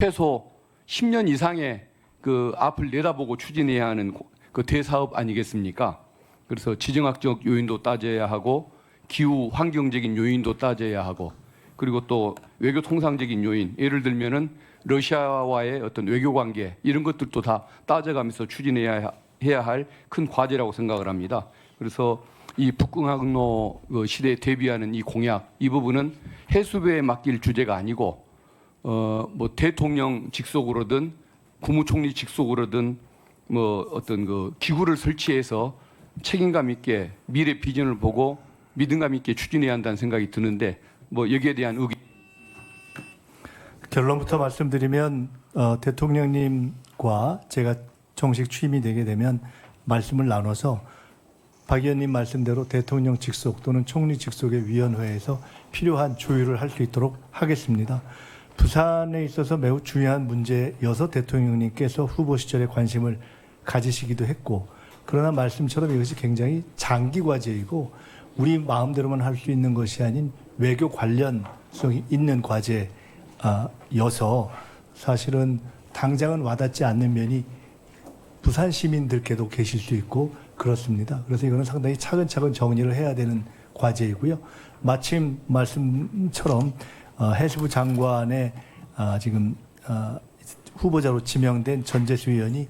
최소 10년 이상의 그 앞을 내다보고 추진해야 하는 그 대사업 아니겠습니까? 그래서 지정학적 요인도 따져야 하고 기후 환경적인 요인도 따져야 하고 그리고 또 외교 통상적인 요인, 예를 들면은 러시아와의 어떤 외교 관계 이런 것들도 다 따져가면서 추진해야 해야 할 큰 과제라고 생각을 합니다. 그래서 이 북극항로 시대에 대비하는 이 공약 이 부분은 해수부에 맡길 주제가 아니고 뭐 대통령 직속으로든 국무총리 직속으로든 뭐 어떤 그 기구를 설치해서 책임감 있게 미래 비전을 보고 믿음감 있게 추진해야 한다는 생각이 드는데 뭐 여기에 대한 의견. 결론부터 말씀드리면 대통령님과 제가 정식 취임이 되게 되면 말씀을 나눠서 박 의원님 말씀대로 대통령 직속 또는 총리 직속의 위원회에서 필요한 조율을 할 수 있도록 하겠습니다. 부산에 있어서 매우 중요한 문제여서 대통령님께서 후보 시절에 관심을 가지시기도 했고 그러나 말씀처럼 이것이 굉장히 장기 과제이고 우리 마음대로만 할 수 있는 것이 아닌 외교 관련성이 있는 과제여서 사실은 당장은 와닿지 않는 면이 부산 시민들께도 계실 수 있고 그렇습니다. 그래서 이거는 상당히 차근차근 정리를 해야 되는 과제이고요. 마침 말씀처럼 해수부 장관의 지금 후보자로 지명된 전재수 의원이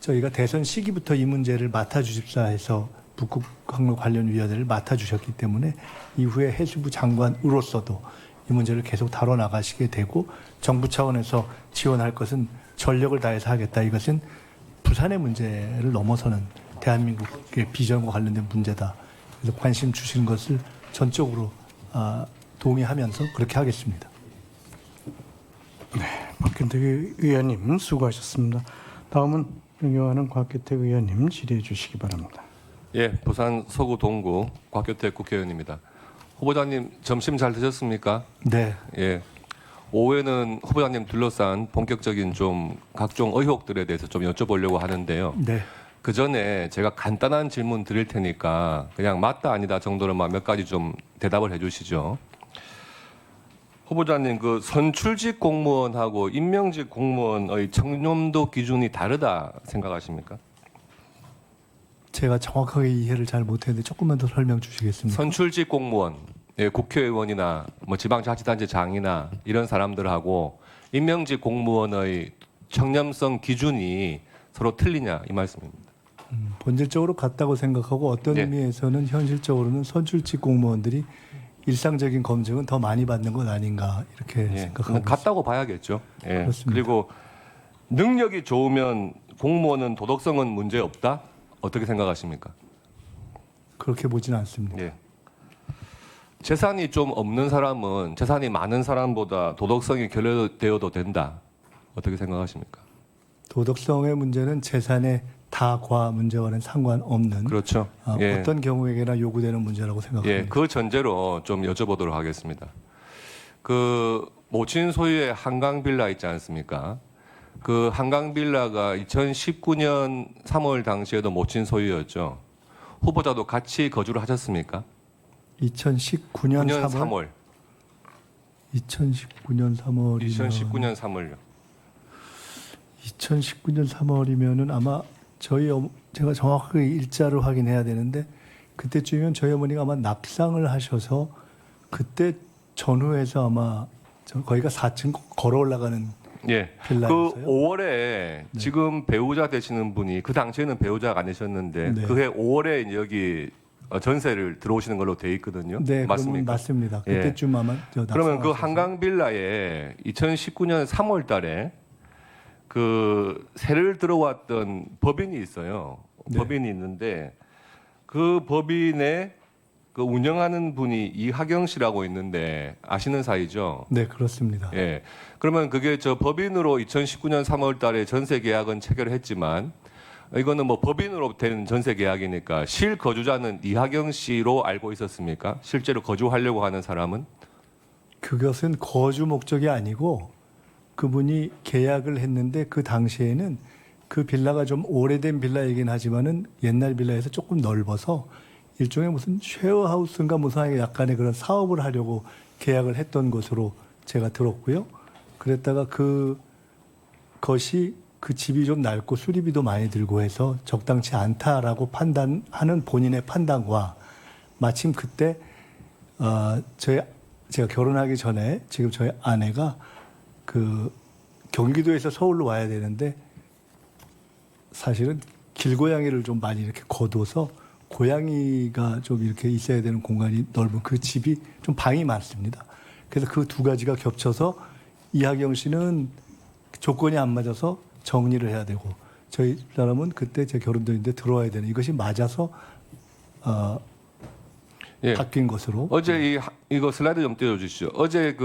저희가 대선 시기부터 이 문제를 맡아주십사 해서 북극항로 관련 위원회를 맡아주셨기 때문에 이후에 해수부 장관으로서도 이 문제를 계속 다뤄나가시게 되고 정부 차원에서 지원할 것은 전력을 다해서 하겠다. 이것은 부산의 문제를 넘어서는 대한민국의 비전과 관련된 문제다. 그래서 관심 주시는 것을 전적으로 동의하면서 그렇게 하겠습니다. 네, 박균택 의원님 수고하셨습니다. 다음은 존경하는 곽규택 의원님 질의해 주시기 바랍니다. 예, 부산 서구 동구 곽규택 국회의원입니다. 후보자님 점심 잘 드셨습니까? 네. 예. 오후에는 후보자님 둘러싼 본격적인 좀 각종 의혹들에 대해서 좀 여쭤보려고 하는데요. 네. 그 전에 제가 간단한 질문 드릴 테니까 그냥 맞다 아니다 정도로만 몇 가지 좀 대답을 해주시죠. 후보자님 그 선출직 공무원하고 임명직 공무원의 청렴도 기준이 다르다 생각하십니까? 제가 정확하게 이해를 잘 못했는데 조금만 더 설명 주시겠습니까? 선출직 공무원, 예, 국회의원이나 뭐 지방자치단체장이나 이런 사람들하고 임명직 공무원의 청렴성 기준이 서로 틀리냐 이 말씀입니다. 본질적으로 같다고 생각하고 어떤 네. 의미에서는 현실적으로는 선출직 공무원들이 일상적인 검증은 더 많이 받는 것 아닌가 이렇게 예, 생각하고 그건 있습니다. 같다고 봐야겠죠. 예. 그렇습니다. 그리고 능력이 좋으면 공무원은 도덕성은 문제 없다? 어떻게 생각하십니까? 그렇게 보지는 않습니다. 예. 재산이 좀 없는 사람은 재산이 많은 사람보다 도덕성이 결여되어도 된다. 어떻게 생각하십니까? 도덕성의 문제는 재산의 다과 문제와는 상관없는 그렇죠. 예. 어떤 경우에게나 요구되는 문제라고 생각합니다. 예, 그 전제로 좀 여쭤보도록 하겠습니다. 그 모친 소유의 한강 빌라 있지 않습니까? 그 한강 빌라가 2019년 3월 당시에도 모친 소유였죠. 후보자도 같이 거주를 하셨습니까? 2019년 9년 3월? 3월. 2019년 3월. 2019년 3월요. 2019년 3월이면은 아마 제가 정확하게 일자를 확인해야 되는데 그때쯤이면 저희 어머니가 아마 낙상을 하셔서 그때 전후에서 아마 거기가 4층 걸어 올라가는 예. 빌라였어요. 그 5월에 지금 배우자 되시는 분이 그 당시에는 배우자가 아니셨는데 네. 그해 5월에 이제 여기 전세를 들어오시는 걸로 돼 있거든요. 네, 맞습니까? 맞습니다. 예. 그때쯤 아마 그러면 그 낙상하셔서. 한강 빌라에 2019년 3월 달에 그 세를 들어왔던 법인이 있어요. 네. 법인이 있는데 그 법인의 그 운영하는 분이 이하경 씨라고 있는데 아시는 사이죠? 네, 그렇습니다. 예. 그러면 그게 저 법인으로 2019년 3월 달에 전세 계약은 체결했지만 이거는 뭐 법인으로 된 전세 계약이니까 실거주자는 이하경 씨로 알고 있었습니까? 실제로 거주하려고 하는 사람은? 그것은 거주 목적이 아니고 그분이 계약을 했는데 그 당시에는 그 빌라가 좀 오래된 빌라이긴 하지만은 옛날 빌라에서 조금 넓어서 일종의 무슨 쉐어하우스인가 무슨 약간의 그런 사업을 하려고 계약을 했던 것으로 제가 들었고요. 그랬다가 그것이 그 집이 좀 낡고 수리비도 많이 들고 해서 적당치 않다라고 판단하는 본인의 판단과 마침 그때 제가 결혼하기 전에 지금 저희 아내가 그 경기도에서 서울로 와야 되는데 사실은 길고양이를 좀 많이 이렇게 거둬서 고양이가 좀 이렇게 있어야 되는 공간이 넓은 그 집이 좀 방이 많습니다. 그래서 그 두 가지가 겹쳐서 이하경 씨는 조건이 안 맞아서 정리를 해야 되고 저희 사람은 그때 제 결혼전인데 들어와야 되는 이것이 맞아서 예. 바뀐 것으로. 어제 이거 슬라이드 좀 띄워주시죠. 어제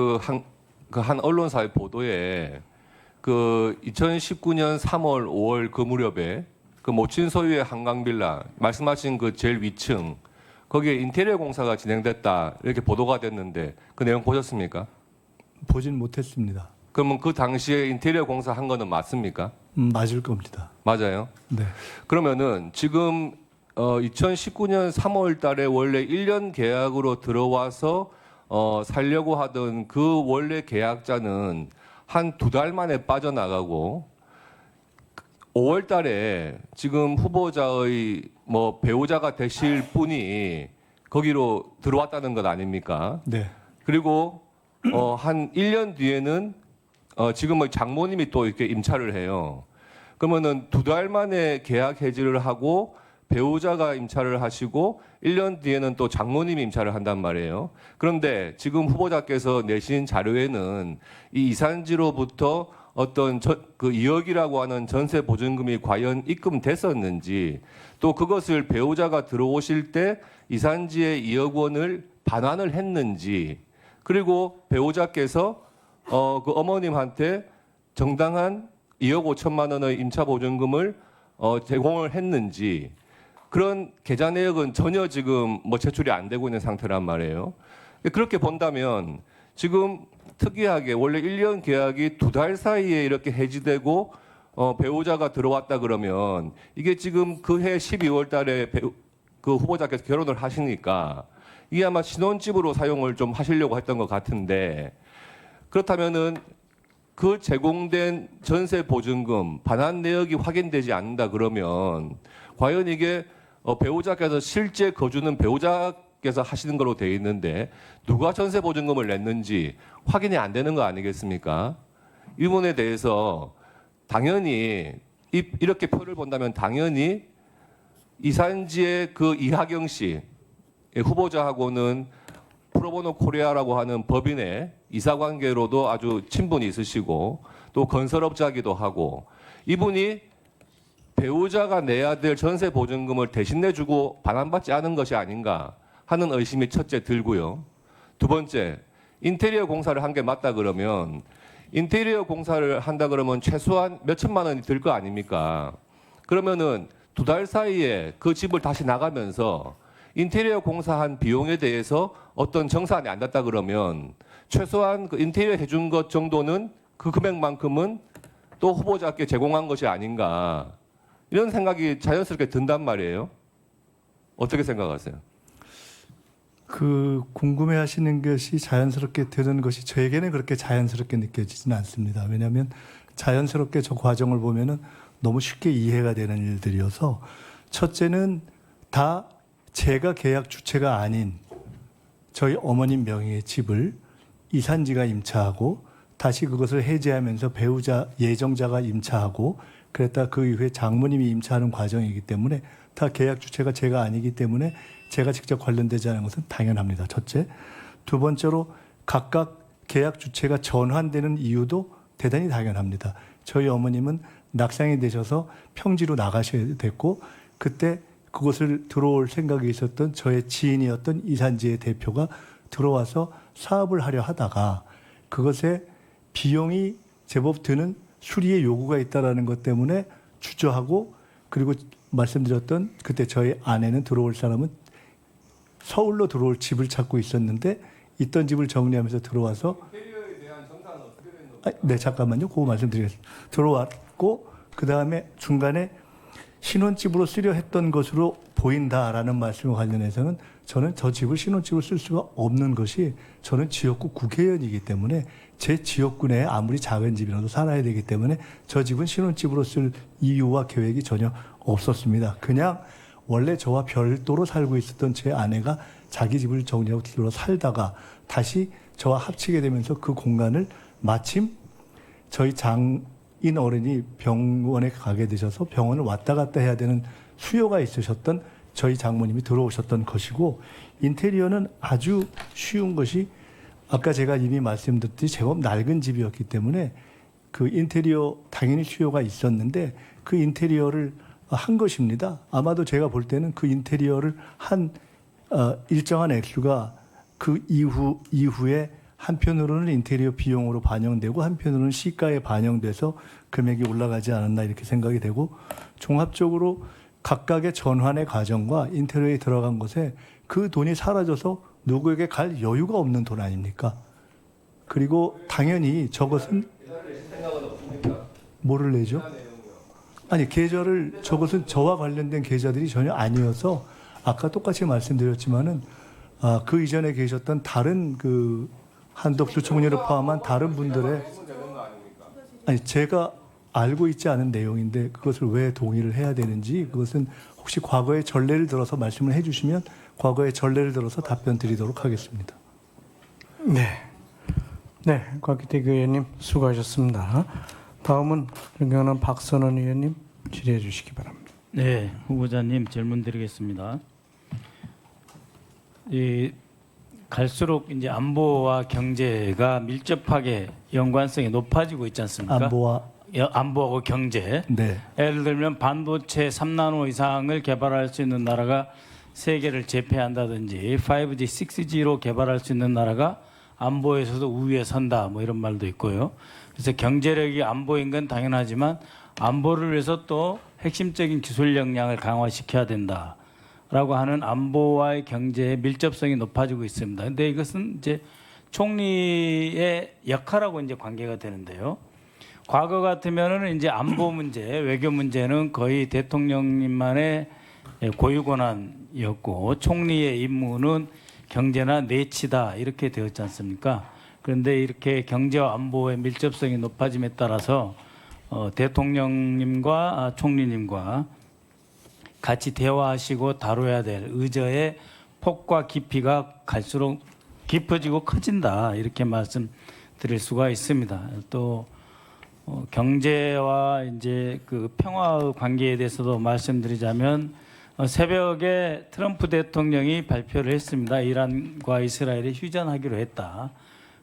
한 언론사의 보도에 그 2019년 3월, 5월 그 무렵에 그 모친 소유의 한강빌라 말씀하신 그 제일 위층 거기에 인테리어 공사가 진행됐다 이렇게 보도가 됐는데 그 내용 보셨습니까? 보진 못했습니다. 그러면 그 당시에 인테리어 공사 한 거는 맞습니까? 맞을 겁니다. 맞아요. 네. 그러면은 지금 2019년 3월 달에 원래 1년 계약으로 들어와서 살려고 하던 그 원래 계약자는 한 2달 만에 빠져나가고 5월 달에 지금 후보자의 뭐 배우자가 되실 분이 거기로 들어왔다는 것 아닙니까? 네. 그리고 한 1년 뒤에는 지금 장모님이 또 이렇게 임차를 해요. 그러면은 2달 만에 계약 해지를 하고 배우자가 임차를 하시고 1년 뒤에는 또 장모님이 임차를 한단 말이에요. 그런데 지금 후보자께서 내신 자료에는 이 이산지로부터 어떤 그 2억이라고 하는 전세 보증금이 과연 입금됐었는지 또 그것을 배우자가 들어오실 때 이산지의 2억 원을 반환을 했는지 그리고 배우자께서 그 어머님한테 정당한 2억 5천만 원의 임차 보증금을 제공을 했는지 그런 계좌 내역은 전혀 지금 뭐 제출이 안 되고 있는 상태란 말이에요. 그렇게 본다면 지금 특이하게 원래 1년 계약이 2달 사이에 이렇게 해지되고 배우자가 들어왔다 그러면 이게 지금 그해 12월 달에 그 후보자께서 결혼을 하시니까 이게 아마 신혼집으로 사용을 좀 하시려고 했던 것 같은데 그렇다면은 그 제공된 전세 보증금 반환 내역이 확인되지 않는다 그러면 과연 이게 배우자께서 실제 거주는 배우자께서 하시는 걸로 되어 있는데 누가 전세 보증금을 냈는지 확인이 안 되는 거 아니겠습니까? 이 부분에 대해서 당연히 이렇게 표를 본다면 당연히 이산지의 그 이하경 씨 후보자하고는 프로보노 코리아라고 하는 법인의 이사관계로도 아주 친분이 있으시고 또 건설업자기도 하고 이분이 배우자가 내야 될 전세 보증금을 대신 내주고 반환받지 않은 것이 아닌가 하는 의심이 첫째 들고요. 두 번째, 인테리어 공사를 한 게 맞다 그러면 인테리어 공사를 한다 그러면 최소한 몇 천만 원이 들 거 아닙니까? 그러면은 2달 사이에 그 집을 다시 나가면서 인테리어 공사한 비용에 대해서 어떤 정산이 안 됐다 그러면 최소한 그 인테리어 해준 것 정도는 그 금액만큼은 또 후보자께 제공한 것이 아닌가 이런 생각이 자연스럽게 든단 말이에요. 어떻게 생각하세요? 그 궁금해하시는 것이 자연스럽게 되는 것이 저에게는 그렇게 자연스럽게 느껴지지는 않습니다. 왜냐하면 자연스럽게 저 과정을 보면은 너무 쉽게 이해가 되는 일들이어서 첫째는 다 제가 계약 주체가 아닌 저희 어머님 명의의 집을 이산지가 임차하고 다시 그것을 해지하면서 배우자 예정자가 임차하고 그랬다 그 이후에 장모님이 임차하는 과정이기 때문에 다 계약 주체가 제가 아니기 때문에 제가 직접 관련되지 않은 것은 당연합니다. 첫째. 두 번째로 각각 계약 주체가 전환되는 이유도 대단히 당연합니다. 저희 어머님은 낙상이 되셔서 평지로 나가셔야 됐고 그때 그곳을 들어올 생각이 있었던 저의 지인이었던 이산지의 대표가 들어와서 사업을 하려 하다가 그것에 비용이 제법 드는 수리의 요구가 있다라는 것 때문에 주저하고 그리고 말씀드렸던 그때 저희 아내는 들어올 사람은 서울로 들어올 집을 찾고 있었는데 있던 집을 정리하면서 들어와서 인테리어에 대한 정산은 어떻게 되는 겁니까? 네 잠깐만요. 그거 말씀드리겠습니다. 들어왔고 그 다음에 중간에 신혼집으로 쓰려 했던 것으로 보인다라는 말씀과 관련해서는 저는 저 집을 신혼집으로 쓸 수가 없는 것이 저는 지역구 국회의원이기 때문에 제 지역군에 아무리 작은 집이라도 살아야 되기 때문에 저 집은 신혼집으로 쓸 이유와 계획이 전혀 없었습니다. 그냥 원래 저와 별도로 살고 있었던 제 아내가 자기 집을 정리하고 뒤돌아 살다가 다시 저와 합치게 되면서 그 공간을 마침 저희 장인 어른이 병원에 가게 되셔서 병원을 왔다 갔다 해야 되는 수요가 있으셨던 저희 장모님이 들어오셨던 것이고, 인테리어는 아주 쉬운 것이 아까 제가 이미 말씀드렸듯이 제법 낡은 집이었기 때문에 그 인테리어 당연히 수요가 있었는데 그 인테리어를 한 것입니다. 아마도 제가 볼 때는 그 인테리어를 한 일정한 액수가 그 이후에 한편으로는 인테리어 비용으로 반영되고 한편으로는 시가에 반영돼서 금액이 올라가지 않았나 이렇게 생각이 되고, 종합적으로 각각의 전환의 과정과 인테리어에 들어간 것에 그 돈이 사라져서 누구에게 갈 여유가 없는 돈 아닙니까? 그리고 당연히 저것은 뭐를 내죠? 아니, 계좌를 저것은 저와 관련된 계좌들이 전혀 아니어서 아까 똑같이 말씀드렸지만은 그 이전에 계셨던 다른 그 한덕수 총리를 포함한 다른 분들의, 아니 제가 알고 있지 않은 내용인데 그것을 왜 동의를 해야 되는지, 그것은 혹시 과거의 전례를 들어서 말씀을 해주시면 과거의 전례를 들어서 답변 드리도록 하겠습니다. 네, 네, 곽기택 의원님 수고하셨습니다. 다음은 존경하는 박선원 의원님 질의해 주시기 바랍니다. 네, 후보자님 질문 드리겠습니다. 갈수록 이제 안보와 경제가 밀접하게 연관성이 높아지고 있지 않습니까? 안보하고 경제. 네. 예를 들면 반도체 3나노 이상을 개발할 수 있는 나라가 세계를 제패한다든지 5G, 6G로 개발할 수 있는 나라가 안보에서도 우위에 선다, 뭐 이런 말도 있고요. 그래서 경제력이 안보인 건 당연하지만 안보를 위해서 또 핵심적인 기술 역량을 강화시켜야 된다라고 하는 안보와의 경제의 밀접성이 높아지고 있습니다. 근데 이것은 이제 총리의 역할하고 이제 관계가 되는데요. 과거 같으면은 이제 안보 문제, 외교 문제는 거의 대통령님만의 고유 권한이었고 총리의 임무는 경제나 내치다 이렇게 되었지 않습니까? 그런데 이렇게 경제와 안보의 밀접성이 높아짐에 따라서 대통령님과 총리님과 같이 대화하시고 다뤄야 될 의제의 폭과 깊이가 갈수록 깊어지고 커진다, 이렇게 말씀드릴 수가 있습니다. 또 경제와 이제 그 평화의 관계에 대해서도 말씀드리자면 새벽에 트럼프 대통령이 발표를 했습니다. 이란과 이스라엘이 휴전하기로 했다.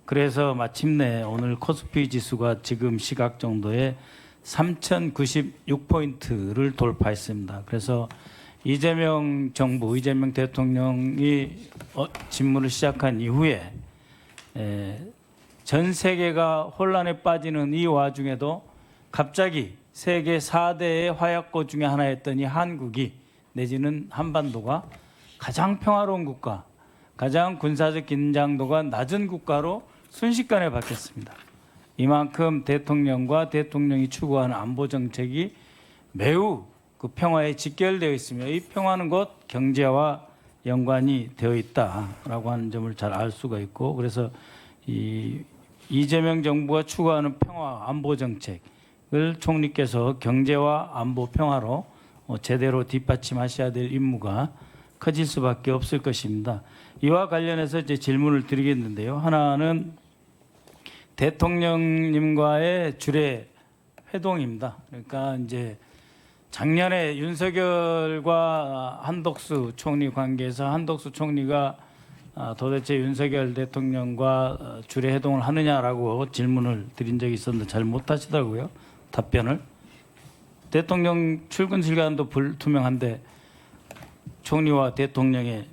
그래서 마침내 오늘 코스피 지수가 지금 시각 정도에 3,096포인트를 돌파했습니다. 그래서 이재명 정부, 이재명 대통령이 집무를 시작한 이후에 전 세계가 혼란에 빠지는 이 와중에도 갑자기 세계 4대의 화약고 중에 하나였던 이 한국이, 내지는 한반도가 가장 평화로운 국가, 가장 군사적 긴장도가 낮은 국가로 순식간에 바뀌었습니다. 이만큼 대통령과 대통령이 추구하는 안보 정책이 매우 그 평화에 직결되어 있으며 이 평화는 곧 경제와 연관이 되어 있다라고 하는 점을 잘 알 수가 있고, 그래서 이재명 정부가 추구하는 평화 안보 정책을 총리께서 경제와 안보 평화로 제대로 뒷받침하셔야 될 임무가 커질 수밖에 없을 것입니다. 이와 관련해서 이제 질문을 드리겠는데요. 하나는 대통령님과의 주례 회동입니다. 그러니까 이제 작년에 윤석열과 한덕수 총리 관계에서 한덕수 총리가 도대체 윤석열 대통령과 주례 회동을 하느냐라고 질문을 드린 적이 있었는데 잘 못하시더라고요, 답변을. 대통령 출근 시간도 불투명한데 총리와 대통령의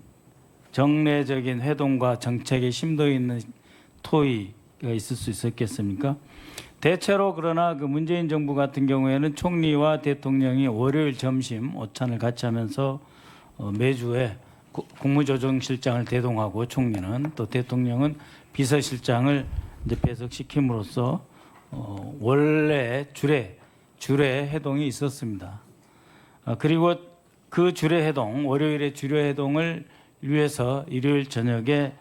정례적인 회동과 정책에 심도 있는 토의가 있을 수 있었겠습니까? 대체로 그러나 그 문재인 정부 같은 경우에는 총리와 대통령이 월요일 점심 오찬을 같이 하면서 매주에 국무조정실장을 대동하고, 총리는 또 대통령은 비서실장을 이제 배석시킴으로써 원래 주례 회동이 있었습니다. 그리고 그 주례 회동, 월요일의 주례 회동을 위해서 일요일 저녁에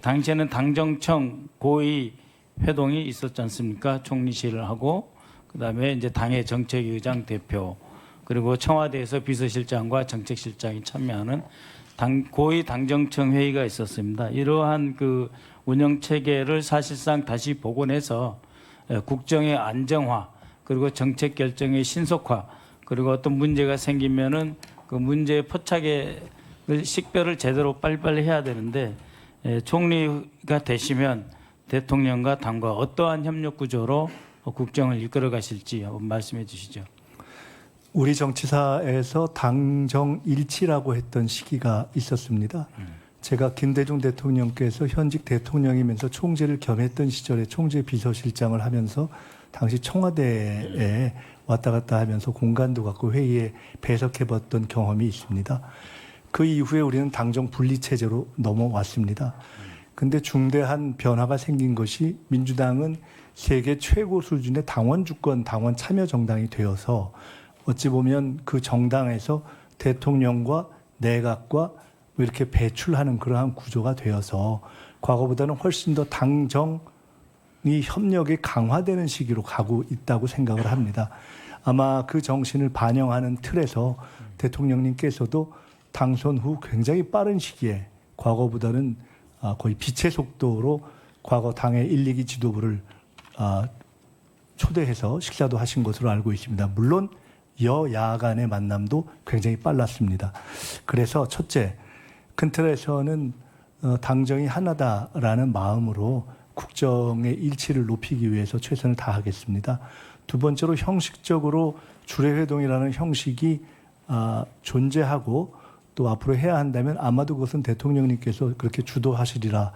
당시에는 당정청 고위 회동이 있었지 않습니까? 총리실을 하고 그다음에 이제 당의 정책위의장 대표 그리고 청와대에서 비서실장과 정책실장이 참여하는 고위 당정청 회의가 있었습니다. 이러한 그 운영 체계를 사실상 다시 복원해서 국정의 안정화 그리고 정책 결정의 신속화 그리고 어떤 문제가 생기면은 그 문제의 포착의 식별을 제대로 빨리빨리 해야 되는데 총리가 되시면 대통령과 당과 어떠한 협력 구조로 국정을 이끌어 가실지 한번 말씀해 주시죠. 우리 정치사에서 당정 일치라고 했던 시기가 있었습니다. 제가 김대중 대통령께서 현직 대통령이면서 총재를 겸했던 시절에 총재 비서실장을 하면서 당시 청와대에 왔다 갔다 하면서 공간도 갖고 회의에 배석해봤던 경험이 있습니다. 그 이후에 우리는 당정 분리 체제로 넘어왔습니다. 근데 중대한 변화가 생긴 것이 민주당은 세계 최고 수준의 당원 주권, 당원 참여 정당이 되어서 어찌 보면 그 정당에서 대통령과 내각과 이렇게 배출하는 그러한 구조가 되어서 과거보다는 훨씬 더 당정이 협력이 강화되는 시기로 가고 있다고 생각을 합니다. 아마 그 정신을 반영하는 틀에서 대통령님께서도 당선 후 굉장히 빠른 시기에 과거보다는 거의 빛의 속도로 과거 당의 1, 2기 지도부를 초대해서 식사도 하신 것으로 알고 있습니다. 물론 여야 간의 만남도 굉장히 빨랐습니다. 그래서 첫째, 큰 틀에서는 당정이 하나다라는 마음으로 국정의 일치를 높이기 위해서 최선을 다하겠습니다. 두 번째로 형식적으로 주례회동이라는 형식이 존재하고 또 앞으로 해야 한다면 아마도 그것은 대통령님께서 그렇게 주도하시리라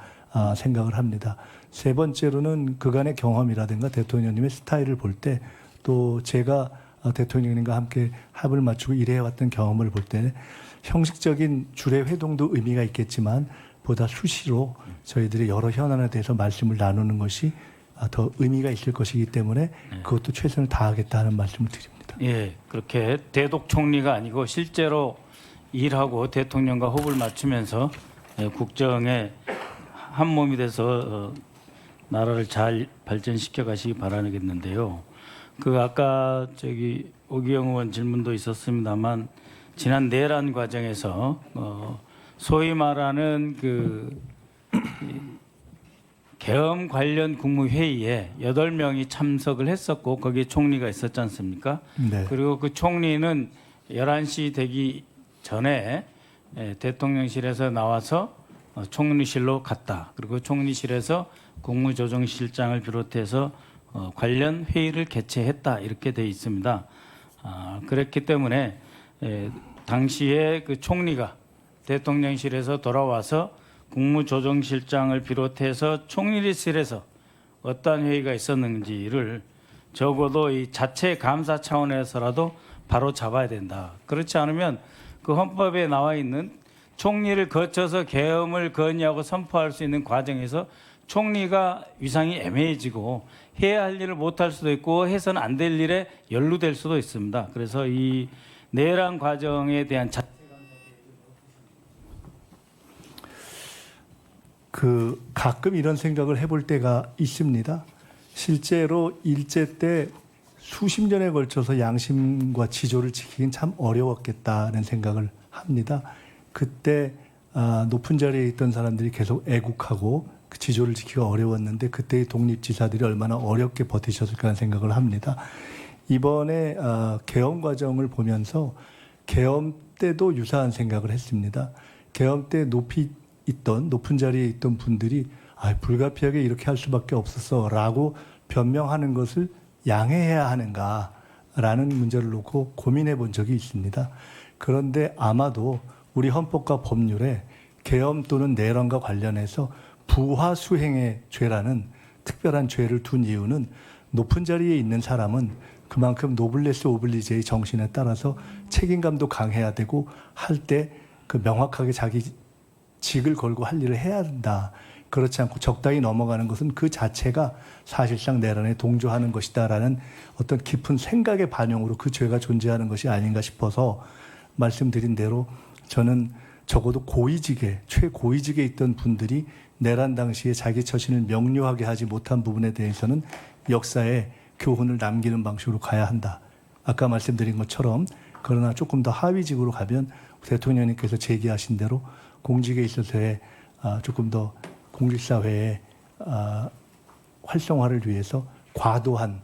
생각을 합니다. 세 번째로는 그간의 경험이라든가 대통령님의 스타일을 볼 때 또 제가 대통령님과 함께 합을 맞추고 일해왔던 경험을 볼 때 형식적인 주례회동도 의미가 있겠지만 보다 수시로 저희들이 여러 현안에 대해서 말씀을 나누는 것이 더 의미가 있을 것이기 때문에 그것도 최선을 다하겠다는 말씀을 드립니다. 예, 그렇게 대독 총리가 아니고 실제로 일하고 대통령과 호흡을 맞추면서 국정에 한 몸이 돼서 나라를 잘 발전시켜 가시기 바라겠는데요. 그 아까 오기영 의원 질문도 있었습니다만 지난 내란 과정에서 소위 말하는 계엄 관련 국무회의에 8명이 참석을 했었고 거기에 총리가 있었지 않습니까? 네. 그리고 그 총리는 11시 되기 전에 대통령실에서 나와서 총리실로 갔다. 그리고 총리실에서 국무조정실장을 비롯해서 관련 회의를 개최했다. 이렇게 돼 있습니다. 그랬기 때문에 당시에 그 총리가 대통령실에서 돌아와서 국무조정실장을 비롯해서 총리실에서 어떠한 회의가 있었는지를 적어도 이 자체 감사 차원에서라도 바로 잡아야 된다. 그렇지 않으면 그 헌법에 나와 있는 총리를 거쳐서 계엄을 건의하고 선포할 수 있는 과정에서 총리가 위상이 애매해지고 해야 할 일을 못할 수도 있고 해서는 안 될 일에 연루될 수도 있습니다. 그래서 이 내란 과정에 대한 가끔 이런 생각을 해볼 때가 있습니다. 실제로 일제 때 수십 년에 걸쳐서 양심과 지조를 지키긴 참 어려웠겠다는 생각을 합니다. 그때 높은 자리에 있던 사람들이 계속 애국하고 그 지조를 지키기가 어려웠는데 그때의 독립지사들이 얼마나 어렵게 버티셨을까 하는 생각을 합니다. 이번에 계엄 과정을 보면서 계엄 때도 유사한 생각을 했습니다. 계엄 때 높은 자리에 있던 분들이 불가피하게 이렇게 할 수밖에 없었어라고 변명하는 것을 양해해야 하는가라는 문제를 놓고 고민해 본 적이 있습니다. 그런데 아마도 우리 헌법과 법률에 계엄 또는 내란과 관련해서 부하수행의 죄라는 특별한 죄를 둔 이유는 높은 자리에 있는 사람은 그만큼 노블레스 오블리제의 정신에 따라서 책임감도 강해야 되고 할 때 그 명확하게 자기 직을 걸고 할 일을 해야 한다. 그렇지 않고 적당히 넘어가는 것은 그 자체가 사실상 내란에 동조하는 것이다라는 어떤 깊은 생각의 반영으로 그 죄가 존재하는 것이 아닌가 싶어서 말씀드린 대로 저는 적어도 고위직에 최고위직에 있던 분들이 내란 당시에 자기 처신을 명료하게 하지 못한 부분에 대해서는 역사에 교훈을 남기는 방식으로 가야 한다. 아까 말씀드린 것처럼 그러나 조금 더 하위직으로 가면 대통령님께서 제기하신 대로 공직에 있어서의 조금 더 공직사회의 활성화를 위해서 과도한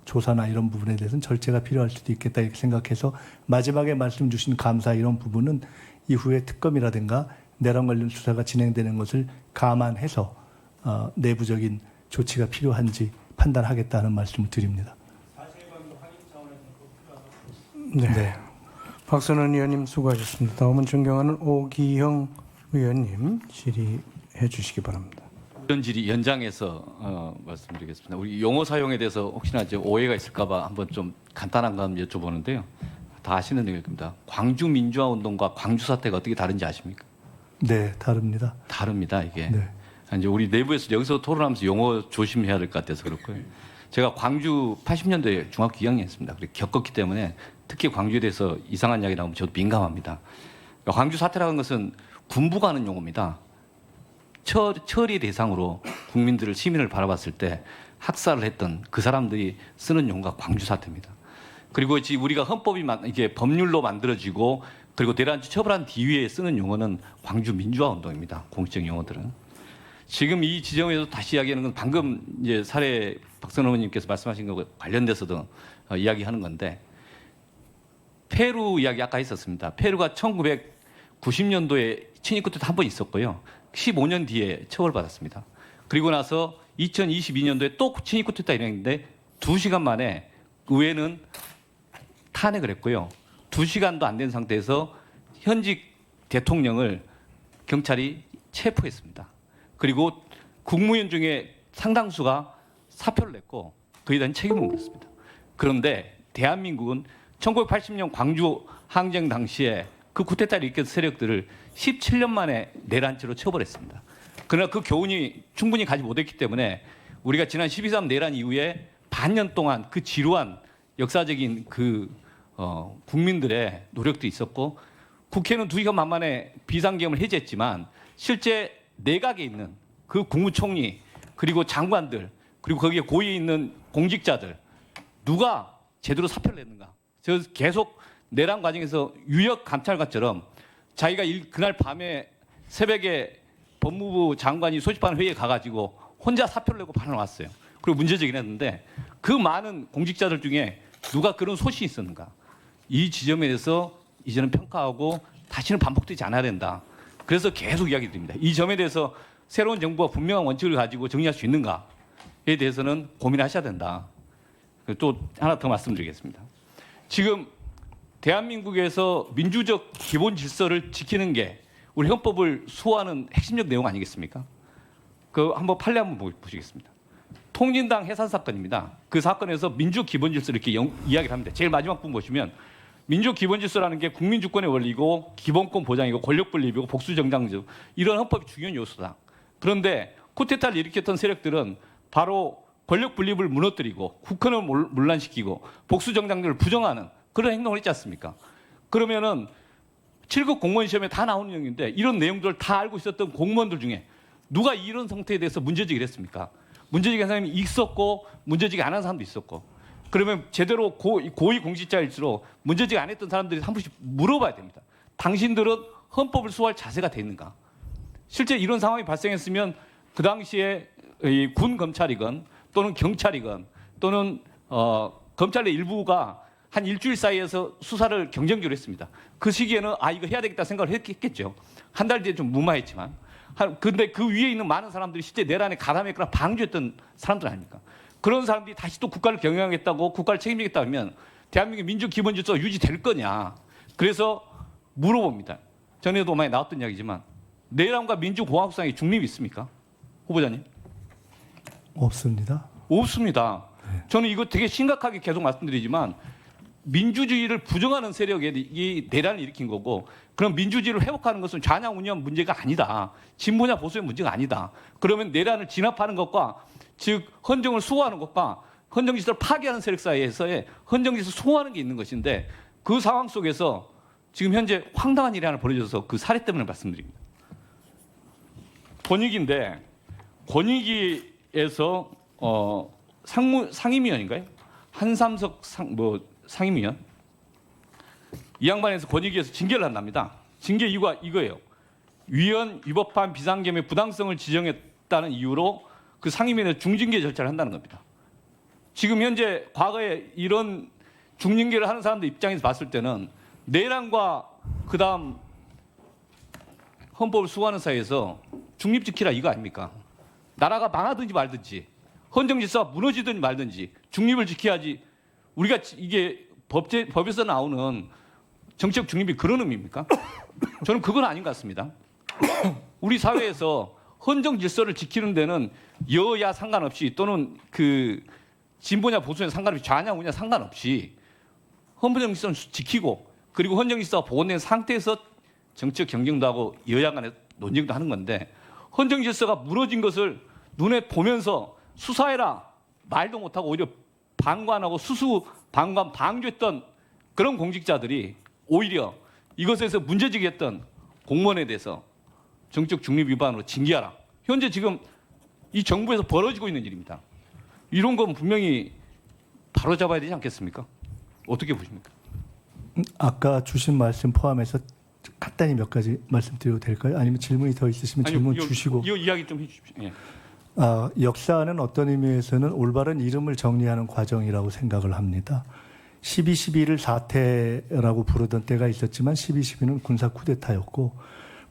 조사나 이런 부분에 대해서는 절제가 필요할 수도 있겠다 이렇게 생각해서 마지막에 말씀 주신 감사 이런 부분은 이후에 특검이라든가 내란 관련 수사가 진행되는 것을 감안해서 내부적인 조치가 필요한지 판단하겠다는 말씀을 드립니다. 네. 박선원 의원님 수고하셨습니다. 다음은 존경하는 오기형 의원님 질의해 주시기 바랍니다. 이런 질의 연장해서 말씀드리겠습니다. 우리 용어 사용에 대해서 혹시나 이제 오해가 있을까봐 한번 좀 간단한 거 한번 여쭤보는데요. 다 아시는 얘기입니다. 광주 민주화 운동과 광주 사태가 어떻게 다른지 아십니까? 네, 다릅니다. 다릅니다 이게. 네. 이제 우리 내부에서 여기서 토론하면서 용어 조심해야 될 것 같아서 그렇고요. 제가 광주 80년도에 중학교 2학년이었습니다. 그래 겪었기 때문에 특히 광주에 대해서 이상한 이야기 나오면 저도 민감합니다. 그러니까 광주 사태라는 것은 군부가 하는 용어입니다. 처리 대상으로 국민들을 시민을 바라봤을 때 학살을 했던 그 사람들이 쓰는 용어가 광주 사태입니다. 그리고 지금 우리가 헌법이 이게 법률로 만들어지고 그리고 내란죄 처벌한 뒤에 쓰는 용어는 광주 민주화 운동입니다. 공식적 용어들은. 지금 이 지점에서 다시 이야기하는 건 방금 이제 사례 박선호 의원님께서 말씀하신 것과 관련돼서도 이야기하는 건데 페루 이야기 아까 있었습니다. 페루가 1990년도에 친일 쿠데타 한 번 있었고요. 15년 뒤에 처벌받았습니다. 그리고 나서 2022년도에 또 친일 쿠데타 일어났는데 2시간 만에 의회는 탄핵을 했고요. 2시간도 안 된 상태에서 현직 대통령을 경찰이 체포했습니다. 그리고 국무위원 중에 상당수가 사표를 냈고 그에 대한 책임을 물었습니다. 그런데 대한민국은 1980년 광주 항쟁 당시에 그 쿠데타를 일으킨 세력들을 17년 만에 내란죄로 처벌했습니다. 그러나 그 교훈이 충분히 가지 못했기 때문에 우리가 지난 12.3 내란 이후에 반년 동안 그 지루한 역사적인 국민들의 노력도 있었고 국회는 2시간 만에 비상계엄을 해제했지만 실제 내각에 있는 그 국무총리 그리고 장관들 그리고 거기에 고위에 있는 공직자들 누가 제대로 사표를 냈는가? 저 계속 내란 과정에서 유역 감찰관처럼 자기가 그날 밤에 새벽에 법무부 장관이 소집하는 회의에 가가지고 혼자 사표를 내고 반환왔어요. 그리고 문제제기를 했는데 그 많은 공직자들 중에 누가 그런 소신이 있었는가? 이 지점에 대해서 이제는 평가하고 다시는 반복되지 않아야 된다. 그래서 계속 이야기 드립니다. 이 점에 대해서 새로운 정부가 분명한 원칙을 가지고 정리할 수 있는가에 대해서는 고민하셔야 된다. 또 하나 더 말씀드리겠습니다. 지금 대한민국에서 민주적 기본 질서를 지키는 게 우리 헌법을 수호하는 핵심적 내용 아니겠습니까? 그 한번 판례 한번 보시겠습니다. 통진당 해산 사건입니다. 그 사건에서 민주 기본 질서 이렇게 이야기를 합니다. 제일 마지막 부분 보시면 민주 기본 질서라는 게 국민 주권의 원리고 기본권 보장이고 권력 분립이고 복수 정당적 이런 헌법이 중요한 요소다. 그런데 쿠데타를 일으켰던 세력들은 바로 권력 분립을 무너뜨리고 국헌을 문란시키고 복수 정당들을 부정하는 그런 행동을 했지 않습니까? 그러면은 7급 공무원 시험에 다 나오는 내용인데 이런 내용들을 다 알고 있었던 공무원들 중에 누가 이런 상태에 대해서 문제제기를 했습니까? 문제제기한 사람이 있었고 문제제기 안 한 사람도 있었고 그러면 제대로 고위 공직자일수록 문제제기 안 했던 사람들이 한 번씩 물어봐야 됩니다. 당신들은 헌법을 수호할 자세가 돼 있는가? 실제 이런 상황이 발생했으면 그 당시에 군 검찰이건 또는 경찰이건 또는 검찰 내 일부가 한 일주일 사이에서 수사를 경쟁적으로 했습니다. 그 시기에는 이거 해야 되겠다 생각을 했겠죠. 한 달 뒤에 좀 무마했지만. 근데 그 위에 있는 많은 사람들이 실제 내란에 가담했거나 방조했던 사람들 아닙니까? 그런 사람들이 다시 또 국가를 경영하겠다고 국가를 책임지겠다 하면 대한민국 민주 기본 질서 유지될 거냐? 그래서 물어봅니다. 전에도 많이 나왔던 이야기지만 내란과 민주공화국상의 중립이 있습니까? 후보자님? 없습니다. 없습니다. 저는 이거 되게 심각하게 계속 말씀드리지만 민주주의를 부정하는 세력이 이 내란을 일으킨 거고 그럼 민주주의를 회복하는 것은 좌냐 우냐 문제가 아니다. 진보냐 보수의 문제가 아니다. 그러면 내란을 진압하는 것과 즉 헌정을 수호하는 것과 헌정 질서를 파괴하는 세력 사이에서의 헌정 질서를 수호하는 게 있는 것인데 그 상황 속에서 지금 현재 황당한 일이 하나 벌어져서 그 사례 때문에 말씀드립니다. 권익위인데 권익위에서 상임위원인가요? 한삼석 상임위원 이 양반에서 권익위에서 징계를 한답니다. 징계 이유가 이거예요. 위헌 위법한 비상계엄의 부당성을 지정했다는 이유로 그 상임위원회 중징계 절차를 한다는 겁니다. 지금 현재 과거에 이런 중징계를 하는 사람들 입장에서 봤을 때는 내란과 그다음 헌법을 수호하는 사이에서 중립 지키라 이거 아닙니까? 나라가 망하든지 말든지 헌정 질서가 무너지든지 말든지 중립을 지켜야지. 우리가 이게 법에서 나오는 정치적 중립이 그런 의미입니까? 저는 그건 아닌 것 같습니다. 우리 사회에서 헌정 질서를 지키는 데는 여야 상관없이 또는 그 진보냐 보수냐 상관없이 좌냐 우냐 상관없이 헌정 질서는 지키고 그리고 헌정 질서가 복원된 상태에서 정치적 경쟁도 하고 여야 간의 논쟁도 하는 건데 헌정 질서가 무너진 것을 눈에 보면서 수사해라 말도 못하고 오히려 방관하고 수수 방관 방조했던 그런 공직자들이 오히려 이것에서 문제제기했던 공무원에 대해서 정치적 중립 위반으로 징계하라. 현재 지금 이 정부에서 벌어지고 있는 일입니다. 이런 건 분명히 바로잡아야 되지 않겠습니까? 어떻게 보십니까? 아까 주신 말씀 포함해서 간단히 몇 가지 말씀드려도 될까요? 아니면 질문이 더 있으시면 질문 주시고. 이 이야기 좀 해주십시오. 예. 역사는 어떤 의미에서는 올바른 이름을 정리하는 과정이라고 생각을 합니다. 12.12를 사태라고 부르던 때가 있었지만 12.12는 군사 쿠데타였고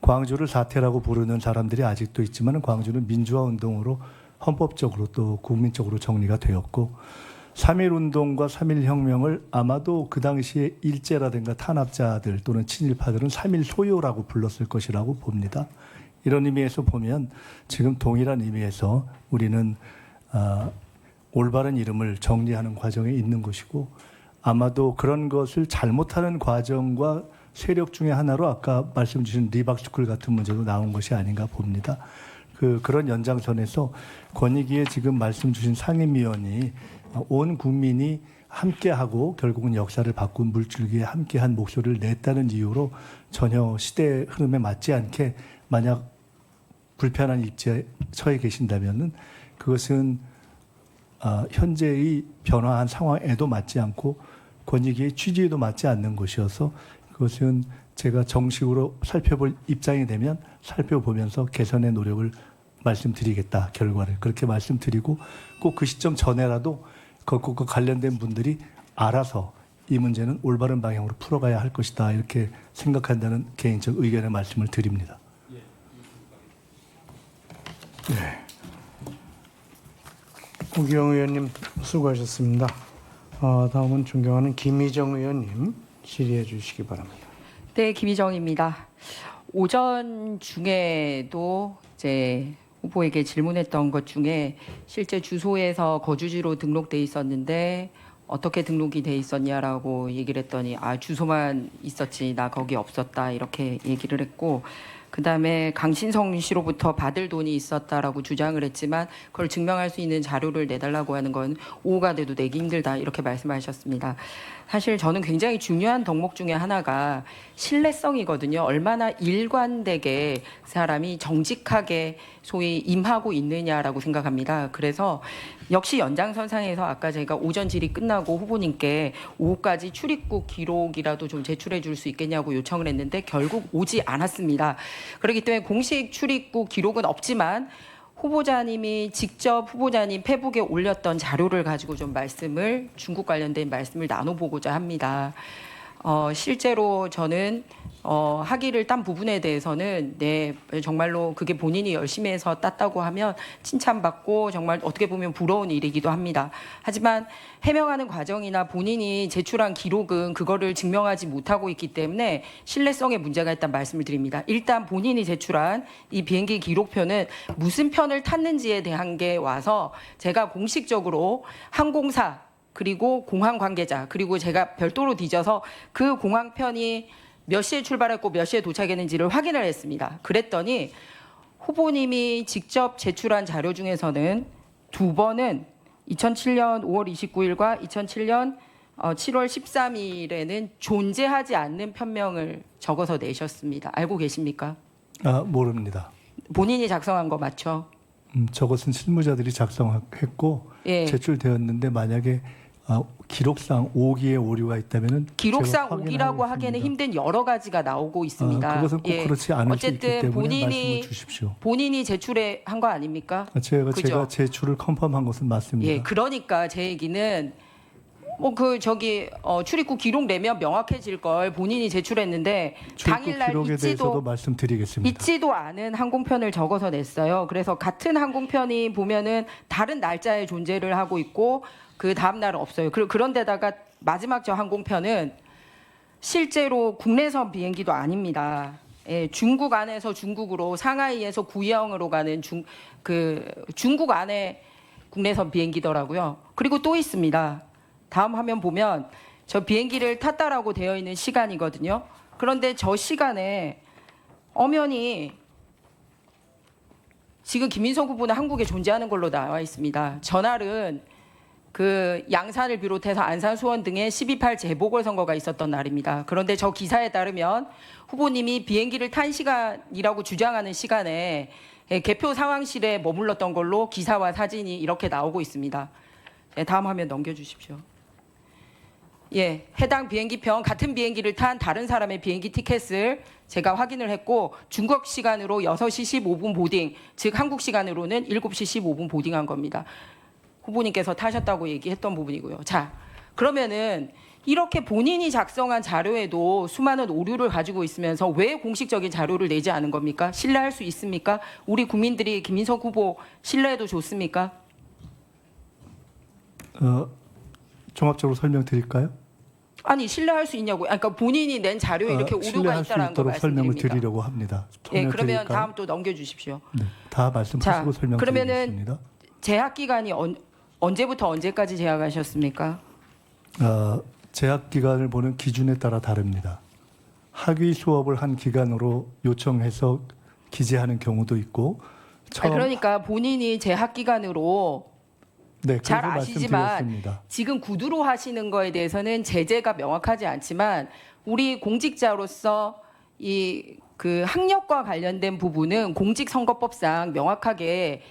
광주를 사태라고 부르는 사람들이 아직도 있지만 광주는 민주화 운동으로 헌법적으로 또 국민적으로 정리가 되었고 3.1운동과 3.1혁명을 아마도 그 당시에 일제라든가 탄압자들 또는 친일파들은 3.1 소요라고 불렀을 것이라고 봅니다. 이런 의미에서 보면 지금 동일한 의미에서 우리는 올바른 이름을 정리하는 과정에 있는 것이고 아마도 그런 것을 잘못하는 과정과 세력 중에 하나로 아까 말씀 주신 리박스쿨 같은 문제도 나온 것이 아닌가 봅니다. 그런 연장선에서 권익위에 지금 말씀 주신 상임위원이 온 국민이 함께하고 결국은 역사를 바꾼 물줄기에 함께한 목소리를 냈다는 이유로 전혀 시대 흐름에 맞지 않게 만약 불편한 입지에 처해 계신다면은 그것은 현재의 변화한 상황에도 맞지 않고 권익위의 취지에도 맞지 않는 것이어서 그것은 제가 정식으로 살펴볼 입장이 되면 살펴보면서 개선의 노력을 말씀드리겠다. 결과를 그렇게 말씀드리고 꼭 그 시점 전에라도 그 관련된 분들이 알아서 이 문제는 올바른 방향으로 풀어가야 할 것이다. 이렇게 생각한다는 개인적 의견의 말씀을 드립니다. 네. 오기영 의원님 수고하셨습니다. 다음은 존경하는 김희정 의원님 질의해 주시기 바랍니다. 네, 김희정입니다. 오전 중에도 이제 후보에게 질문했던 것 중에 실제 주소에서 거주지로 등록돼 있었는데 어떻게 등록이 돼 있었냐라고 얘기를 했더니 주소만 있었지 나 거기 없었다 이렇게 얘기를 했고 그다음에 강신성 씨로부터 받을 돈이 있었다라고 주장을 했지만 그걸 증명할 수 있는 자료를 내달라고 하는 건 오후가 돼도 내기 힘들다 이렇게 말씀하셨습니다. 사실 저는 굉장히 중요한 덕목 중에 하나가 신뢰성이거든요. 얼마나 일관되게 사람이 정직하게 소위 임하고 있느냐라고 생각합니다. 그래서 역시 연장선상에서 아까 제가 오전 질의 끝나고 후보님께 오후까지 출입국 기록이라도 좀 제출해 줄 수 있겠냐고 요청을 했는데 결국 오지 않았습니다. 그렇기 때문에 공식 출입국 기록은 없지만 후보자님이 직접 후보자님 페북에 올렸던 자료를 가지고 좀 중국 관련된 말씀을 나눠보고자 합니다. 실제로 저는 학위를 딴 부분에 대해서는 정말로 그게 본인이 열심히 해서 땄다고 하면 칭찬받고 정말 어떻게 보면 부러운 일이기도 합니다. 하지만 해명하는 과정이나 본인이 제출한 기록은 그거를 증명하지 못하고 있기 때문에 신뢰성에 문제가 있다는 말씀을 드립니다. 일단 본인이 제출한 이 비행기 기록표는 무슨 편을 탔는지에 대한 게 와서 제가 공식적으로 항공사 그리고 공항 관계자 그리고 제가 별도로 뒤져서 그 공항편이 몇 시에 출발했고 몇 시에 도착했는지를 확인을 했습니다. 그랬더니 후보님이 직접 제출한 자료 중에서는 두 번은 2007년 5월 29일과 2007년 7월 13일에는 존재하지 않는 편명을 적어서 내셨습니다. 알고 계십니까? 모릅니다. 본인이 작성한 거 맞죠? 저것은 실무자들이 작성했고 예. 제출되었는데 만약에 기록상 오기에 오류가 있다면은 기록상 제가 오기라고 하기에는 확인하겠습니다. 힘든 여러 가지가 나오고 있습니다. 그것은 꼭 예. 그렇지 않을 수 있기 어쨌든 때문에 말씀을 주십시오. 본인이 제출해 한 거 아닙니까? 제가 그죠? 제출을 컨펌한 것은 맞습니다. 예, 그러니까 제 얘기는 출입국 기록 내면 명확해질 걸 본인이 제출했는데 출국 당일날 기록에 대해서도 있지도 말씀드리겠습니다. 있지도 않은 항공편을 적어서 냈어요. 그래서 같은 항공편이 보면은 다른 날짜에 존재를 하고 있고 그 다음 날은 없어요. 그런데다가 마지막 저 항공편은 실제로 국내선 비행기도 아닙니다. 예, 중국 안에서 중국으로 상하이에서 구이형으로 가는 중국 안에 국내선 비행기더라고요. 그리고 또 있습니다. 다음 화면 보면 저 비행기를 탔다라고 되어 있는 시간이거든요. 그런데 저 시간에 엄연히 지금 김민석 후보는 한국에 존재하는 걸로 나와 있습니다. 전날은 그 양산을 비롯해서 안산, 수원 등의 12.8 재보궐선거가 있었던 날입니다. 그런데 저 기사에 따르면 후보님이 비행기를 탄 시간이라고 주장하는 시간에 개표 상황실에 머물렀던 걸로 기사와 사진이 이렇게 나오고 있습니다. 다음 화면 넘겨주십시오. 예, 해당 비행기편 같은 비행기를 탄 다른 사람의 비행기 티켓을 제가 확인을 했고 중국 시간으로 6시 15분 보딩, 즉 한국 시간으로는 7시 15분 보딩한 겁니다. 후보님께서 타셨다고 얘기했던 부분이고요. 자, 그러면은 이렇게 본인이 작성한 자료에도 수많은 오류를 가지고 있으면서 왜 공식적인 자료를 내지 않은 겁니까? 신뢰할 수 있습니까? 우리 국민들이 김민석 후보 신뢰해도 좋습니까? 종합적으로 설명드릴까요? 아니 신뢰할 수 있냐고요. 그러니까 본인이 낸 자료에 이렇게 오류가 신뢰할 수 있다는 걸 있도록 설명을 말씀드립니다. 드리려고 합니다. 예, 그러면 설명드릴까요? 다음 또 넘겨주십시오. 네, 다 말씀하시고 자, 그러면은 설명드리겠습니다. 재학 기간이 언제부터 언제까지 재학하셨습니까? 재학 기간을 보는 기준에 따라 다릅니다. 학위 수업을 한 기간으로 요청해서 기재하는 경우도 있고 그러니까 본인이 재학 기간으로 네, 잘 그래서 아시지만 말씀드렸습니다. 지금 구두로 하시는 거에 대해서는 제재가 명확하지 않지만 우리 공직자로서 그 학력과 관련된 부분은 공직선거법상 명확하게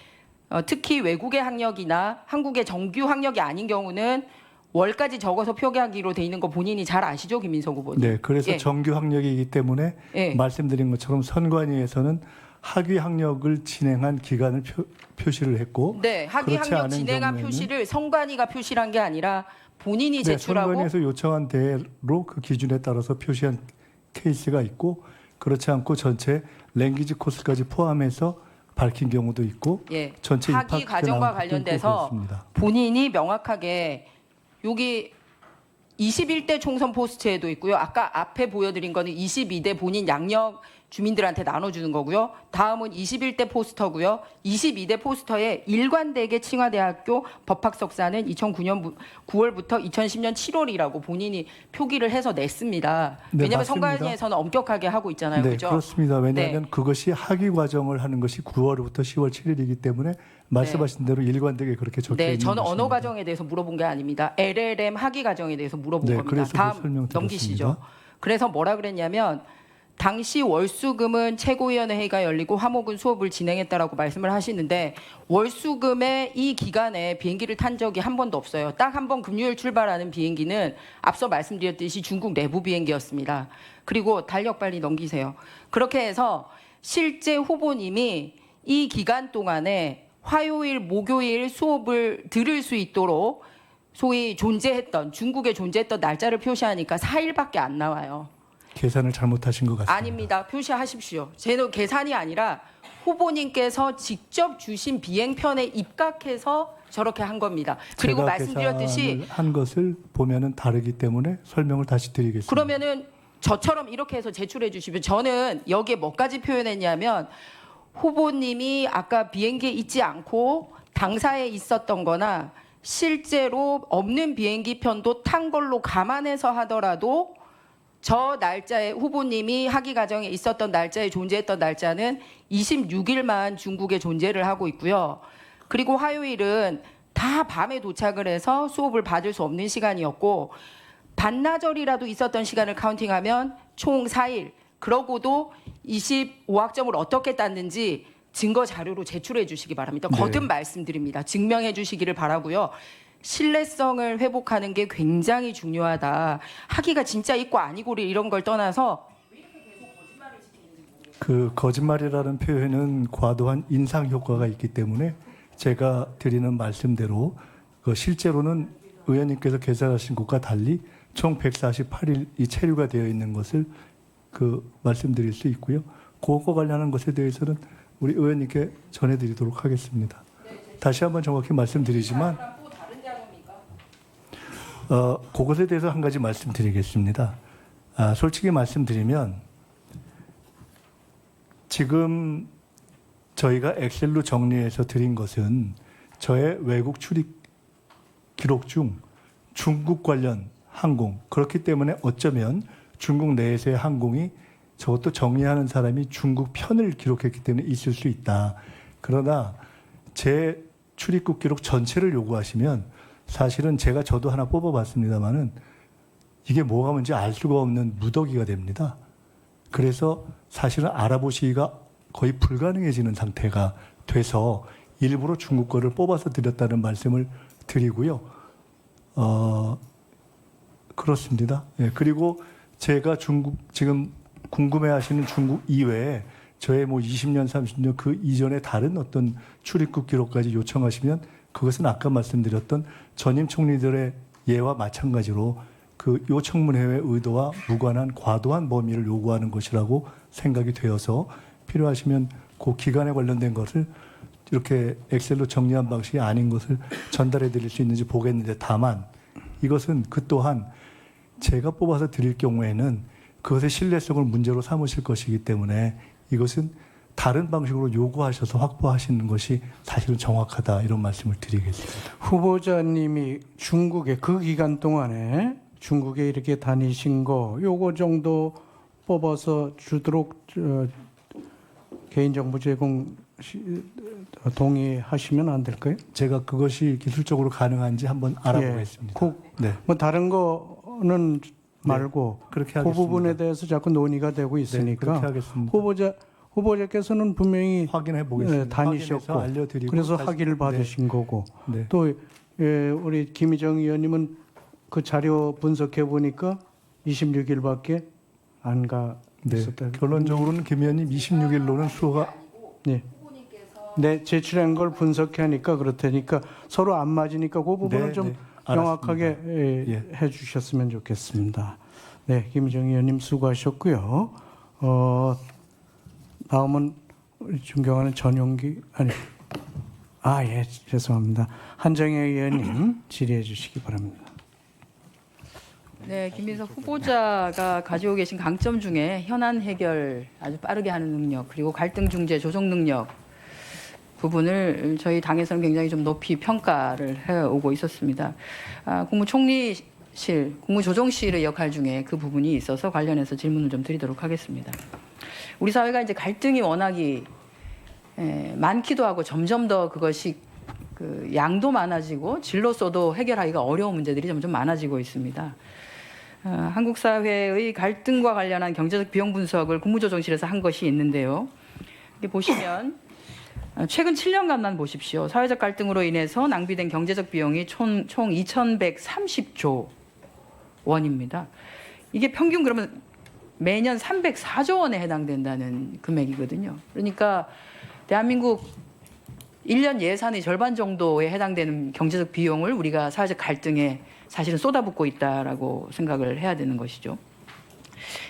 특히 외국의 학력이나 한국의 정규 학력이 아닌 경우는 월까지 적어서 표기하기로 돼 있는 거 본인이 잘 아시죠, 김민석 후보님? 네, 그래서 예. 정규 학력이기 때문에 예. 말씀드린 것처럼 선관위에서는 학위 학력을 진행한 기간을 표시를 했고 네, 학위 그렇지 학력 않은 진행한 경우에는 표시를 선관위가 표시를 한 게 아니라 본인이 네, 제출하고 선관위에서 요청한 대로 그 기준에 따라서 표시한 케이스가 있고 그렇지 않고 전체 랭귀지 코스까지 포함해서 밝힌 경우도 있고 예, 전체 학위 입학 과정과 나온 것도 있고 관련돼서 그렇습니다. 본인이 명확하게 여기 21대 총선 포스트에도 있고요. 아까 앞에 보여드린 거는 22대 본인 양력 주민들한테 나눠주는 거고요. 다음은 21대 포스터고요. 22대 포스터에 일관되게 칭화대학교 법학석사는 2009년 9월부터 2010년 7월이라고 본인이 표기를 해서 냈습니다. 네, 왜냐하면 맞습니다. 선관위에서는 엄격하게 하고 있잖아요. 네, 그죠? 그렇습니다. 왜냐하면 그것이 학위 과정을 하는 것이 9월부터 10월 7일이기 때문에 말씀하신 대로 일관되게 그렇게 적혀 네, 있는 저는 것입니다. 언어 과정에 대해서 물어본 게 아닙니다. LLM 학위 과정에 대해서 물어본 네, 겁니다. 그래서 다음 설명드렸습니다. 넘기시죠. 그래서 뭐라 그랬냐면 당시 월수금은 최고위원회가 열리고 화목은 수업을 진행했다라고 말씀을 하시는데 월수금의 이 기간에 비행기를 탄 적이 한 번도 없어요. 딱 한 번 금요일 출발하는 비행기는 앞서 말씀드렸듯이 중국 내부 비행기였습니다. 그리고 달력 빨리 넘기세요. 그렇게 해서 실제 후보님이 이 기간 동안에 화요일, 목요일 수업을 들을 수 있도록 소위 존재했던 중국에 존재했던 날짜를 표시하니까 4일밖에 안 나와요. 계산을 잘못하신 것 같습니다. 아닙니다. 표시하십시오. 제는 계산이 아니라 후보님께서 직접 주신 비행편에 입각해서 저렇게 한 겁니다. 그리고 제가 말씀드렸듯이 계산을 한 것을 보면은 다르기 때문에 설명을 다시 드리겠습니다. 그러면은 저처럼 이렇게 해서 제출해 주시면 저는 여기에 뭐까지 표현했냐면 후보님이 아까 비행기에 있지 않고 당사에 있었던 거나 실제로 없는 비행기 편도 탄 걸로 감안해서 하더라도 저 날짜에 후보님이 학위 과정에 있었던 날짜에 존재했던 날짜는 26일만 중국에 존재를 하고 있고요. 그리고 화요일은 다 밤에 도착을 해서 수업을 받을 수 없는 시간이었고 반나절이라도 있었던 시간을 카운팅하면 총 4일. 그러고도 25학점을 어떻게 땄는지 증거 자료로 제출해 주시기 바랍니다. 네. 거듭 말씀드립니다. 증명해 주시기를 바라고요. 신뢰성을 회복하는 게 굉장히 중요하다. 학위가 진짜 있고 아니고 이런 걸 떠나서 그 거짓말이라는 표현은 과도한 인상 효과가 있기 때문에 제가 드리는 말씀대로 그 실제로는 의원님께서 계산하신 것과 달리 총 148일이 체류가 되어 있는 것을 그 말씀드릴 수 있고요. 그것과 관련한 것에 대해서는 우리 의원님께 전해드리도록 하겠습니다. 다시 한번 정확히 말씀드리지만 그것에 대해서 한 가지 말씀드리겠습니다. 솔직히 말씀드리면 지금 저희가 엑셀로 정리해서 드린 것은 저의 외국 출입 기록 중 중국 관련 항공, 그렇기 때문에 어쩌면 중국 내에서의 항공이 저것도 정리하는 사람이 중국 편을 기록했기 때문에 있을 수 있다. 그러나 제 출입국 기록 전체를 요구하시면 사실은 저도 하나 뽑아봤습니다만은 이게 뭐가 뭔지 알 수가 없는 무더기가 됩니다. 그래서 사실은 알아보시기가 거의 불가능해지는 상태가 돼서 일부러 중국 거를 뽑아서 드렸다는 말씀을 드리고요. 그렇습니다. 예, 그리고 제가 지금 궁금해하시는 중국 이외에 저의 20년, 30년 그 이전에 다른 어떤 출입국 기록까지 요청하시면 그것은 아까 말씀드렸던 전임 총리들의 예와 마찬가지로 그 요청문회의 의도와 무관한 과도한 범위를 요구하는 것이라고 생각이 되어서 필요하시면 그 기간에 관련된 것을 이렇게 엑셀로 정리한 방식이 아닌 것을 전달해 드릴 수 있는지 보겠는데 다만 이것은 그 또한 제가 뽑아서 드릴 경우에는 그것의 신뢰성을 문제로 삼으실 것이기 때문에 이것은 다른 방식으로 요구하셔서 확보하시는 것이 사실은 정확하다 이런 말씀을 드리겠습니다. 후보자님이 중국에 그 기간 동안에 중국에 이렇게 다니신 거 요거 정도 뽑아서 주도록 개인정보 제공 동의하시면 안 될까요? 제가 그것이 기술적으로 가능한지 한번 알아보겠습니다. 네. 뭐 다른 거는 말고 그렇게 그 하겠습니다. 부분에 대해서 자꾸 논의가 되고 네, 있으니까 그렇게 하겠습니다. 후보자께서는 분명히 확인해 보겠습니다. 다니셨고 알려드리고 그래서 다시- 학위를 받으신 거고 네. 또 우리 김희정 의원님은 그 자료 분석해 보니까 26일밖에 안 가 네. 있었다. 결론적으로는 김 의원님 26일로는 수호가 네, 제출한 걸 분석하니까 그렇다니까 서로 안 맞으니까 그 부분을 네, 좀 네, 명확하게 예. 해주셨으면 좋겠습니다. 네, 김희정 의원님 수고하셨고요. 다음은 우리 존경하는 전용기 예, 죄송합니다. 한정혜 의원님 질의해 주시기 바랍니다. 네, 김민석 후보자가 가지고 계신 강점 중에 현안 해결 아주 빠르게 하는 능력 그리고 갈등 중재 조정 능력 부분을 저희 당에서는 굉장히 좀 높이 평가를 해오고 있었습니다. 국무총리실, 국무조정실의 역할 중에 그 부분이 있어서 관련해서 질문을 좀 드리도록 하겠습니다. 우리 사회가 이제 갈등이 워낙이 많기도 하고 점점 더 그것이 그 양도 많아지고 질로서도 해결하기가 어려운 문제들이 점점 많아지고 있습니다. 한국 사회의 갈등과 관련한 경제적 비용 분석을 국무조정실에서 한 것이 있는데요. 이게 보시면 최근 7년간만 보십시오. 사회적 갈등으로 인해서 낭비된 경제적 비용이 총 2,130조 원입니다. 이게 평균 그러면 매년 304조 원에 해당된다는 금액이거든요. 그러니까 대한민국 1년 예산의 절반 정도에 해당되는 경제적 비용을 우리가 사회적 갈등에 사실은 쏟아붓고 있다라고 생각을 해야 되는 것이죠.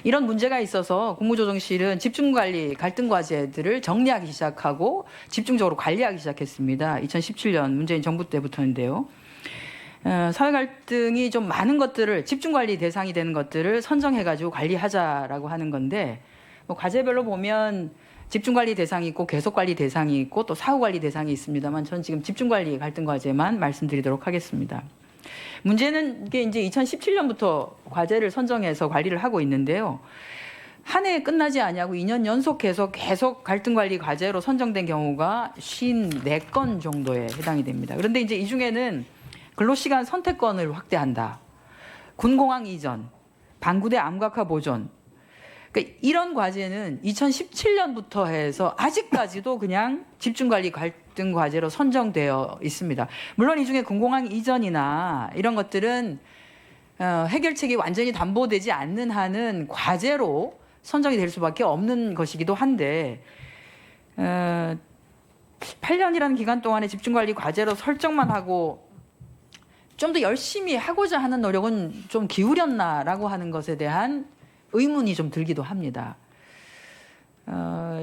이런 문제가 있어서 국무조정실은 집중관리 갈등 과제들을 정리하기 시작하고 집중적으로 관리하기 시작했습니다. 2017년 문재인 정부 때부터인데요. 사회 갈등이 좀 많은 것들을 집중관리 대상이 되는 것들을 선정해가지고 관리하자라고 하는 건데 뭐 과제별로 보면 집중관리 대상이 있고 계속관리 대상이 있고 또 사후관리 대상이 있습니다만 전 지금 집중관리 갈등 과제만 말씀드리도록 하겠습니다. 문제는 이게 이제 2017년부터 과제를 선정해서 관리를 하고 있는데요. 한 해에 끝나지 아니하고 2년 연속해서 계속 갈등 관리 과제로 선정된 경우가 54건 정도에 해당이 됩니다. 그런데 이제 이 중에는 근로시간 선택권을 확대한다. 군공항 이전, 방구대 암각화 보존. 그러니까 이런 과제는 2017년부터 해서 아직까지도 그냥 집중관리 갈등 과제로 선정되어 있습니다. 물론 이 중에 군공항 이전이나 이런 것들은 해결책이 완전히 담보되지 않는 한은 과제로 선정이 될 수밖에 없는 것이기도 한데 8년이라는 기간 동안에 집중관리 과제로 설정만 하고 좀 더 열심히 하고자 하는 노력은 좀 기울였나라고 하는 것에 대한 의문이 좀 들기도 합니다.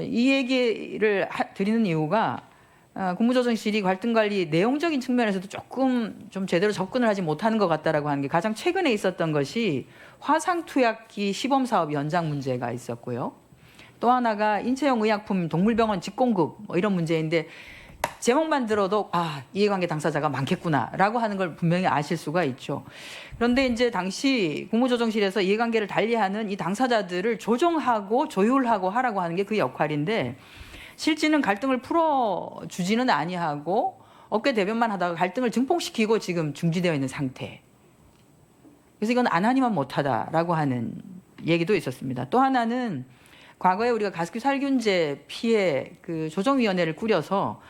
이 얘기를 드리는 이유가 국무조정실이 갈등관리 내용적인 측면에서도 조금 좀 제대로 접근을 하지 못하는 것 같다라고 하는 게 가장 최근에 있었던 것이 화상투약기 시범사업 연장 문제가 있었고요. 또 하나가 인체용 의약품 동물병원 직공급 뭐 이런 문제인데 제목만 들어도 이해관계 당사자가 많겠구나라고 하는 걸 분명히 아실 수가 있죠. 그런데 이제 당시 국무조정실에서 이해관계를 달리하는 이 당사자들을 조정하고 조율하고 하라고 하는 게 그 역할인데 실제는 갈등을 풀어주지는 아니하고 어깨 대변만 하다가 갈등을 증폭시키고 지금 중지되어 있는 상태. 그래서 이건 안 하니만 못하다라고 하는 얘기도 있었습니다. 또 하나는 과거에 우리가 가습기 살균제 피해 그 조정위원회를 꾸려서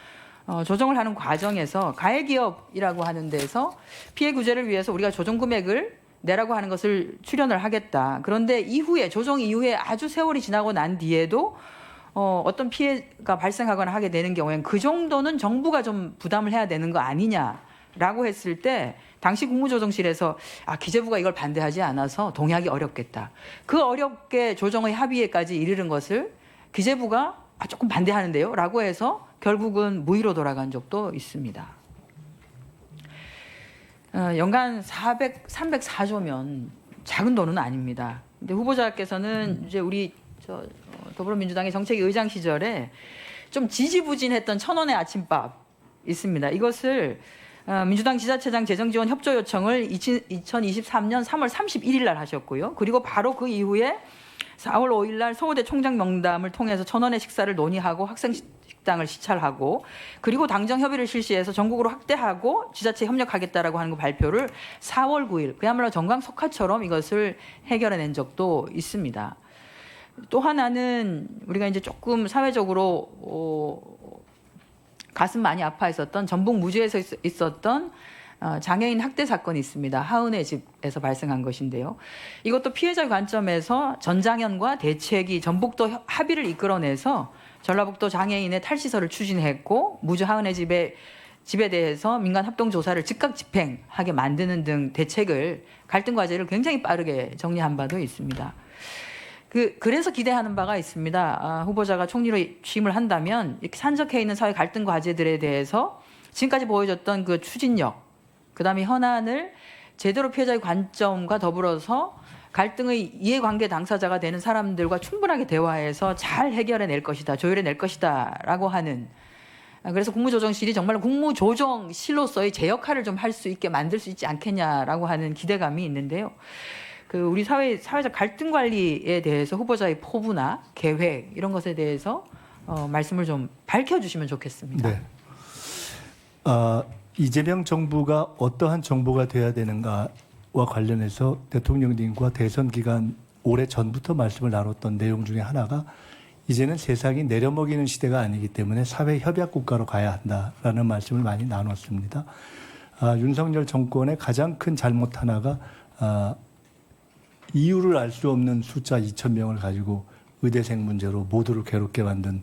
조정을 하는 과정에서 가해기업이라고 하는 데서 피해 구제를 위해서 우리가 조정 금액을 내라고 하는 것을 출연을 하겠다. 그런데 이후에 조정 이후에 아주 세월이 지나고 난 뒤에도 어떤 피해가 발생하거나 하게 되는 경우에는 그 정도는 정부가 좀 부담을 해야 되는 거 아니냐라고 했을 때 당시 국무조정실에서 기재부가 이걸 반대하지 않아서 동의하기 어렵겠다. 그 어렵게 조정의 합의에까지 이르는 것을 기재부가 조금 반대하는데요 라고 해서 결국은 무의로 돌아간 적도 있습니다. 연간 304조면 작은 돈은 아닙니다. 근데 후보자께서는 이제 우리 더불어민주당의 정책위 의장 시절에 좀 지지부진했던 1,000원의 아침밥 있습니다. 이것을 민주당 지자체장 재정지원 협조 요청을 2023년 3월 31일 날 하셨고요. 그리고 바로 그 이후에 4월 5일 날 서울대 총장 명담을 통해서 1,000원의 식사를 논의하고 학생 식당을 시찰하고 그리고 당정 협의를 실시해서 전국으로 확대하고 지자체 협력하겠다라고 하는 거 발표를 4월 9일 그야말로 정광석화처럼 이것을 해결해낸 적도 있습니다. 또 하나는 우리가 이제 조금 사회적으로 가슴 많이 아파했었던 전북 무주에서 있었던 장애인 학대 사건이 있습니다. 하은의 집에서 발생한 것인데요. 이것도 피해자 관점에서 전장현과 대책이 전북도 합의를 이끌어내서 전라북도 장애인의 탈시설을 추진했고 무주 하은의 집에 대해서 민간 합동 조사를 즉각 집행하게 만드는 등 대책을 갈등 과제를 굉장히 빠르게 정리한 바도 있습니다. 그래서 기대하는 바가 있습니다. 후보자가 총리로 취임을 한다면 이렇게 산적해 있는 사회 갈등 과제들에 대해서 지금까지 보여줬던 그 추진력, 그다음에 현안을 제대로 피해자의 관점과 더불어서 갈등의 이해관계 당사자가 되는 사람들과 충분하게 대화해서 잘 해결해낼 것이다, 조율해낼 것이다라고 하는. 그래서 국무조정실이 정말 국무조정실로서의 제 역할을 좀 할 수 있게 만들 수 있지 않겠냐라고 하는 기대감이 있는데요. 우리 사회적 갈등 관리에 대해서 후보자의 포부나 계획 이런 것에 대해서 말씀을 좀 밝혀주시면 좋겠습니다. 네. 이재명 정부가 어떠한 정부가 돼야 되는가와 관련해서 대통령님과 대선 기간 오래 전부터 말씀을 나눴던 내용 중에 하나가 이제는 세상이 내려먹이는 시대가 아니기 때문에 사회 협약 국가로 가야 한다라는 말씀을 많이 나눴습니다. 윤석열 정권의 가장 큰 잘못 하나가 이유를 알 수 없는 숫자 2,000명을 가지고 의대생 문제로 모두를 괴롭게 만든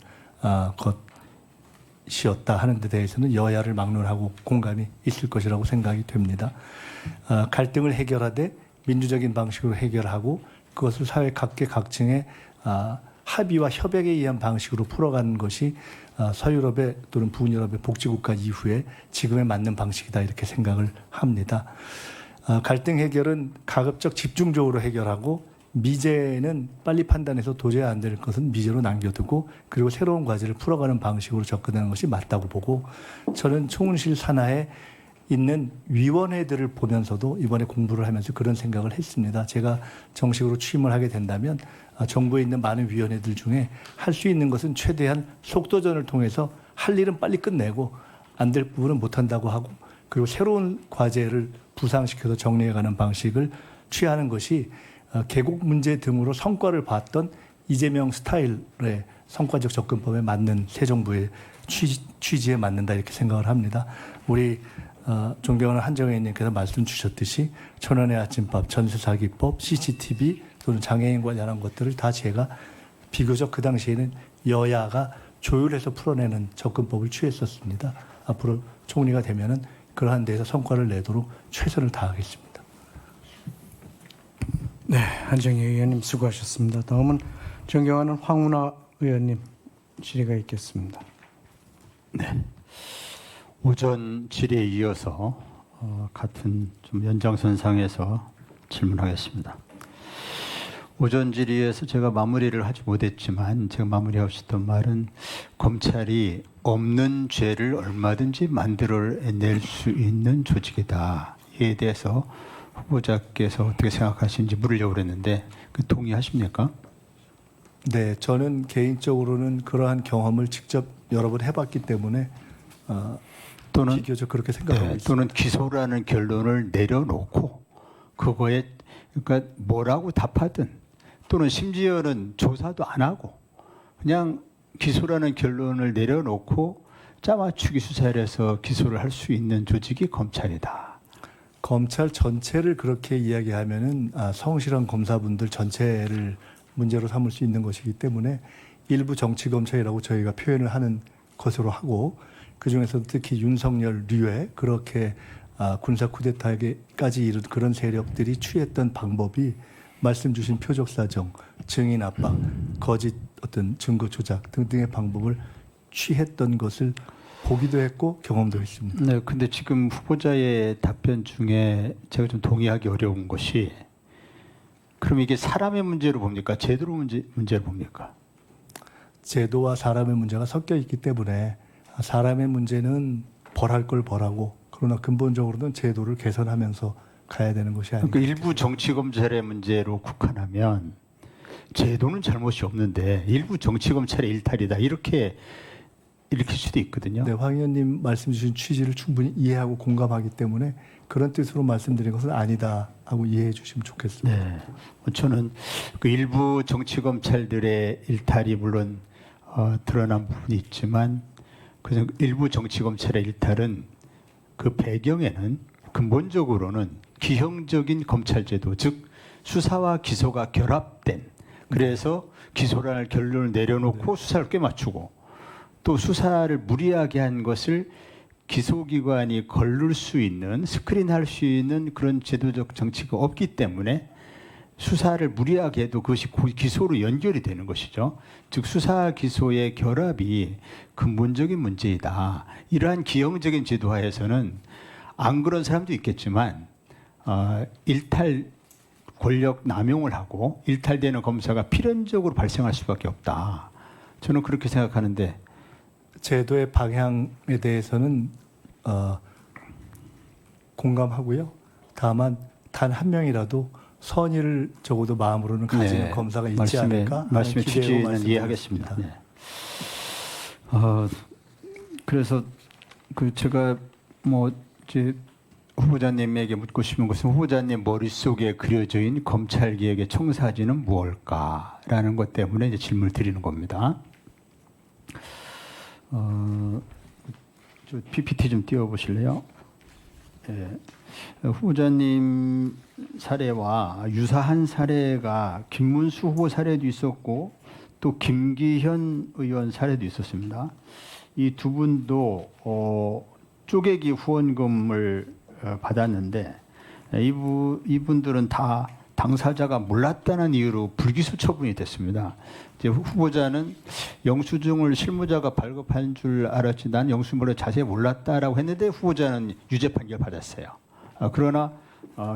것이었다 하는 데 대해서는 여야를 막론하고 공감이 있을 것이라고 생각이 됩니다. 갈등을 해결하되 민주적인 방식으로 해결하고 그것을 사회 각계각층의 합의와 협약에 의한 방식으로 풀어가는 것이 서유럽의 또는 북유럽의 복지국가 이후에 지금에 맞는 방식이다 이렇게 생각을 합니다. 갈등 해결은 가급적 집중적으로 해결하고 미제는 빨리 판단해서 도저히 안 될 것은 미제로 남겨두고 그리고 새로운 과제를 풀어가는 방식으로 접근하는 것이 맞다고 보고 저는 총은실 산하에 있는 위원회들을 보면서도 이번에 공부를 하면서 그런 생각을 했습니다. 제가 정식으로 취임을 하게 된다면 정부에 있는 많은 위원회들 중에 할 수 있는 것은 최대한 속도전을 통해서 할 일은 빨리 끝내고 안 될 부분은 못한다고 하고, 그리고 새로운 과제를 부상시켜서 정리해가는 방식을 취하는 것이 개국 문제 등으로 성과를 봤던 이재명 스타일의 성과적 접근법에 맞는 새 정부의 취지에 맞는다 이렇게 생각을 합니다. 우리 존경하는 한정혜 의원님께서 말씀 주셨듯이 천원의 아침밥, 전세사기법, CCTV 또는 장애인 관련한 것들을 다 제가 비교적 그 당시에는 여야가 조율해서 풀어내는 접근법을 취했었습니다. 앞으로 총리가 되면은 그러한 데서 성과를 내도록 최선을 다하겠습니다. 네, 한정희 의원님 수고하셨습니다. 다음은 존경하는 황운하 의원님 질의가 있겠습니다. 오전 질의에 이어서 같은 좀 연장선상에서 질문하겠습니다. 오전 질의에서 제가 마무리를 하지 못했지만 제가 마무리하고 싶던 말은 검찰이 없는 죄를 얼마든지 만들어낼 수 있는 조직이다. 이에 대해서 후보자께서 어떻게 생각하시는지 물으려고 그랬는데 동의하십니까? 네, 저는 개인적으로는 그러한 경험을 직접 여러 번 해봤기 때문에 또는 비교적 그렇게 생각하고 있습니다. 또는 기소라는 결론을 내려놓고 그거에 그러니까 뭐라고 답하든 또는 심지어는 조사도 안 하고 그냥 기소라는 결론을 내려놓고 짜맞추기 수사를 해서 기소를 할 수 있는 조직이 검찰이다. 검찰 전체를 그렇게 이야기하면은 성실한 검사분들 전체를 문제로 삼을 수 있는 것이기 때문에 일부 정치 검찰이라고 저희가 표현을 하는 것으로 하고, 그 중에서도 특히 윤석열 류에 그렇게 군사 쿠데타에까지 이른 그런 세력들이 취했던 방법이 말씀 주신 표적 사정, 증인 압박, 거짓 어떤 증거 조작 등등의 방법을 취했던 것을 보기도 했고 경험도 했습니다. 네, 근데 지금 후보자의 답변 중에 제가 좀 동의하기 어려운 것이 그럼 이게 사람의 문제로 봅니까? 제도로 문제로 봅니까? 제도와 사람의 문제가 섞여 있기 때문에 사람의 문제는 벌할 걸 벌하고, 그러나 근본적으로는 제도를 개선하면서 가야 되는 것이 아닌가. 그러니까 일부 정치 검찰의 문제로 국한하면 제도는 잘못이 없는데 일부 정치 검찰의 일탈이다 이렇게 일으킬 수도 있거든요. 네, 황 의원님 말씀 주신 취지를 충분히 이해하고 공감하기 때문에 그런 뜻으로 말씀드린 것은 아니다 하고 이해해 주시면 좋겠습니다. 네, 저는 그 일부 정치 검찰들의 일탈이 물론 드러난 부분이 있지만 그 일부 정치 검찰의 일탈은 그 배경에는 근본적으로는 기형적인 검찰제도, 즉 수사와 기소가 결합된, 그래서 기소라는 결론을 내려놓고 수사를 꿰맞추고 또 수사를 무리하게 한 것을 기소기관이 걸를 수 있는, 스크린할 수 있는 그런 제도적 정치가 없기 때문에 수사를 무리하게 해도 그것이 기소로 연결이 되는 것이죠. 즉 수사 기소의 결합이 근본적인 문제이다. 이러한 기형적인 제도하에서는 안 그런 사람도 있겠지만 일탈 권력 남용을 하고 일탈되는 검사가 필연적으로 발생할 수밖에 없다. 저는 그렇게 생각하는데 제도의 방향에 대해서는 공감하고요. 다만 단 한 명이라도 선의를 적어도 마음으로는 가지는 검사가 있지 않을까? 말씀의 취지는 이해하겠습니다. 네. 그래서 제가 이제 후보자님에게 묻고 싶은 것은 후보자님 머릿속에 그려져 있는 검찰개혁의 청사진은 무엇일까라는 것 때문에 이제 질문을 드리는 겁니다. 저 PPT 좀 띄워보실래요? 네. 후보자님 사례와 유사한 사례가 김문수 후보 사례도 있었고 또 김기현 의원 사례도 있었습니다. 이 두 분도 쪼개기 후원금을 받았는데 이분들은 다 당사자가 몰랐다는 이유로 불기소 처분이 됐습니다. 이제 후보자는 영수증을 실무자가 발급한 줄 알았지 난 영수증을 자세히 몰랐다라고 했는데 후보자는 유죄 판결 받았어요. 그러나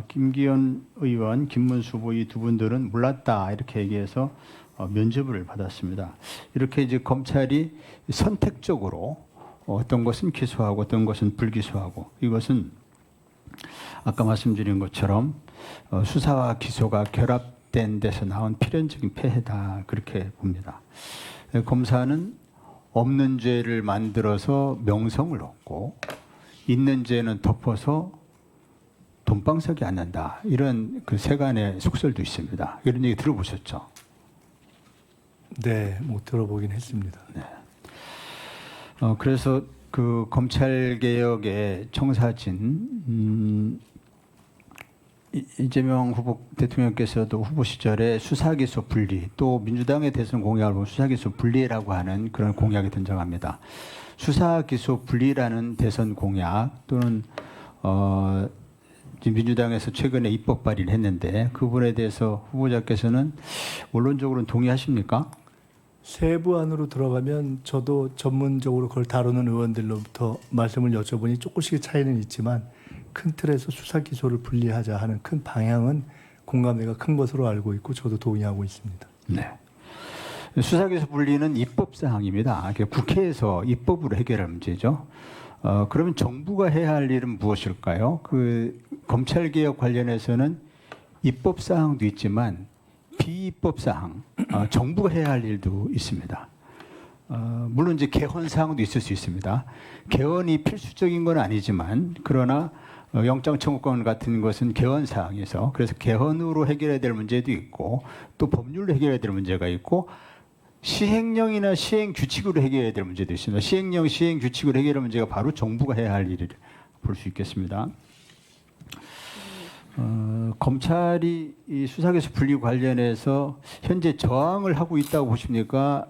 김기현 의원, 김문수 후보 이 두 분들은 몰랐다 이렇게 얘기해서 면죄부를 받았습니다. 이렇게 이제 검찰이 선택적으로 어떤 것은 기소하고 어떤 것은 불기소하고 이것은 아까 말씀드린 것처럼 수사와 기소가 결합된 데서 나온 필연적인 폐해다 그렇게 봅니다. 검사는 없는 죄를 만들어서 명성을 얻고 있는 죄는 덮어서 돈방석이 앉는다 이런 그 세간의 속설도 있습니다. 이런 얘기 들어보셨죠? 네, 못 들어보긴 했습니다. 그래서 그 검찰 개혁의 청사진 이재명 후보 대통령께서도 후보 시절에 수사기소 분리 또 민주당의 대선 공약을 보면 수사기소 분리라고 하는 그런 공약이 등장합니다. 수사기소 분리라는 대선 공약 또는 지금 민주당에서 최근에 입법 발의를 했는데 그 부분에 대해서 후보자께서는 원론적으로는 동의하십니까? 세부안으로 들어가면 저도 전문적으로 그걸 다루는 의원들로부터 말씀을 여쭤보니 조금씩의 차이는 있지만 큰 틀에서 수사 기소를 분리하자 하는 큰 방향은 공감대가 큰 것으로 알고 있고 저도 동의하고 있습니다. 네. 수사기소 분리는 입법 사항입니다. 국회에서 입법으로 해결할 문제죠. 그러면 정부가 해야 할 일은 무엇일까요? 그 검찰 개혁 관련해서는 입법 사항도 있지만 비입법 사항, 정부가 해야 할 일도 있습니다. 물론 이제 개헌 사항도 있을 수 있습니다. 개헌이 필수적인 건 아니지만 그러나 영장 청구권 같은 것은 개헌 사항에서 그래서 개헌으로 해결해야 될 문제도 있고 또 법률로 해결해야 될 문제가 있고 시행령이나 시행 규칙으로 해결해야 될 문제도 있습니다. 시행령, 시행 규칙으로 해결할 문제가 바로 정부가 해야 할 일을 볼 수 있겠습니다. 검찰이 이 수사기소 분리 관련해서 현재 저항을 하고 있다고 보십니까?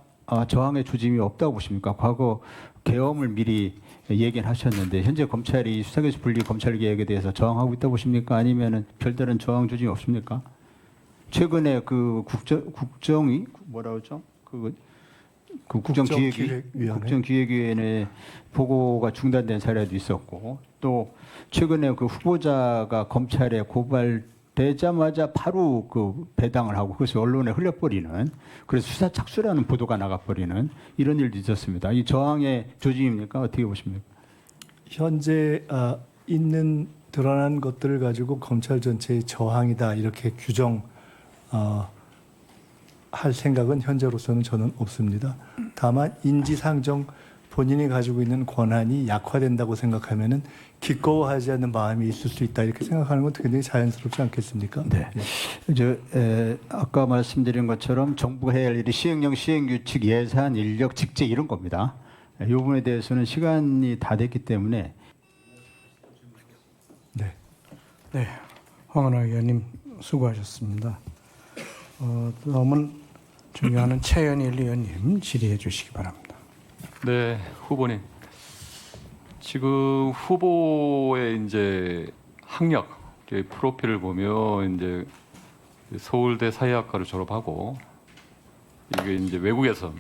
저항의 조짐이 없다고 보십니까? 과거 계엄을 미리 얘기는 하셨는데 현재 검찰이 수사기소 분리 검찰 개혁에 대해서 저항하고 있다고 보십니까? 아니면은 별다른 저항 조짐이 없습니까? 최근에 그 국정위 뭐라 그러죠? 그 국정기획위원회 보고가 중단된 사례도 있었고 또 최근에 그 후보자가 검찰에 고발되자마자 바로 그 배당을 하고 그것을 언론에 흘려버리는 그래서 수사 착수라는 보도가 나가버리는 이런 일도 있었습니다. 이 저항의 조짐입니까? 어떻게 보십니까? 현재 있는 드러난 것들을 가지고 검찰 전체의 저항이다 이렇게 규정 할 생각은 현재로서는 저는 없습니다. 다만 인지상정 본인이 가지고 있는 권한이 약화된다고 생각하면은 기꺼워하지 않는 마음이 있을 수 있다 이렇게 생각하는 건 굉장히 자연스럽지 않겠습니까? 네. 아까 말씀드린 것처럼 정부가 해야 할 일이 시행령, 시행규칙, 예산, 인력, 직제 이런 겁니다. 이 부분에 대해서는 시간이 다 됐기 때문에 네, 황은하 의원님 수고하셨습니다. 다음은 존경하는 최현일 의원님 질의해 주시기 바랍니다. 네, 후보님. 지금 후보의 이제 학력 프로필을 보면 이제 서울대 사회학과를 졸업하고 이게 이제 외국에서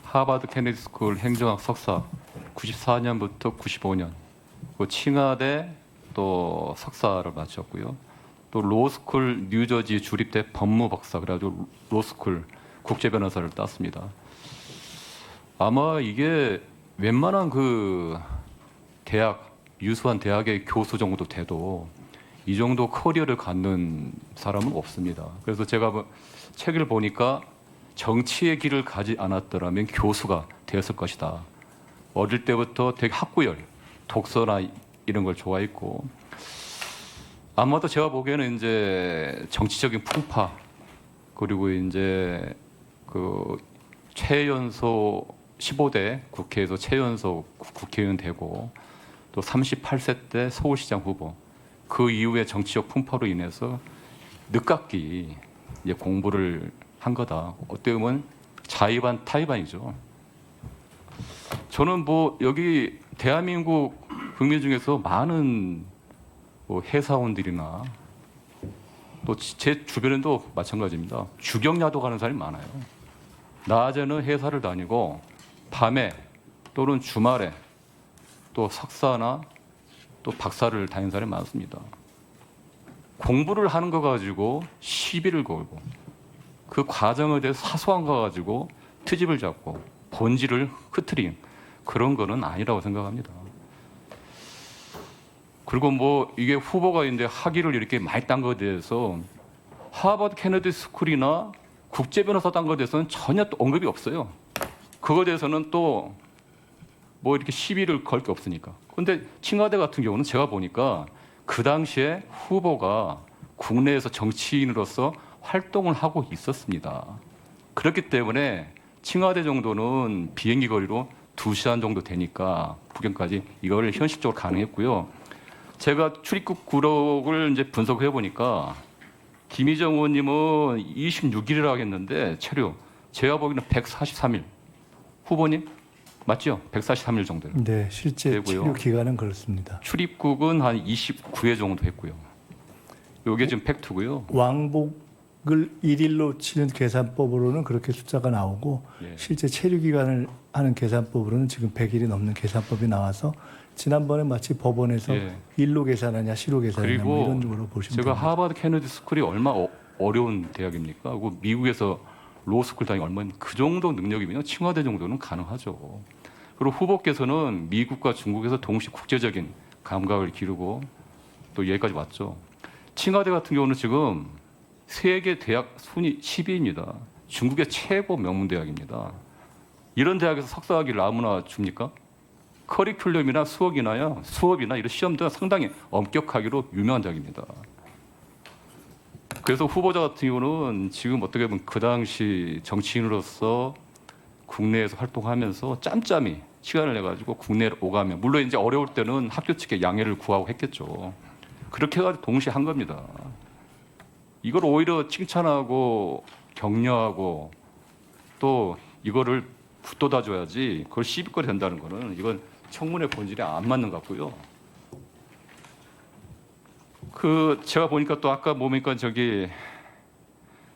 하버드 케네디 스쿨 행정학 석사 94년부터 95년, 그 칭하대 또 석사를 마쳤고요. 또 로스쿨 뉴저지 주립대 법무 박사 그래가지고 로스쿨 국제 변호사를 땄습니다. 아마 이게 웬만한 그 대학 유수한 대학의 교수 정도 돼도 이 정도 커리어를 갖는 사람은 없습니다. 그래서 제가 책을 보니까 정치의 길을 가지 않았더라면 교수가 되었을 것이다. 어릴 때부터 되게 학구열, 독서나 이런 걸 좋아했고 아마도 제가 보기에는 이제 정치적인 풍파 그리고 이제 그 최연소 15대 국회에서 최연소 국회의원 되고 또 38세 때 서울시장 후보 그 이후에 정치적 풍파로 인해서 늦깎이 이제 공부를 한 거다. 어떻게 보면 자의반 타의반이죠. 저는 뭐 여기 대한민국 국민 중에서 많은 뭐 회사원들이나 또 제 주변에도 마찬가지입니다. 주경야도 가는 사람이 많아요. 낮에는 회사를 다니고 밤에 또는 주말에 또 석사나 또 박사를 다니는 사람이 많습니다. 공부를 하는 거 가지고 시비를 걸고 그 과정에 대해서 사소한 거 가지고 트집을 잡고 본질을 흐트린 그런 거는 아니라고 생각합니다. 그리고 뭐 이게 후보가 있는데 학위를 이렇게 많이 딴 것에 대해서 하버드 케네디 스쿨이나 국제 변호사 딴 것에 대해서는 전혀 또 언급이 없어요. 그거에 대해서는 또 뭐 이렇게 시비를 걸 게 없으니까. 그런데 청와대 같은 경우는 제가 보니까 그 당시에 후보가 국내에서 정치인으로서 활동을 하고 있었습니다. 그렇기 때문에 청와대 정도는 비행기 거리로 2시간 정도 되니까 북경까지 이걸 현실적으로 가능했고요. 제가 출입국 구록을 이제 분석해 보니까 김희정 의원님은 26일이라 하겠는데 체류 제가 보기에는 143일. 후보님 맞죠? 143일 정도. 네, 실제 되고요. 치료 기간은 그렇습니다. 출입국은 한 29회 정도 했고요. 요게 지금 팩트고요. 왕복을 1일로 치는 계산법으로는 그렇게 숫자가 나오고 예. 실제 체류 기간을 하는 계산법으로는 지금 100일이 넘는 계산법이 나와서 지난번에 마치 법원에서 예. 일로 계산하냐 시로 계산하냐 뭐 그리고 이런 식으로 보시면 제가 됩니다. 하버드 케네디 스쿨이 얼마 어려운 대학입니까? 그리고 미국에서 로스쿨 다니고 얼마나 그 정도 능력이면 청와대 정도는 가능하죠. 그리고 후보께서는 미국과 중국에서 동시 국제적인 감각을 기르고 또 여기까지 왔죠. 청와대 같은 경우는 지금 세계 대학 순위 10위입니다. 중국의 최고 명문 대학입니다. 이런 대학에서 석사학위를 아무나 줍니까? 커리큘럼이나 수업이나 이런 시험도 상당히 엄격하기로 유명한 대학입니다. 그래서 후보자 같은 경우는 지금 어떻게 보면 그 당시 정치인으로서 국내에서 활동하면서 짬짬이 시간을 내가지고 국내로 오가며 물론 이제 어려울 때는 학교 측에 양해를 구하고 했겠죠. 그렇게 해가지고 동시에 한 겁니다. 이걸 오히려 칭찬하고 격려하고 또 이거를 붙돋아줘야지 그걸 시비거리 된다는 거는 이건 청문회 본질에 안 맞는 것 같고요. 제가 보니까 또 아까 보니까 저기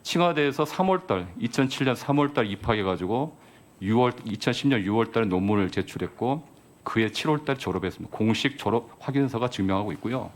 청와대에서 2007년 3월달 입학해가지고 2010년 6월달에 논문을 제출했고 그해 7월달 졸업했습니다. 공식 졸업 확인서가 증명하고 있고요.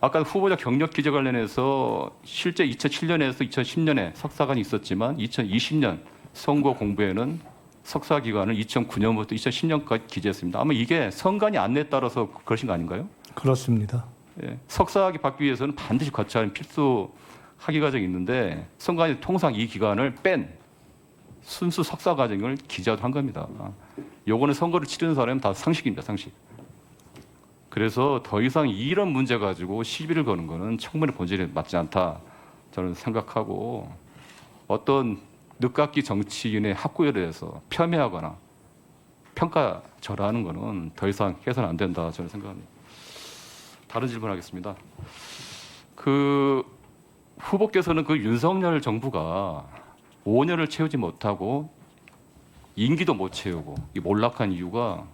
아까 후보자 경력 기재 관련해서 실제 2007년에서 2010년에 석사관이 있었지만 2020년 선거 공부에는 석사 기간을 2009년부터 2010년까지 기재했습니다. 아마 이게 선관위 안내에 따라서 그러신 거 아닌가요? 그렇습니다. 예, 석사학위 받기 위해서는 반드시 거쳐야 하는 필수 학위 과정이 있는데 선관위 통상 이 기간을 뺀 순수 석사 과정을 기재한 겁니다. 요거는 선거를 치르는 사람은 다 상식입니다, 상식. 그래서 더 이상 이런 문제 가지고 시비를 거는 거는 청문회 본질에 맞지 않다 저는 생각하고 어떤 늦깎이 정치인의 학구에 대해서 폄훼하거나 평가절하하는 거는 더 이상 해서는 안 된다 저는 생각합니다. 다른 질문하겠습니다. 후보께서는 윤석열 정부가 5년을 채우지 못하고 임기도 못 채우고 이 몰락한 이유가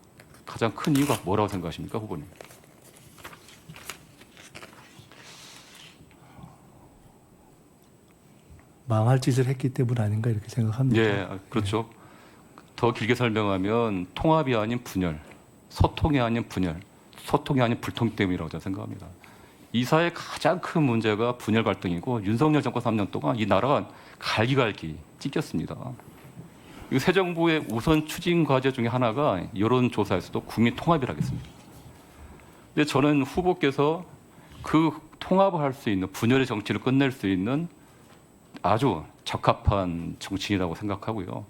가장 큰 이유가 뭐라고 생각하십니까, 후보님? 망할 짓을 했기 때문 아닌가 이렇게 생각합니다. 예, 그렇죠. 더 길게 설명하면 통합이 아닌 분열, 소통이 아닌 분열, 소통이 아닌 불통 때문이라고 저는 생각합니다. 이 사회의 가장 큰 문제가 분열 갈등이고 윤석열 정권 3년 동안 이 나라가 갈기갈기 찢겼습니다. 새 정부의 우선 추진 과제 중에 하나가 여론조사에서도 국민 통합이라고 했습니다. 근데 저는 후보께서 그 통합을 할 수 있는 분열의 정치를 끝낼 수 있는 아주 적합한 정치인이라고 생각하고요.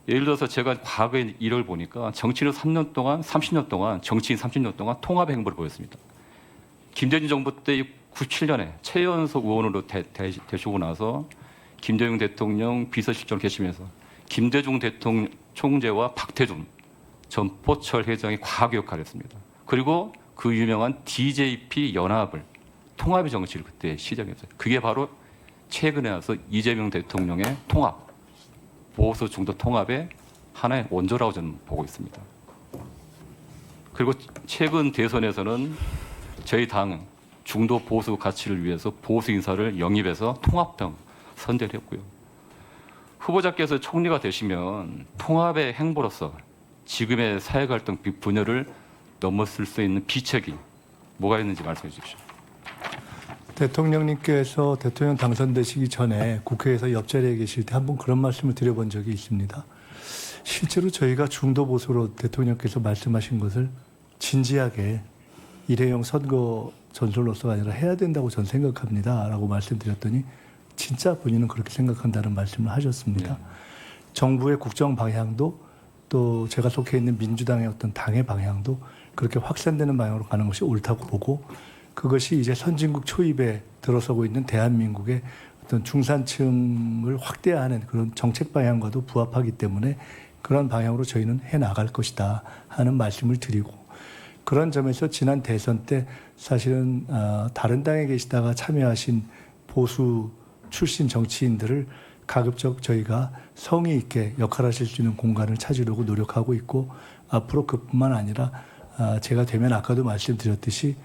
예를 들어서 제가 과거의 일을 보니까 정치인 3년 동안, 30년 동안, 정치인 30년 동안 통합의 행보를 보였습니다. 김대중 정부 때 97년에 최연소 의원으로 되시고 나서 김대중 대통령 비서실장을 계시면서 김대중 대통령 총재와 박태준 전 포철 회장이 과학의 역할을 했습니다. 그리고 그 유명한 DJP 연합을 통합의 정치를 그때 시작했어요. 그게 바로 최근에 와서 이재명 대통령의 통합, 보수 중도 통합의 하나의 원조라고 저는 보고 있습니다. 그리고 최근 대선에서는 저희 당 중도 보수 가치를 위해서 보수 인사를 영입해서 통합당 선대를 했고요. 후보자께서 총리가 되시면 통합의 행보로서 지금의 사회 갈등 분열을 넘어설 수 있는 비책이 뭐가 있는지 말씀해 주십시오. 대통령님께서 대통령 당선되시기 전에 국회에서 옆자리에 계실 때 한 번 그런 말씀을 드려본 적이 있습니다. 실제로 저희가 중도 보수로 대통령께서 말씀하신 것을 진지하게 일회용 선거 전술로서가 아니라 해야 된다고 저는 생각합니다라고 말씀드렸더니 진짜 본인은 그렇게 생각한다는 말씀을 하셨습니다. 정부의 국정 방향도 또 제가 속해 있는 민주당의 어떤 당의 방향도 그렇게 확산되는 방향으로 가는 것이 옳다고 보고 그것이 이제 선진국 초입에 들어서고 있는 대한민국의 어떤 중산층을 확대하는 그런 정책 방향과도 부합하기 때문에 그런 방향으로 저희는 해 나갈 것이다 하는 말씀을 드리고 그런 점에서 지난 대선 때 사실은 다른 당에 계시다가 참여하신 보수 출신 정치인들을 가급적 저희가 성의 있게 역할하실 수 있는 공간을 찾으려고 노력하고 있고 앞으로 그뿐만 아니라 제가 되면 아까도 말씀드렸듯이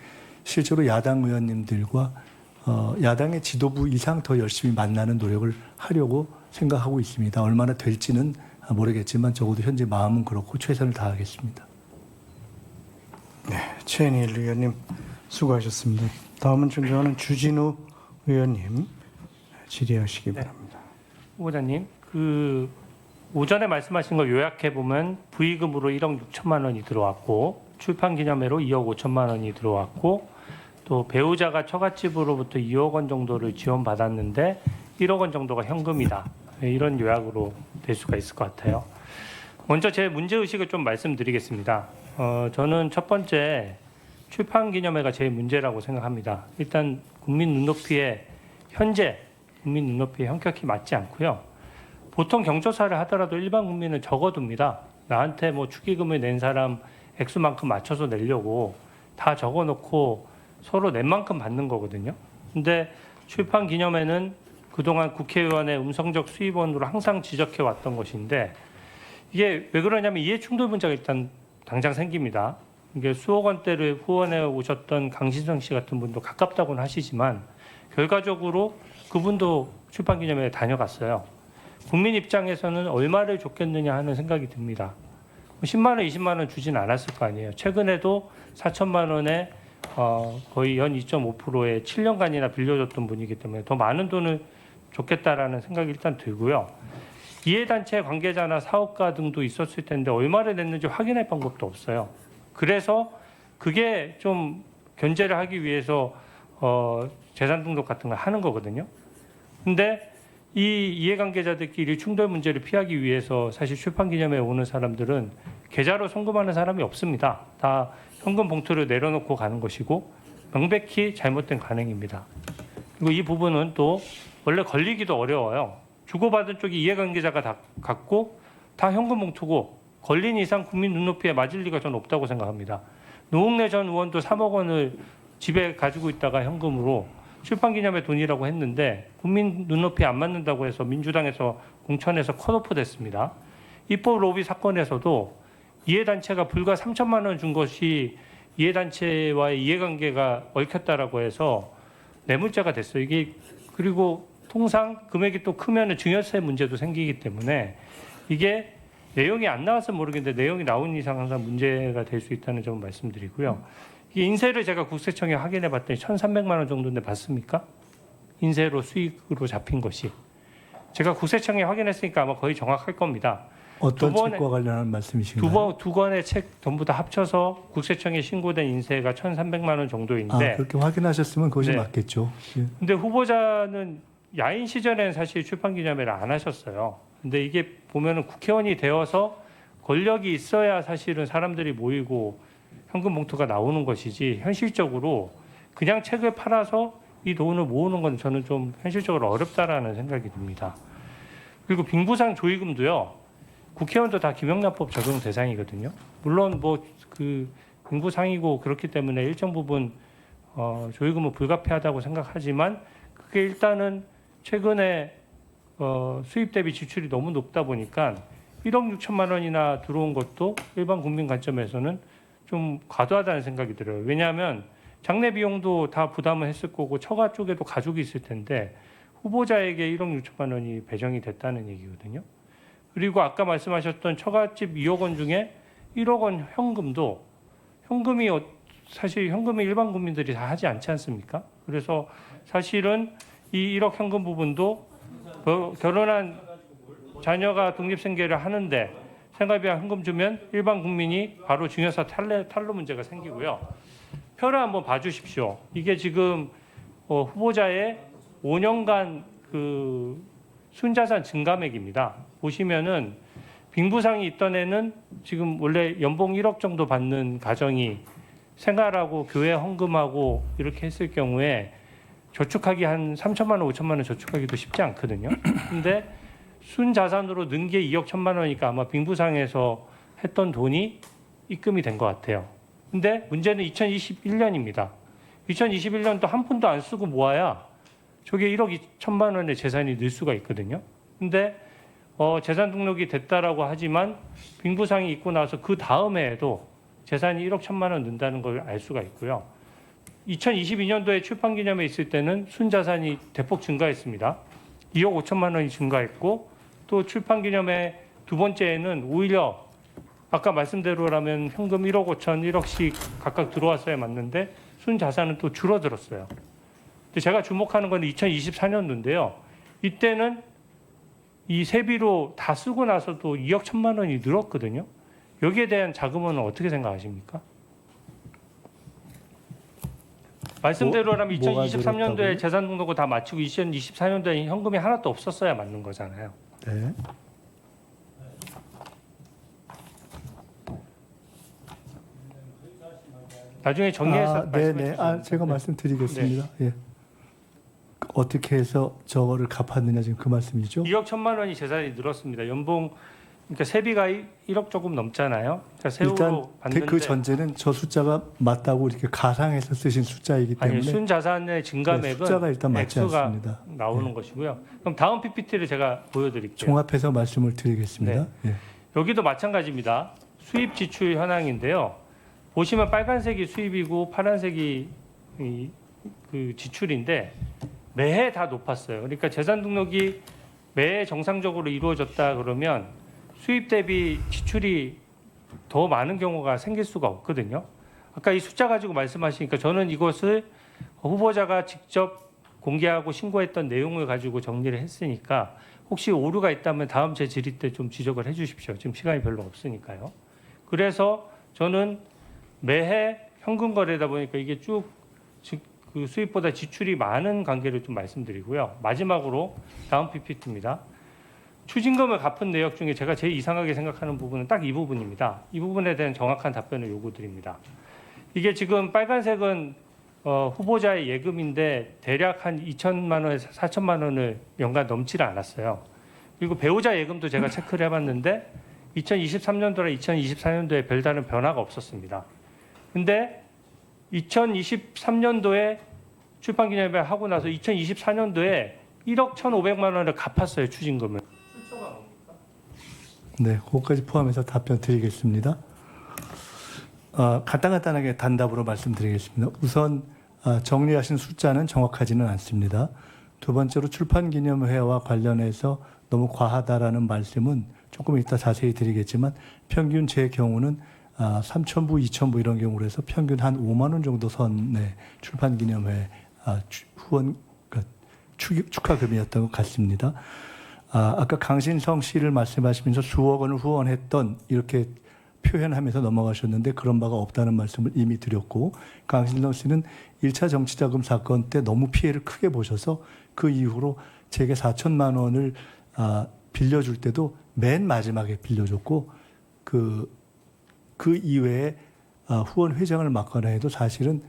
실제로 야당 의원님들과 야당의 지도부 이상 더 열심히 만나는 노력을 하려고 생각하고 있습니다. 얼마나 될지는 모르겠지만 적어도 현재 마음은 그렇고 최선을 다하겠습니다. 네, 최인일 의원님 수고하셨습니다. 다음은 존경하는 주진우 의원님 질의하시기 바랍니다. 후보자님, 그 오전에 말씀하신 거 요약해 보면 부의금으로 1억 6천만 원이 들어왔고 출판 기념회로 2억 5천만 원이 들어왔고 또 배우자가 처갓집으로부터 2억 원 정도를 지원받았는데 1억 원 정도가 현금이다. 이런 요약으로 될 수가 있을 것 같아요. 먼저 제 문제 의식을 좀 말씀드리겠습니다. 저는 첫 번째 출판 기념회가 제일 문제라고 생각합니다. 일단 국민 눈높이에 현재 국민 눈높이에 현격히 맞지 않고요. 보통 경조사를 하더라도 일반 국민은 적어둡니다. 나한테 뭐 축의금을 낸 사람 액수만큼 맞춰서 내려고 다 적어놓고 서로 낸 만큼 받는 거거든요. 근데 출판 기념회는 그동안 국회의원의 음성적 수입원으로 항상 지적해 왔던 것인데 이게 왜 그러냐면 이해충돌 문제가 일단 당장 생깁니다. 이게 수억 원대를 후원해 오셨던 강신성 씨 같은 분도 가깝다고는 하시지만 결과적으로 그분도 출판 기념회에 다녀갔어요. 국민 입장에서는 얼마를 줬겠느냐 하는 생각이 듭니다. 10만 원, 20만 원 주진 않았을 거 아니에요. 최근에도 4천만 원에 거의 연 2.5%의 7년간이나 빌려줬던 분이기 때문에 더 많은 돈을 줬겠다라는 생각이 일단 들고요. 이해단체 관계자나 사업가 등도 있었을 텐데 얼마를 냈는지 확인할 방법도 없어요. 그래서 그게 좀 견제를 하기 위해서 재산 등록 같은 걸 하는 거거든요. 근데 이 이해관계자들끼리 충돌 문제를 피하기 위해서 사실 출판기념회에 오는 사람들은 계좌로 송금하는 사람이 없습니다. 다 현금 봉투를 내려놓고 가는 것이고 명백히 잘못된 관행입니다. 그리고 이 부분은 또 원래 걸리기도 어려워요. 주고받은 쪽이 이해관계자가 다 갖고 다 현금 봉투고 걸린 이상 국민 눈높이에 맞을 리가 전 없다고 생각합니다. 노웅래 전 의원도 3억 원을 집에 가지고 있다가 현금으로 출판기념회 돈이라고 했는데 국민 눈높이에 안 맞는다고 해서 민주당에서 공천에서 컷오프 됐습니다. 입법 로비 사건에서도 이해단체가 불과 3천만 원 준 것이 이해단체와의 이해관계가 얽혔다라고 해서 뇌물죄가 됐어요. 이게 그리고 통상 금액이 또 크면 증여세 문제도 생기기 때문에 이게 내용이 안 나와서 모르겠는데 내용이 나온 이상 항상 문제가 될 수 있다는 점을 말씀드리고요. 이 인세를 제가 국세청에 확인해 봤더니 1,300만 원 정도인데 맞습니까? 인세로 수익으로 잡힌 것이. 제가 국세청에 확인했으니까 아마 거의 정확할 겁니다. 어떤 책과 관련한 말씀이신가요? 두 권의 책 전부 다 합쳐서 국세청에 신고된 인세가 1,300만 원 정도인데 그렇게 확인하셨으면 그것이 네. 맞겠죠. 예. 근데 후보자는 야인 시절에는 사실 출판기념회를 안 하셨어요. 근데 이게 보면은 국회의원이 되어서 권력이 있어야 사실은 사람들이 모이고 현금 봉투가 나오는 것이지 현실적으로 그냥 책을 팔아서 이 돈을 모으는 건 저는 좀 현실적으로 어렵다라는 생각이 듭니다. 그리고 빙부상 조의금도요. 국회의원도 다 김영란법 적용 대상이거든요. 물론 뭐 그 빙부상이고 그렇기 때문에 일정 부분 조의금은 불가피하다고 생각하지만 그게 일단은 최근에 수입 대비 지출이 너무 높다 보니까 1억 6천만 원이나 들어온 것도 일반 국민 관점에서는 좀 과도하다는 생각이 들어요. 왜냐하면 장례 비용도 다 부담을 했을 거고 처가 쪽에도 가족이 있을 텐데 후보자에게 1억 6천만 원이 배정이 됐다는 얘기거든요. 그리고 아까 말씀하셨던 처갓집 2억 원 중에 1억 원 현금도 현금이 사실 현금은 일반 국민들이 다 하지 않지 않습니까? 그래서 사실은 이 1억 현금 부분도 결혼한 자녀가 독립생계를 하는데 생활비와 현금 주면 일반 국민이 바로 증여사 탈루 문제가 생기고요. 표를 한번 봐주십시오. 이게 지금 후보자의 5년간 그 순자산 증감액입니다. 보시면은 빙부상이 있던 애는 지금 원래 연봉 1억 정도 받는 가정이 생활하고 교회 헌금하고 이렇게 했을 경우에 저축하기 한 3천만 원, 5천만 원 저축하기도 쉽지 않거든요. 근데 순자산으로 는 게 2억 1천만 원이니까 아마 빙부상에서 했던 돈이 입금이 된 것 같아요. 근데 문제는 2021년입니다. 2021년도 한 푼도 안 쓰고 모아야 저게 1억 2천만 원의 재산이 늘 수가 있거든요. 근데 재산 등록이 됐다라고 하지만 빙부상이 있고 나서 그 다음 해에도 재산이 1억 1천만 원 는다는 걸 알 수가 있고요. 2022년도에 출판기념회 있을 때는 순자산이 대폭 증가했습니다. 2억 5천만 원이 증가했고 또 출판기념회 두 번째에는 오히려 아까 말씀대로라면 현금 1억 5천, 1억씩 각각 들어왔어야 맞는데 순자산은 또 줄어들었어요. 근데 제가 주목하는 건 2024년도인데요. 이때는 이 세비로 다 쓰고 나서도 2억 1천만 원이 늘었거든요. 여기에 대한 자금은 어떻게 생각하십니까? 말씀대로라면 뭐가 2023년도에 늘었다고요? 재산 등록을 다 마치고 2024년도에 현금이 하나도 없었어야 맞는 거잖아요. 네. 나중에 정리해서 말씀해 네네. 주시면 제가 네. 말씀드리겠습니다. 예. 어떻게 해서 저거를 갚았느냐 지금 그 말씀이죠? 2억 1천만 원이 재산이 늘었습니다. 연봉 그러니까 세비가 1억 조금 넘잖아요. 그러니까 세후로 일단 받는데 그 전제는 저 숫자가 맞다고 이렇게 가상해서 쓰신 숫자이기 때문에 아니 순자산의 증감액은 숫자가 일단 맞지 액수가 않습니다. 나오는 것이고요. 그럼 다음 PPT를 제가 보여드릴게요. 종합해서 말씀을 드리겠습니다. 예. 여기도 마찬가지입니다. 수입 지출 현황인데요. 보시면 빨간색이 수입이고 파란색이 그 지출인데 매해 다 높았어요. 그러니까 재산 등록이 매해 정상적으로 이루어졌다 그러면 수입 대비 지출이 더 많은 경우가 생길 수가 없거든요. 아까 이 숫자 가지고 말씀하시니까 저는 이것을 후보자가 직접 공개하고 신고했던 내용을 가지고 정리를 했으니까 혹시 오류가 있다면 다음 제 질의 때 좀 지적을 해 주십시오. 지금 시간이 별로 없으니까요. 그래서 저는 매해 현금 거래다 보니까 이게 쭉 그 수입보다 지출이 많은 관계를 좀 말씀드리고요. 마지막으로 다음 PPT입니다. 추징금을 갚은 내역 중에 제가 제일 이상하게 생각하는 부분은 딱 이 부분입니다. 이 부분에 대한 정확한 답변을 요구드립니다. 이게 지금 빨간색은 후보자의 예금인데 대략 한 2천만 원에서 4천만 원을 연간 넘지를 않았어요. 그리고 배우자 예금도 제가 체크를 해봤는데 2023년도랑 2024년도에 별다른 변화가 없었습니다. 근데 2023년도에 출판기념회 하고 나서 2024년도에 1억 1,500만 원을 갚았어요, 추징금을. 네, 그것까지 포함해서 답변 드리겠습니다. 간단하게 단답으로 말씀드리겠습니다. 우선 정리하신 숫자는 정확하지는 않습니다. 두 번째로 출판기념회와 관련해서 너무 과하다라는 말씀은 조금 이따 자세히 드리겠지만 평균 제 경우는 3,000부, 2,000부 이런 경우로 해서 평균 한 5만 원 정도 선의 출판기념회 후원 축하금이었던 것 같습니다. 아까 강신성 씨를 말씀하시면서 수억 원을 후원했던 이렇게 표현하면서 넘어가셨는데 그런 바가 없다는 말씀을 이미 드렸고 강신성 씨는 1차 정치자금 사건 때 너무 피해를 크게 보셔서 그 이후로 제게 4천만 원을 빌려줄 때도 맨 마지막에 빌려줬고 그 이외에 후원 회장을 맡거나 해도 사실은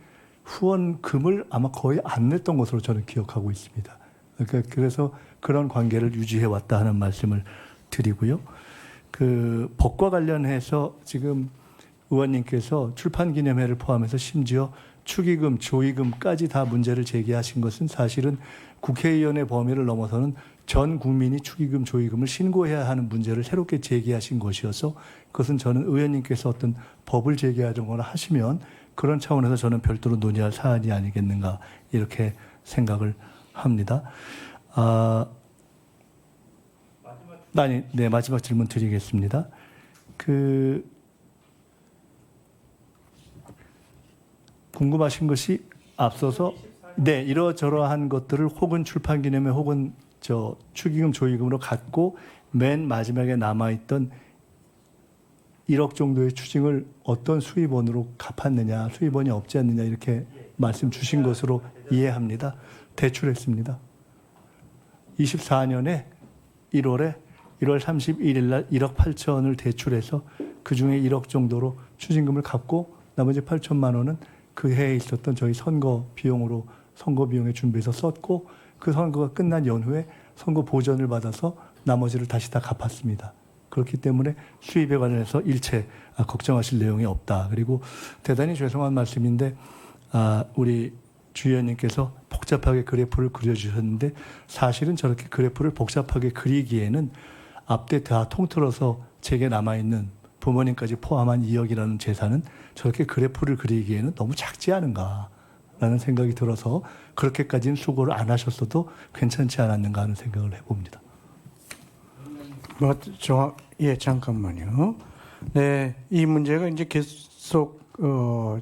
후원금을 아마 거의 안 냈던 것으로 저는 기억하고 있습니다. 그래서 그런 관계를 유지해 왔다 하는 말씀을 드리고요. 그 법과 관련해서 지금 의원님께서 출판기념회를 포함해서 심지어 축의금, 조의금까지 다 문제를 제기하신 것은 사실은 국회의원의 범위를 넘어서는 전 국민이 축의금, 조의금을 신고해야 하는 문제를 새롭게 제기하신 것이어서 그것은 저는 의원님께서 어떤 법을 제기하거나 하시면 그런 차원에서 저는 별도로 논의할 사안이 아니겠는가 이렇게 생각을 합니다. 마지막 질문 드리겠습니다. 궁금하신 것이 앞서서 이러저러한 것들을 혹은 출판기념회 혹은 축의금, 조의금으로 갖고 맨 마지막에 남아있던 1억 정도의 추징을 어떤 수입원으로 갚았느냐, 수입원이 없지 않느냐 이렇게 말씀 주신 것으로 이해합니다. 대출했습니다. 24년에 1월 31일 날 1억 8천을 대출해서 그중에 1억 정도로 추징금을 갚고 나머지 8천만 원은 그 해에 있었던 저희 선거 비용에 준비해서 썼고 그 선거가 끝난 연후에 선거 보전을 받아서 나머지를 다시 다 갚았습니다. 그렇기 때문에 수입에 관련해서 일체 걱정하실 내용이 없다. 그리고 대단히 죄송한 말씀인데 우리 주 의원님께서 복잡하게 그래프를 그려주셨는데 사실은 저렇게 그래프를 복잡하게 그리기에는 앞뒤 다 통틀어서 제게 남아있는 부모님까지 포함한 2억이라는 재산은 저렇게 그래프를 그리기에는 너무 작지 않은가라는 생각이 들어서 그렇게까지는 수고를 안 하셨어도 괜찮지 않았는가 하는 생각을 해봅니다. 예, 잠깐만요. 네, 이 문제가 이제 계속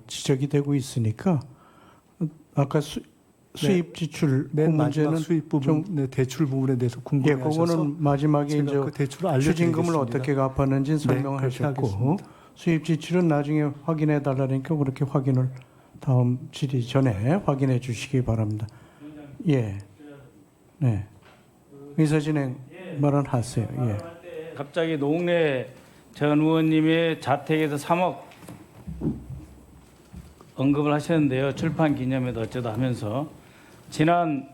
지적이 되고 있으니까 아까 수입 지출 그 맨 마지막 문제는 수입 부분, 네, 대출 부분에 대해서 궁금해하셔서 그거는 마지막에 제가 이제 그 대출을 알려드리겠습니다. 추징금을 어떻게 갚았는지 설명을 그렇게 하셨고 하겠습니다. 수입 지출은 나중에 확인해 달라니까 그렇게 확인을 다음 질의 전에 확인해 주시기 바랍니다. 예, 네, 의사 진행 발언하세요. 예. 갑자기 노웅래 전 의원님의 자택에서 3억 언급을 하셨는데요. 출판 기념회도 어쩌다 하면서 지난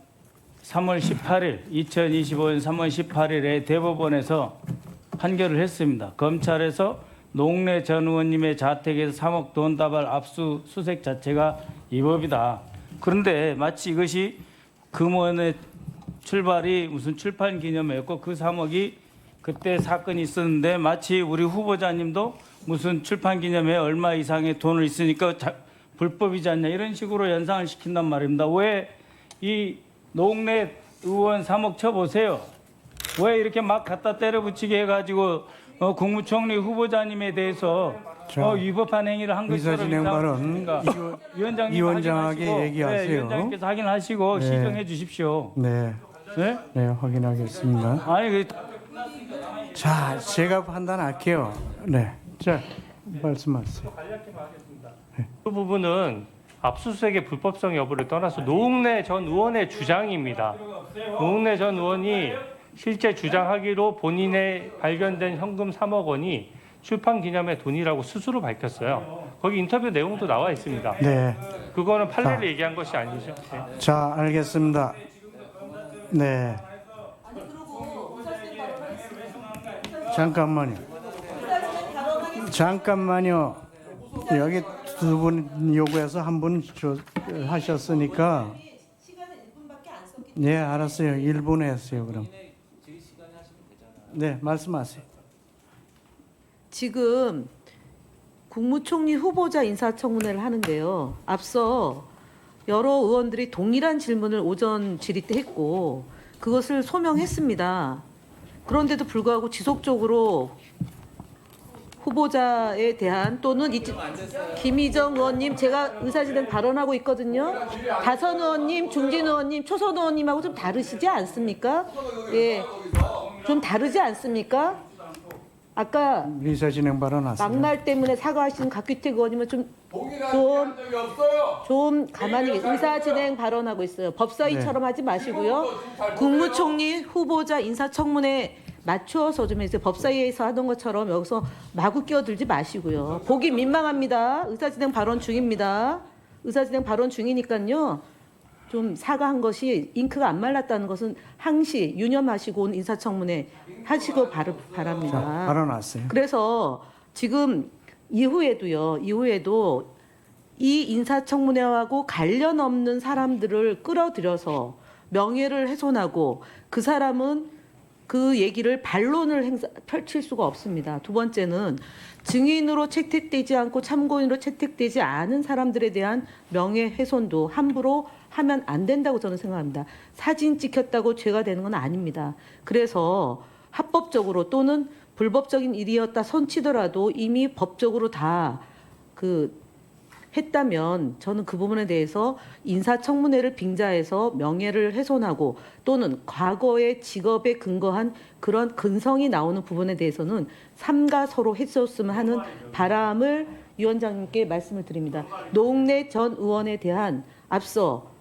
3월 18일 2025년 3월 18일에 대법원에서 판결을 했습니다. 검찰에서 노웅래 전 의원님의 자택에서 3억 돈 다발 압수수색 자체가 위법이다. 그런데 마치 이것이 금원의 출발이 무슨 출판 기념회였고 그 3억이 그때 사건이 있었는데 마치 우리 후보자님도 무슨 출판 기념회 얼마 이상의 돈을 있으니까 불법이지 않냐 이런 식으로 연상을 시킨단 말입니다. 왜 이 노웅래 의원 3억 쳐보세요. 왜 이렇게 막 갖다 때려붙이게 해가지고 국무총리 후보자님에 대해서 위법한 행위를 한 것처럼 의사진행 발언 위원장에게 얘기하세요. 네, 위원장님께서 확인하시고 네. 시정해 주십시오. 네, 네? 네, 확인하겠습니다. 아니 자, 제가 판단할게요. 네, 자 말씀하세요. 그 부분은 압수수색의 불법성 여부를 떠나서 노웅래 전 의원의 주장입니다. 노웅래 전 의원이 실제 주장하기로 본인의 발견된 현금 3억 원이 출판 기념회 돈이라고 스스로 밝혔어요. 거기 인터뷰 내용도 나와 있습니다. 네, 그거는 판례를 자. 얘기한 것이 아니죠. 네. 자 알겠습니다. 네, 잠깐만요. 여기 두 분 요구해서 한 분 하셨으니까. 네, 알았어요. 1분 했어요. 그럼. 네, 말씀하세요. 지금 국무총리 후보자 인사청문회를 하는데요. 앞서 여러 의원들이 동일한 질문을 오전 질의 때 했고 그것을 소명했습니다. 그런데도 불구하고 지속적으로 후보자에 대한 또는 김희정 의원님 제가 의사진행 발언하고 있거든요. 다선 의원님, 중진 의원님, 초선 의원님하고 좀 다르시지 않습니까? 예, 좀 다르지 않습니까? 아까 의사진행 발언하세요. 막말 때문에 사과하시는 박규택 의원님은 좀 가만히 의사진행 발언하고 있어요. 법사위처럼 하지 마시고요. 국무총리 후보자 인사청문회 맞추어서 좀 해주세요. 법사위에서 하던 것처럼 여기서 마구 끼어들지 마시고요. 보기 민망합니다. 의사진행 발언 중입니다. 의사진행 발언 중이니까요. 좀 사과한 것이 잉크가 안 말랐다는 것은 항시 유념하시고 온 인사청문회 하시고 바랍니다. 자, 발언하세요. 그래서 지금 이후에도 이 인사청문회하고 관련 없는 사람들을 끌어들여서 명예를 훼손하고 그 사람은 그 얘기를 반론을 펼칠 수가 없습니다. 두 번째는 증인으로 채택되지 않고 참고인으로 채택되지 않은 사람들에 대한 명예훼손도 함부로 하면 안 된다고 저는 생각합니다. 사진 찍혔다고 죄가 되는 건 아닙니다. 그래서 합법적으로 또는 불법적인 일이었다 손치더라도 이미 법적으로 다 했다면 저는 그 부분에 대해서 인사청문회를 빙자해서 명예를 훼손하고 또는 과거의 직업에 근거한 그런 근성이 나오는 부분에 대해서는 삼가서로 했었으면 하는 바람을 위원장님께 말씀을 드립니다. 노웅래 전 의원에 대한 앞서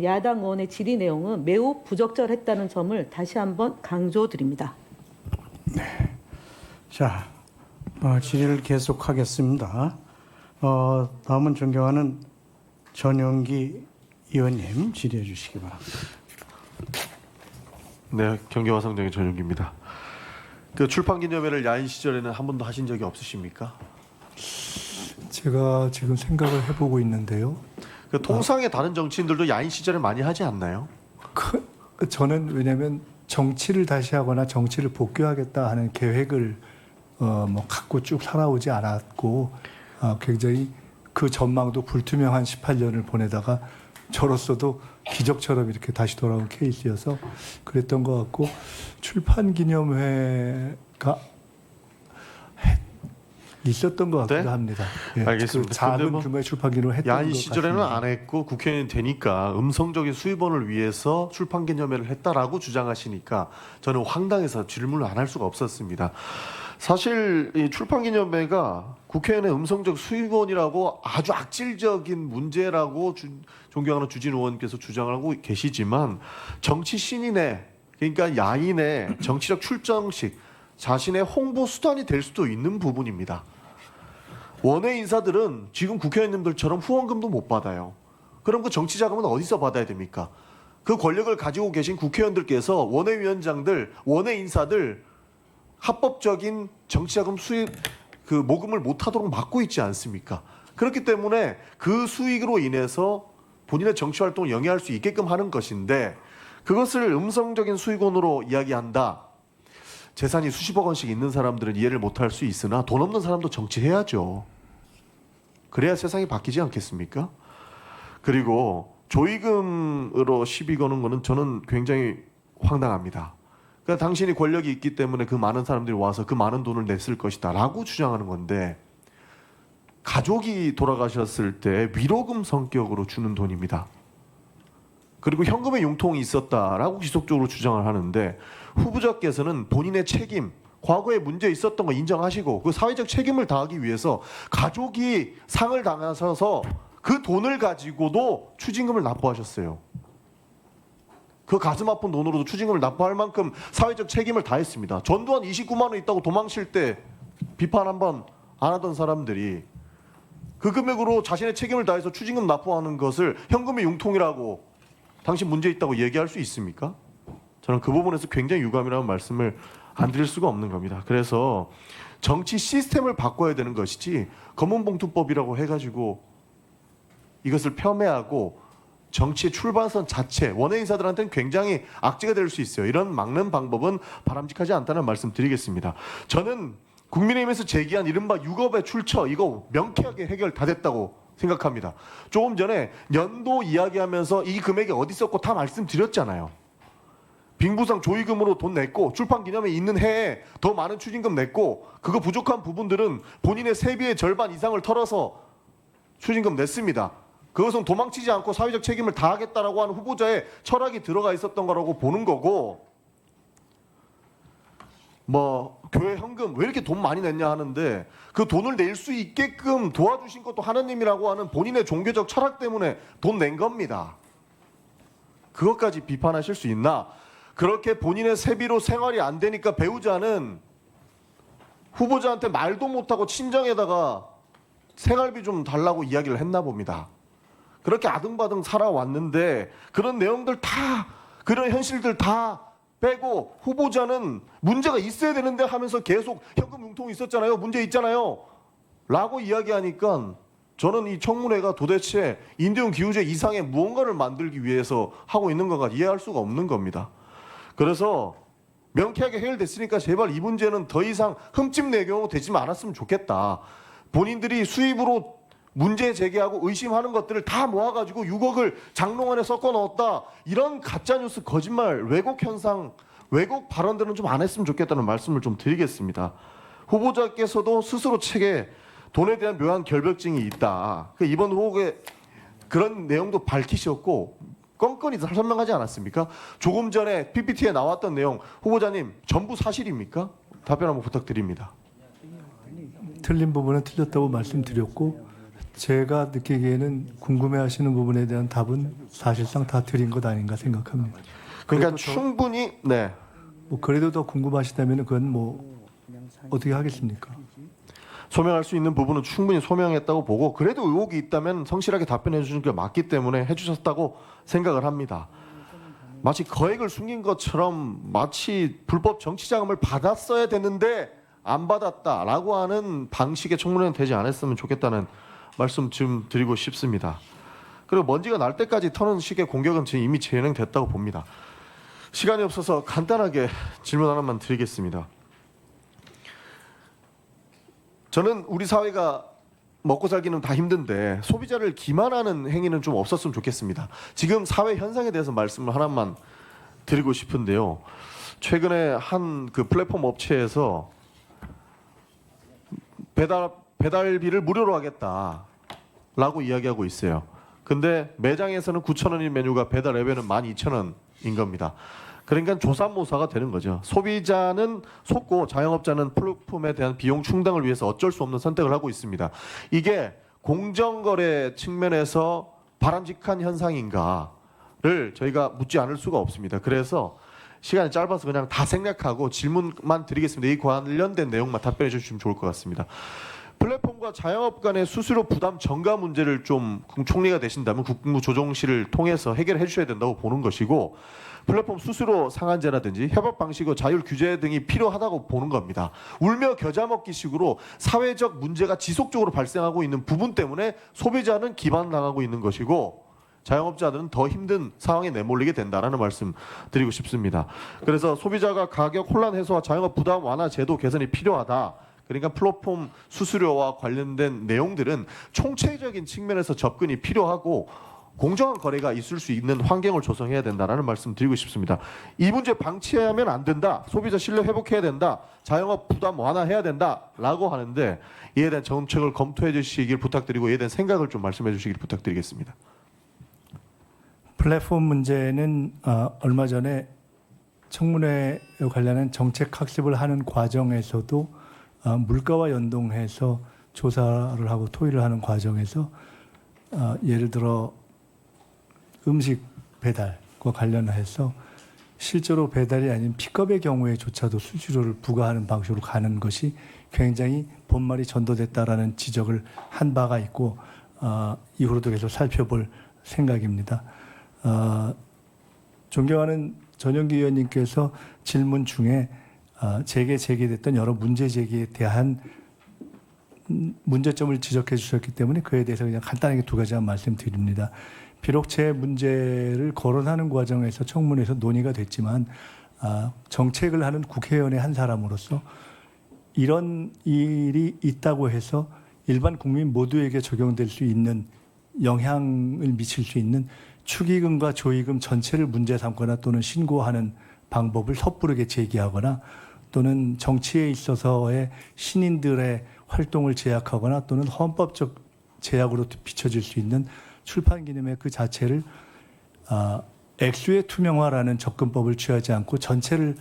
야당 의원의 질의 내용은 매우 부적절했다는 점을 다시 한번 강조드립니다. 자, 질의를 계속하겠습니다. 다음은 존경하는 전용기 의원님 질의해 주시기 바랍니다. 네, 경기화성동의 전용기입니다. 그 출판기념회를 야인 시절에는 한 번도 하신 적이 없으십니까? 제가 지금 생각을 해보고 있는데요. 그 통상의 다른 정치인들도 야인 시절에 많이 하지 않나요? 저는 왜냐하면 정치를 다시 하거나 정치를 복귀하겠다 하는 계획을 갖고 쭉 살아오지 않았고 굉장히 그 전망도 불투명한 18년을 보내다가 저로서도 기적처럼 이렇게 다시 돌아온 케이스여서 그랬던 것 같고 출판기념회가 있었던 것 같기도 네? 합니다. 예, 알겠습니다. 그 작은 근데 뭐 규모의 출판기념회 했던 야인 것 시절에는 같습니다. 안 했고 국회의원이 되니까 음성적인 수입원을 위해서 출판기념회를 했다라고 주장하시니까 저는 황당해서 질문을 안 할 수가 없었습니다. 사실 이 출판기념회가 국회의원의 음성적 수입원이라고 아주 악질적인 문제라고 존경하는 주진 의원께서 주장을 하고 계시지만 정치 신인의 그러니까 야인의 정치적 출정식 자신의 홍보 수단이 될 수도 있는 부분입니다. 원외 인사들은 지금 국회의원님들처럼 후원금도 못 받아요. 그럼 그 정치 자금은 어디서 받아야 됩니까? 그 권력을 가지고 계신 국회의원들께서 원외위원장들, 원외 인사들 합법적인 정치 자금 수입 그 모금을 못하도록 막고 있지 않습니까? 그렇기 때문에 그 수익으로 인해서 본인의 정치 활동을 영위할 수 있게끔 하는 것인데 그것을 음성적인 수익원으로 이야기한다. 재산이 수십억 원씩 있는 사람들은 이해를 못할 수 있으나 돈 없는 사람도 정치해야죠. 그래야 세상이 바뀌지 않겠습니까? 그리고 조의금으로 시비 거는 거는 저는 굉장히 황당합니다. 그러니까 당신이 권력이 있기 때문에 그 많은 사람들이 와서 그 많은 돈을 냈을 것이다 라고 주장하는 건데 가족이 돌아가셨을 때 위로금 성격으로 주는 돈입니다. 그리고 현금의 융통이 있었다라고 지속적으로 주장을 하는데 후보자께서는 본인의 책임, 과거에 문제 있었던 거 인정하시고 그 사회적 책임을 다하기 위해서 가족이 상을 당하셔서 그 돈을 가지고도 추징금을 납부하셨어요. 그 가슴 아픈 돈으로도 추징금을 납부할 만큼 사회적 책임을 다했습니다. 전두환 29만 원 있다고 도망칠 때 비판 한번 안 하던 사람들이 그 금액으로 자신의 책임을 다해서 추징금 납부하는 것을 현금의 융통이라고 당신 문제 있다고 얘기할 수 있습니까? 저는 그 부분에서 굉장히 유감이라는 말씀을 안 드릴 수가 없는 겁니다. 그래서 정치 시스템을 바꿔야 되는 것이지 검은봉투법이라고 해가지고 이것을 폄훼하고 정치의 출발선 자체 원외 인사들한테는 굉장히 악재가 될 수 있어요. 이런 막는 방법은 바람직하지 않다는 말씀 드리겠습니다. 저는 국민의힘에서 제기한 이른바 6억의 출처 이거 명쾌하게 해결 다 됐다고 생각합니다. 조금 전에 연도 이야기하면서 이 금액이 어디 있었고 다 말씀드렸잖아요. 빙부상 조의금으로 돈 냈고 출판기념회 있는 해에 더 많은 추징금 냈고 그거 부족한 부분들은 본인의 세비의 절반 이상을 털어서 추징금 냈습니다. 그것은 도망치지 않고 사회적 책임을 다하겠다라고 하는 후보자의 철학이 들어가 있었던 거라고 보는 거고 뭐 교회 현금 왜 이렇게 돈 많이 냈냐 하는데 그 돈을 낼 수 있게끔 도와주신 것도 하나님이라고 하는 본인의 종교적 철학 때문에 돈 낸 겁니다. 그것까지 비판하실 수 있나? 그렇게 본인의 세비로 생활이 안 되니까 배우자는 후보자한테 말도 못하고 친정에다가 생활비 좀 달라고 이야기를 했나 봅니다. 그렇게 아등바등 살아왔는데 그런 내용들 다 그런 현실들 다 빼고 후보자는 문제가 있어야 되는데 하면서 계속 현금 융통이 있었잖아요. 문제 있잖아요. 라고 이야기하니까 저는 이 청문회가 도대체 인대용 기후제 이상의 무언가를 만들기 위해서 하고 있는 건가 이해할 수가 없는 겁니다. 그래서 명쾌하게 해결됐으니까 제발 이 문제는 더 이상 흠집내경 되지 않았으면 좋겠다. 본인들이 수입으로 문제 제기하고 의심하는 것들을 다 모아가지고 6억을 장롱안에 섞어 넣었다. 이런 가짜뉴스, 거짓말, 왜곡 현상, 왜곡 발언들은 좀 안 했으면 좋겠다는 말씀을 좀 드리겠습니다. 후보자께서도 스스로 책에 돈에 대한 묘한 결벽증이 있다. 그 이번 후보에 그런 내용도 밝히셨고 껌껌이 설명하지 않았습니까? 조금 전에 PPT에 나왔던 내용 후보자님 전부 사실입니까? 답변 한번 부탁드립니다. 틀린 부분은 틀렸다고 말씀드렸고 제가 느끼기에는 궁금해하시는 부분에 대한 답은 사실상 다 드린 것 아닌가 생각합니다. 그러니까 그래도 충분히 네. 뭐 그래도 더 궁금하시다면 그건 뭐 어떻게 하겠습니까? 소명할 수 있는 부분은 충분히 소명했다고 보고 그래도 의혹이 있다면 성실하게 답변해 주는 게 맞기 때문에 해주셨다고 생각을 합니다. 마치 거액을 숨긴 것처럼 마치 불법 정치자금을 받았어야 되는데 안 받았다라고 하는 방식의 청문회는 되지 않았으면 좋겠다는 말씀 좀 드리고 싶습니다. 그리고 먼지가 날 때까지 터는 식의 공격은 지금 이미 진행됐다고 봅니다. 시간이 없어서 간단하게 질문 하나만 드리겠습니다. 저는 우리 사회가 먹고 살기는 다 힘든데 소비자를 기만하는 행위는 좀 없었으면 좋겠습니다. 지금 사회 현상에 대해서 말씀을 하나만 드리고 싶은데요. 최근에 한 그 플랫폼 업체에서 배달비를 무료로 하겠다라고 이야기하고 있어요. 근데 매장에서는 9,000원인 메뉴가 배달 앱에는 12,000원인 겁니다. 그러니까 조삼모사가 되는 거죠. 소비자는 속고 자영업자는 플랫폼에 대한 비용 충당을 위해서 어쩔 수 없는 선택을 하고 있습니다. 이게 공정거래 측면에서 바람직한 현상인가를 저희가 묻지 않을 수가 없습니다. 그래서 시간이 짧아서 그냥 다 생략하고 질문만 드리겠습니다. 이 관련된 내용만 답변해 주시면 좋을 것 같습니다. 플랫폼과 자영업 간의 수수료 부담 전가 문제를 좀 총리가 되신다면 국무조정실을 통해서 해결해 주셔야 된다고 보는 것이고 플랫폼 수수료 상한제라든지 협업 방식과 자율 규제 등이 필요하다고 보는 겁니다. 울며 겨자 먹기식으로 사회적 문제가 지속적으로 발생하고 있는 부분 때문에 소비자는 기반당하고 있는 것이고 자영업자들은 더 힘든 상황에 내몰리게 된다라는 말씀 드리고 싶습니다. 그래서 소비자가 가격 혼란 해소와 자영업 부담 완화 제도 개선이 필요하다. 그러니까 플랫폼 수수료와 관련된 내용들은 총체적인 측면에서 접근이 필요하고 공정한 거래가 있을 수 있는 환경을 조성해야 된다라는 말씀 드리고 싶습니다. 이 문제 방치하면 안 된다. 소비자 신뢰 회복해야 된다. 자영업 부담 완화해야 된다라고 하는데 이에 대한 정책을 검토해 주시길 부탁드리고 이에 대한 생각을 좀 말씀해 주시길 부탁드리겠습니다. 플랫폼 문제는 얼마 전에 청문회에 관련한 정책 학습을 하는 과정에서도 물가와 연동해서 조사를 하고 토의를 하는 과정에서 예를 들어 음식 배달과 관련해서 실제로 배달이 아닌 픽업의 경우에조차도 수수료를 부과하는 방식으로 가는 것이 굉장히 본말이 전도됐다라는 지적을 한 바가 있고 이후로도 계속 살펴볼 생각입니다. 존경하는 전영기 의원님께서 질문 중에 제게 제기됐던 여러 문제 제기에 대한 문제점을 지적해 주셨기 때문에 그에 대해서 그냥 간단하게 두 가지만 말씀드립니다. 비록 제 문제를 거론하는 과정에서 청문회에서 논의가 됐지만 정책을 하는 국회의원의 한 사람으로서 이런 일이 있다고 해서 일반 국민 모두에게 적용될 수 있는 영향을 미칠 수 있는 축의금과 조의금 전체를 문제 삼거나 또는 신고하는 방법을 섣부르게 제기하거나 또는 정치에 있어서의 신인들의 활동을 제약하거나 또는 헌법적 제약으로 비춰질 수 있는 출판 기념회 그 자체를 액수의 투명화라는 접근법을 취하지 않고 전체를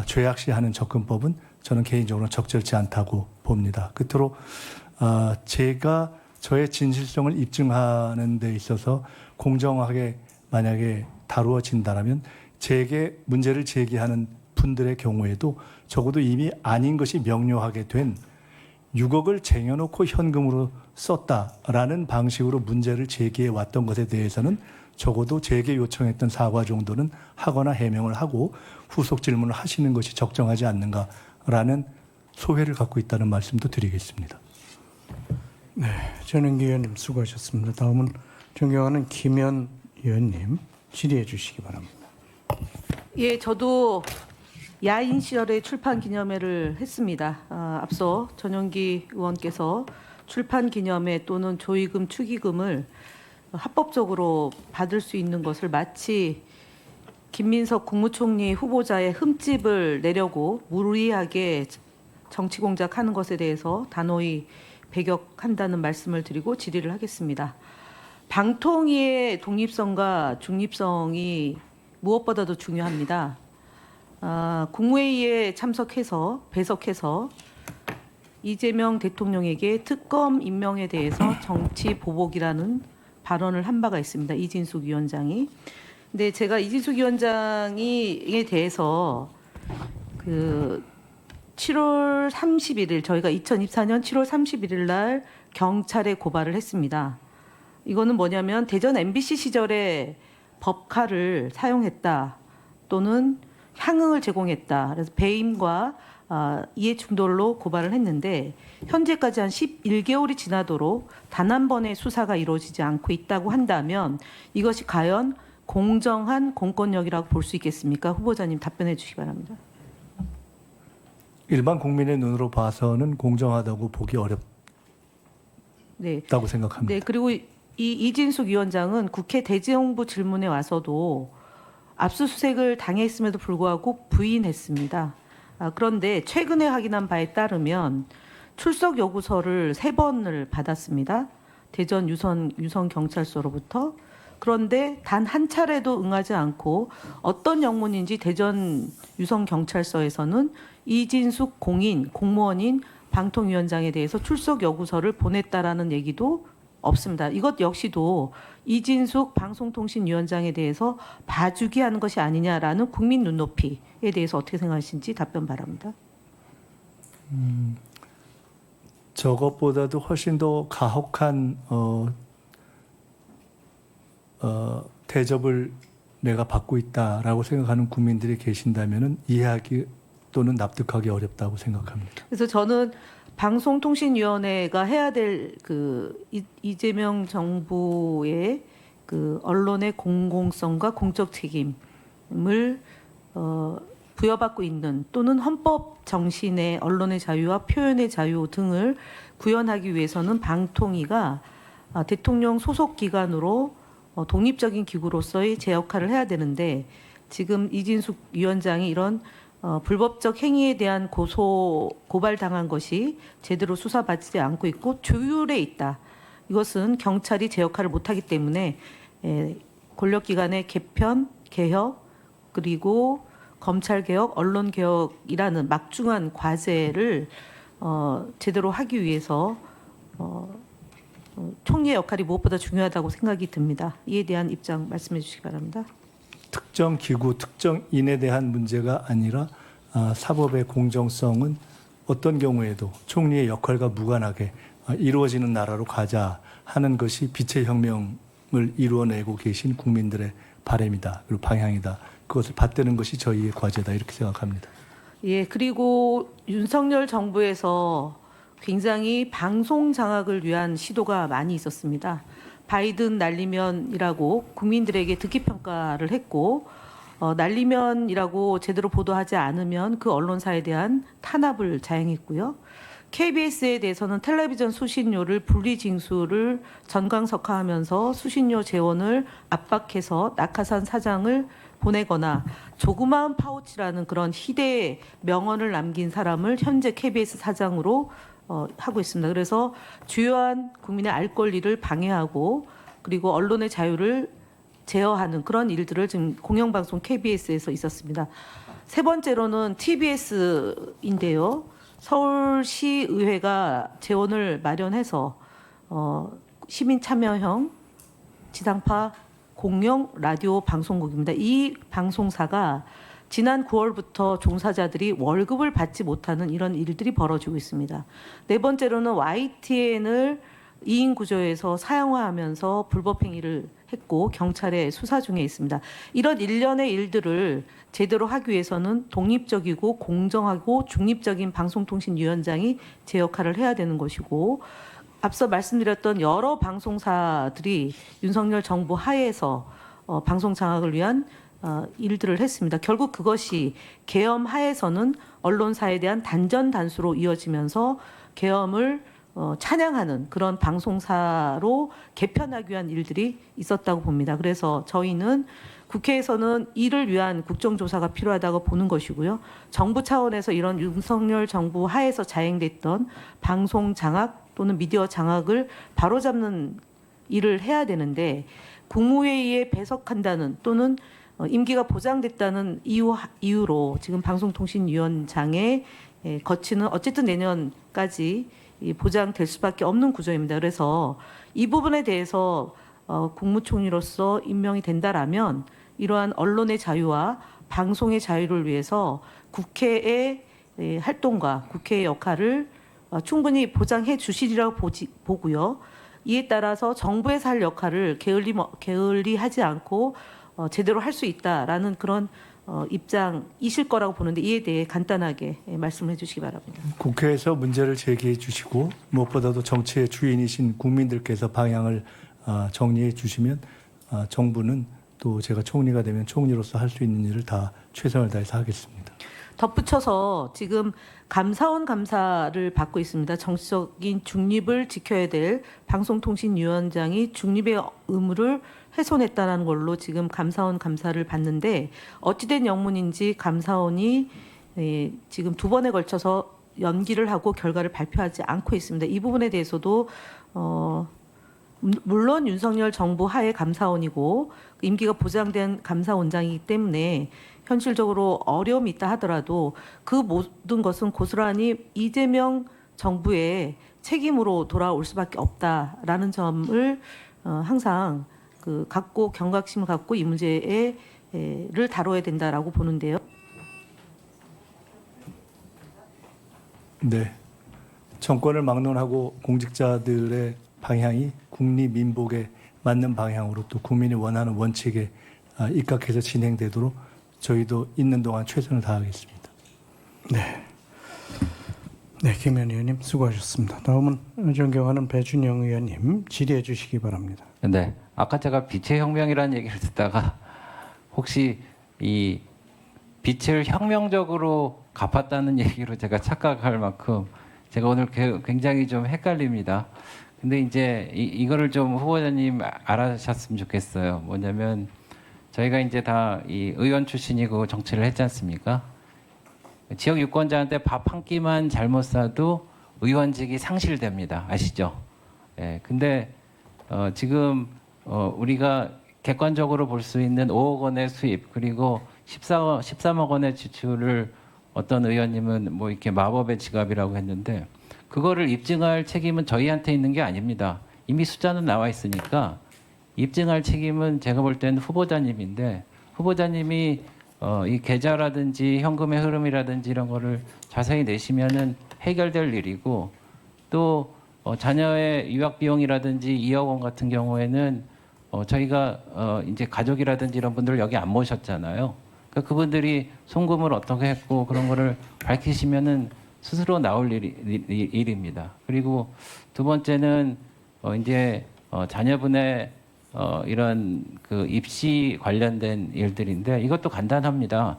죄악시하는 접근법은 저는 개인적으로 적절치 않다고 봅니다. 끝으로 제가 저의 진실성을 입증하는 데 있어서 공정하게 만약에 다루어진다면 제게 문제를 제기하는 분들의 경우에도 적어도 이미 아닌 것이 명료하게 된 6억을 쟁여놓고 현금으로 썼다라는 방식으로 문제를 제기해 왔던 것에 대해서는 적어도 제게 요청했던 사과 정도는 하거나 해명을 하고 후속 질문을 하시는 것이 적정하지 않는가라는 소회를 갖고 있다는 말씀도 드리겠습니다. 네, 전영기 의원님 수고하셨습니다. 다음은 존경하는 김현 의원님 질의해 주시기 바랍니다. 예, 저도 야인 시절에 출판 기념회를 했습니다. 앞서 전영기 의원께서 출판 기념회 또는 조의금, 축의금을 합법적으로 받을 수 있는 것을 마치 김민석 국무총리 후보자의 흠집을 내려고 무리하게 정치 공작하는 것에 대해서 단호히 배격한다는 말씀을 드리고 질의를 하겠습니다. 방통위의 독립성과 중립성이 무엇보다도 중요합니다. 국무회의에 배석해서 이재명 대통령에게 특검 임명에 대해서 정치 보복이라는 발언을 한 바가 있습니다. 이진숙 위원장이. 근데 제가 이진숙 위원장에 대해서 7월 31일 저희가 2024년 7월 31일 날 경찰에 고발을 했습니다. 이거는 뭐냐면 대전 MBC 시절에 법카를 사용했다 또는 향응을 제공했다. 그래서 배임과 이해 충돌로 고발을 했는데 현재까지 한 11개월이 지나도록 단 한 번의 수사가 이루어지지 않고 있다고 한다면 이것이 과연 공정한 공권력이라고 볼 수 있겠습니까? 후보자님 답변해 주시기 바랍니다. 일반 국민의 눈으로 봐서는 공정하다고 보기 어렵다고 네. 생각합니다. 네, 그리고 이진숙 위원장은 국회 대정부 질문에 와서도 압수수색을 당했음에도 불구하고 부인했습니다. 그런데 최근에 확인한 바에 따르면 출석 요구서를 3번을 받았습니다. 대전 유성 경찰서로부터. 그런데 단 한 차례도 응하지 않고 어떤 영문인지 대전 유성 경찰서에서는 이진숙 공무원인 방통위원장에 대해서 출석 요구서를 보냈다라는 얘기도 없습니다. 이것 역시도 이진숙 방송통신위원장에 대해서 봐주기 하는 것이 아니냐라는 국민 눈높이에 대해서 어떻게 생각하시는지 답변 바랍니다. 저것보다도 훨씬 더 가혹한 대접을 내가 받고 있다라고 생각하는 국민들이 계신다면은 이해하기 또는 납득하기 어렵다고 생각합니다. 그래서 저는 방송통신위원회가 해야 될 이재명 정부의 언론의 공공성과 공적 책임을 부여받고 있는 또는 헌법 정신의 언론의 자유와 표현의 자유 등을 구현하기 위해서는 방통위가 대통령 소속 기관으로 독립적인 기구로서의 제 역할을 해야 되는데 지금 이진숙 위원장이 이런 불법적 행위에 대한 고발당한 것이 제대로 수사받지 않고 있고 조율에 있다. 이것은 경찰이 제 역할을 못하기 때문에 권력기관의 개편, 개혁, 그리고 검찰개혁, 언론개혁이라는 막중한 과제를 제대로 하기 위해서 총리의 역할이 무엇보다 중요하다고 생각이 듭니다. 이에 대한 입장 말씀해 주시기 바랍니다. 특정 기구, 특정인에 대한 문제가 아니라 사법의 공정성은 어떤 경우에도 총리의 역할과 무관하게 이루어지는 나라로 가자 하는 것이 빛의 혁명을 이루어내고 계신 국민들의 바람이다. 그리고 방향이다. 그것을 받드는 것이 저희의 과제다. 이렇게 생각합니다. 예, 그리고 윤석열 정부에서 굉장히 방송 장악을 위한 시도가 많이 있었습니다. 바이든 날리면이라고 국민들에게 듣기 평가를 했고 날리면이라고 제대로 보도하지 않으면 그 언론사에 대한 탄압을 자행했고요. KBS에 대해서는 텔레비전 수신료를 분리징수를 전광석화하면서 수신료 재원을 압박해서 낙하산 사장을 보내거나 조그마한 파우치라는 그런 희대의 명언을 남긴 사람을 현재 KBS 사장으로 하고 있습니다. 그래서 주요한 국민의 알 권리를 방해하고 그리고 언론의 자유를 제어하는 그런 일들을 지금 공영방송 KBS에서 있었습니다. 세 번째로는 TBS인데요. 서울시의회가 재원을 마련해서 시민 참여형 지상파 공영 라디오 방송국입니다. 이 방송사가 지난 9월부터 종사자들이 월급을 받지 못하는 이런 일들이 벌어지고 있습니다. 네 번째로는 YTN을 2인 구조에서 사용화하면서 불법 행위를 했고 경찰의 수사 중에 있습니다. 이런 일련의 일들을 제대로 하기 위해서는 독립적이고 공정하고 중립적인 방송통신위원장이 제 역할을 해야 되는 것이고 앞서 말씀드렸던 여러 방송사들이 윤석열 정부 하에서 방송 장악을 위한 일들을 했습니다. 결국 그것이 계엄 하에서는 언론사에 대한 단전단수로 이어지면서 계엄을 찬양하는 그런 방송사로 개편하기 위한 일들이 있었다고 봅니다. 그래서 저희는 국회에서는 이를 위한 국정조사가 필요하다고 보는 것이고요. 정부 차원에서 이런 윤석열 정부 하에서 자행됐던 방송 장악 또는 미디어 장악을 바로잡는 일을 해야 되는데 국무회의에 배석한다는 또는 임기가 보장됐다는 이유로 지금 방송통신위원장에 거치는 어쨌든 내년까지 보장될 수밖에 없는 구조입니다. 그래서 이 부분에 대해서 국무총리로서 임명이 된다라면 이러한 언론의 자유와 방송의 자유를 위해서 국회의 활동과 국회의 역할을 충분히 보장해 주시리라고 보고요. 이에 따라서 정부에서 할 역할을 게을리하지 않고 제대로 할 수 있다라는 그런 입장이실 거라고 보는데 이에 대해 간단하게 말씀을 해주시기 바랍니다. 국회에서 문제를 제기해 주시고 무엇보다도 정치의 주인이신 국민들께서 방향을 정리해 주시면 정부는 또 제가 총리가 되면 총리로서 할 수 있는 일을 다 최선을 다해서 하겠습니다. 덧붙여서 지금 감사원 감사를 받고 있습니다. 정치적인 중립을 지켜야 될 방송통신위원장이 중립의 의무를 훼손했다는 걸로 지금 감사원 감사를 받는데 어찌된 영문인지 감사원이 지금 2번에 걸쳐서 연기를 하고 결과를 발표하지 않고 있습니다. 이 부분에 대해서도 물론 윤석열 정부 하에 감사원이고 임기가 보장된 감사원장이기 때문에 현실적으로 어려움이 있다 하더라도 그 모든 것은 고스란히 이재명 정부의 책임으로 돌아올 수밖에 없다라는 점을 항상 갖고 경각심을 갖고 이 문제를 다뤄야 된다라고 보는데요. 네, 정권을 막론하고 공직자들의 방향이 국리민복에 맞는 방향으로 또 국민이 원하는 원칙에 입각해서 진행되도록 저희도 있는 동안 최선을 다하겠습니다. 네. 네, 김현 의원님 수고하셨습니다. 다음은 존경하는 배준영 의원님 질의해 주시기 바랍니다. 네, 아까 제가 빛의 혁명이라는 얘기를 듣다가 혹시 이 빛을 혁명적으로 갚았다는 얘기로 제가 착각할 만큼 제가 오늘 굉장히 좀 헷갈립니다. 근데 이제 이거를 좀 후보자님 알아셨으면 좋겠어요. 뭐냐면 저희가 이제 다 이 의원 출신이고 정치를 했지 않습니까? 지역 유권자한테 밥 한 끼만 잘못 사도 의원직이 상실됩니다. 아시죠? 예. 근데 지금 우리가 객관적으로 볼 수 있는 5억 원의 수입 그리고 13억 원의 지출을 어떤 의원님은 뭐 이렇게 마법의 지갑이라고 했는데 그거를 입증할 책임은 저희한테 있는 게 아닙니다. 이미 숫자는 나와 있으니까 입증할 책임은 제가 볼 때는 후보자님인데 후보자님이 이 계좌라든지 현금의 흐름이라든지 이런 거를 자세히 내시면은 해결될 일이고 또 자녀의 유학 비용이라든지 2억 원 같은 경우에는 저희가 이제 가족이라든지 이런 분들을 여기 안 모셨잖아요. 그러니까 그분들이 송금을 어떻게 했고 그런 거를 밝히시면은 스스로 나올 일입니다. 그리고 두 번째는 이제 자녀분의 이런 그 입시 관련된 일들인데 이것도 간단합니다.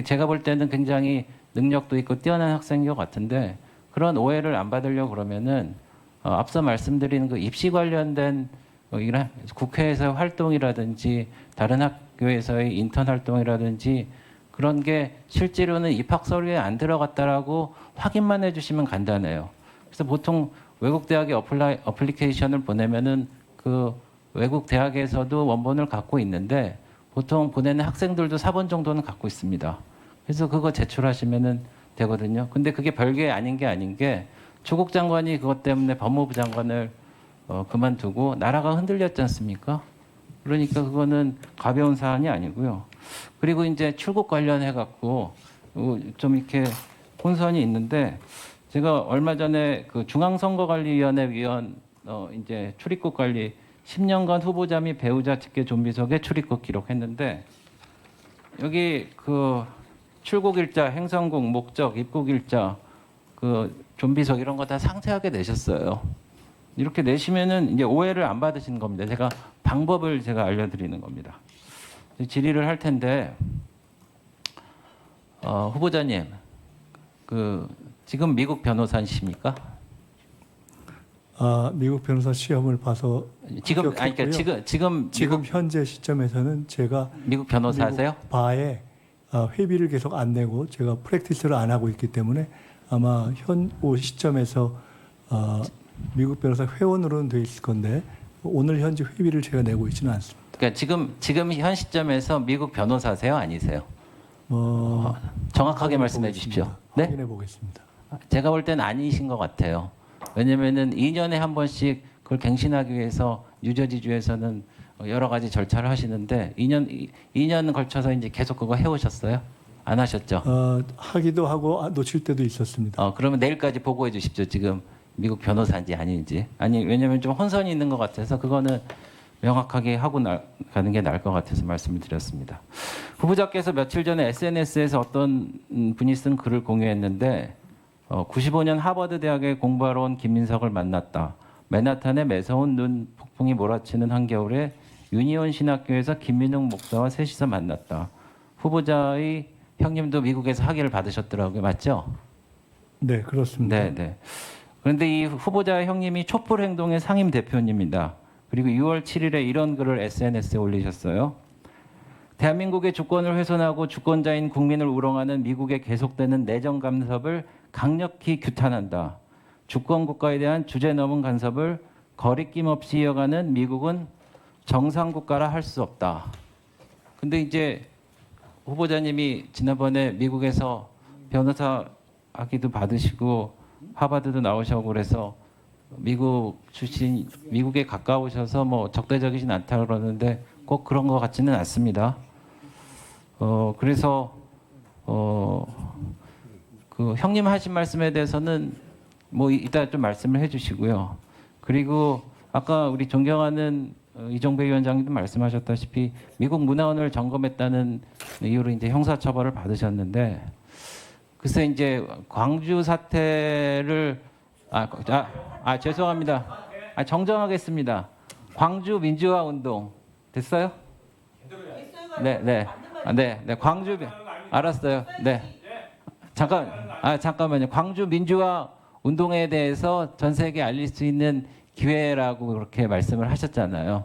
제가 볼 때는 굉장히 능력도 있고 뛰어난 학생인 것 같은데 그런 오해를 안 받으려고 그러면은 앞서 말씀드린 그 입시 관련된 이런 국회에서의 활동이라든지 다른 학교에서의 인턴 활동이라든지 그런 게 실제로는 입학 서류에 안 들어갔다라고 확인만 해주시면 간단해요. 그래서 보통 외국 대학에 어플리케이션을 보내면은 그 외국 대학에서도 원본을 갖고 있는데 보통 보내는 학생들도 4번 정도는 갖고 있습니다. 그래서 그거 제출하시면은 되거든요. 근데 그게 별게 아닌 게 조국 장관이 그것 때문에 법무부 장관을 그만두고 나라가 흔들렸지 않습니까? 그러니까 그거는 가벼운 사안이 아니고요. 그리고 이제 출국 관련해 갖고 좀 이렇게 혼선이 있는데 제가 얼마 전에 그 중앙선거관리위원회 위원 이제 출입국 관리 10년간 후보자 및 배우자 직계 좀비석에 출입국 기록했는데 여기 그 출국 일자, 행성국, 목적, 입국 일자, 그 좀비석 이런 거 다 상세하게 내셨어요. 이렇게 내시면은 이제 오해를 안 받으시는 겁니다. 제가 방법을 제가 알려드리는 겁니다. 질의를 할 텐데 후보자님, 그 지금 미국 변호사이십니까? 미국 변호사 시험을 봐서 지금 합격했고요. 그러니까 지금 지금 현재 시점에서는 제가 미국 변호사세요? 미국 바에 회비를 계속 안 내고 제가 프랙티스를 안 하고 있기 때문에 아마 현 시점에서 미국 변호사 회원으로는 돼 있을 건데 오늘 현재 회비를 제가 내고 있지는 않습니다. 그러니까 지금 현 시점에서 미국 변호사세요, 아니세요? 정확하게 말씀해 주십시오. 네? 확인해 보겠습니다. 제가 볼 때는 아니신 것 같아요. 왜냐면은 2년에 한 번씩 그걸 갱신하기 위해서 뉴저지주에서는 여러 가지 절차를 하시는데 2년 걸쳐서 이제 계속 그거 해오셨어요? 안 하셨죠? 하기도 하고 놓칠 때도 있었습니다. 그러면 내일까지 보고해 주십시오. 지금 미국 변호사인지 아닌지. 아니 왜냐면 좀 혼선이 있는 것 같아서 그거는 명확하게 하고 가는 게 나을 것 같아서 말씀을 드렸습니다. 후보자께서 며칠 전에 SNS에서 어떤 분이 쓴 글을 공유했는데 95년 하버드 대학에 공부하러 온 김민석을 만났다. 맨하탄의 매서운 눈 폭풍이 몰아치는 한겨울에 유니온 신학교에서 김민웅 목사와 셋이서 만났다. 후보자의 형님도 미국에서 학위를 받으셨더라고요. 맞죠? 네, 그렇습니다. 네. 그런데 이 후보자의 형님이 촛불 행동의 상임 대표입니다. 그리고 6월 7일에 이런 글을 SNS에 올리셨어요. 대한민국의 주권을 훼손하고 주권자인 국민을 우롱하는 미국의 계속되는 내정 간섭을 강력히 규탄한다. 주권 국가에 대한 주제 넘은 간섭을 거리낌 없이 이어가는 미국은 정상 국가라 할 수 없다. 근데 이제 후보자님이 지난번에 미국에서 변호사 학위도 받으시고 하버드도 나오셔고 그래서 미국 출신, 미국에 가까우셔서 뭐 적대적이진 않다 그러는데 꼭 그런 것 같지는 않습니다. 그래서 그 형님 하신 말씀에 대해서는 뭐 이따 좀 말씀을 해주시고요. 그리고 아까 우리 존경하는 이종배 위원장님도 말씀하셨다시피 미국 문화원을 점검했다는 이유로 이제 형사처벌을 받으셨는데 글쎄 이제 광주 사태를 죄송합니다. 정정하겠습니다. 광주 민주화 운동 됐어요? 네. 광주 알았어요. 네. 잠깐만요. 광주 민주화 운동에 대해서 전 세계에 알릴 수 있는 기회라고 그렇게 말씀을 하셨잖아요.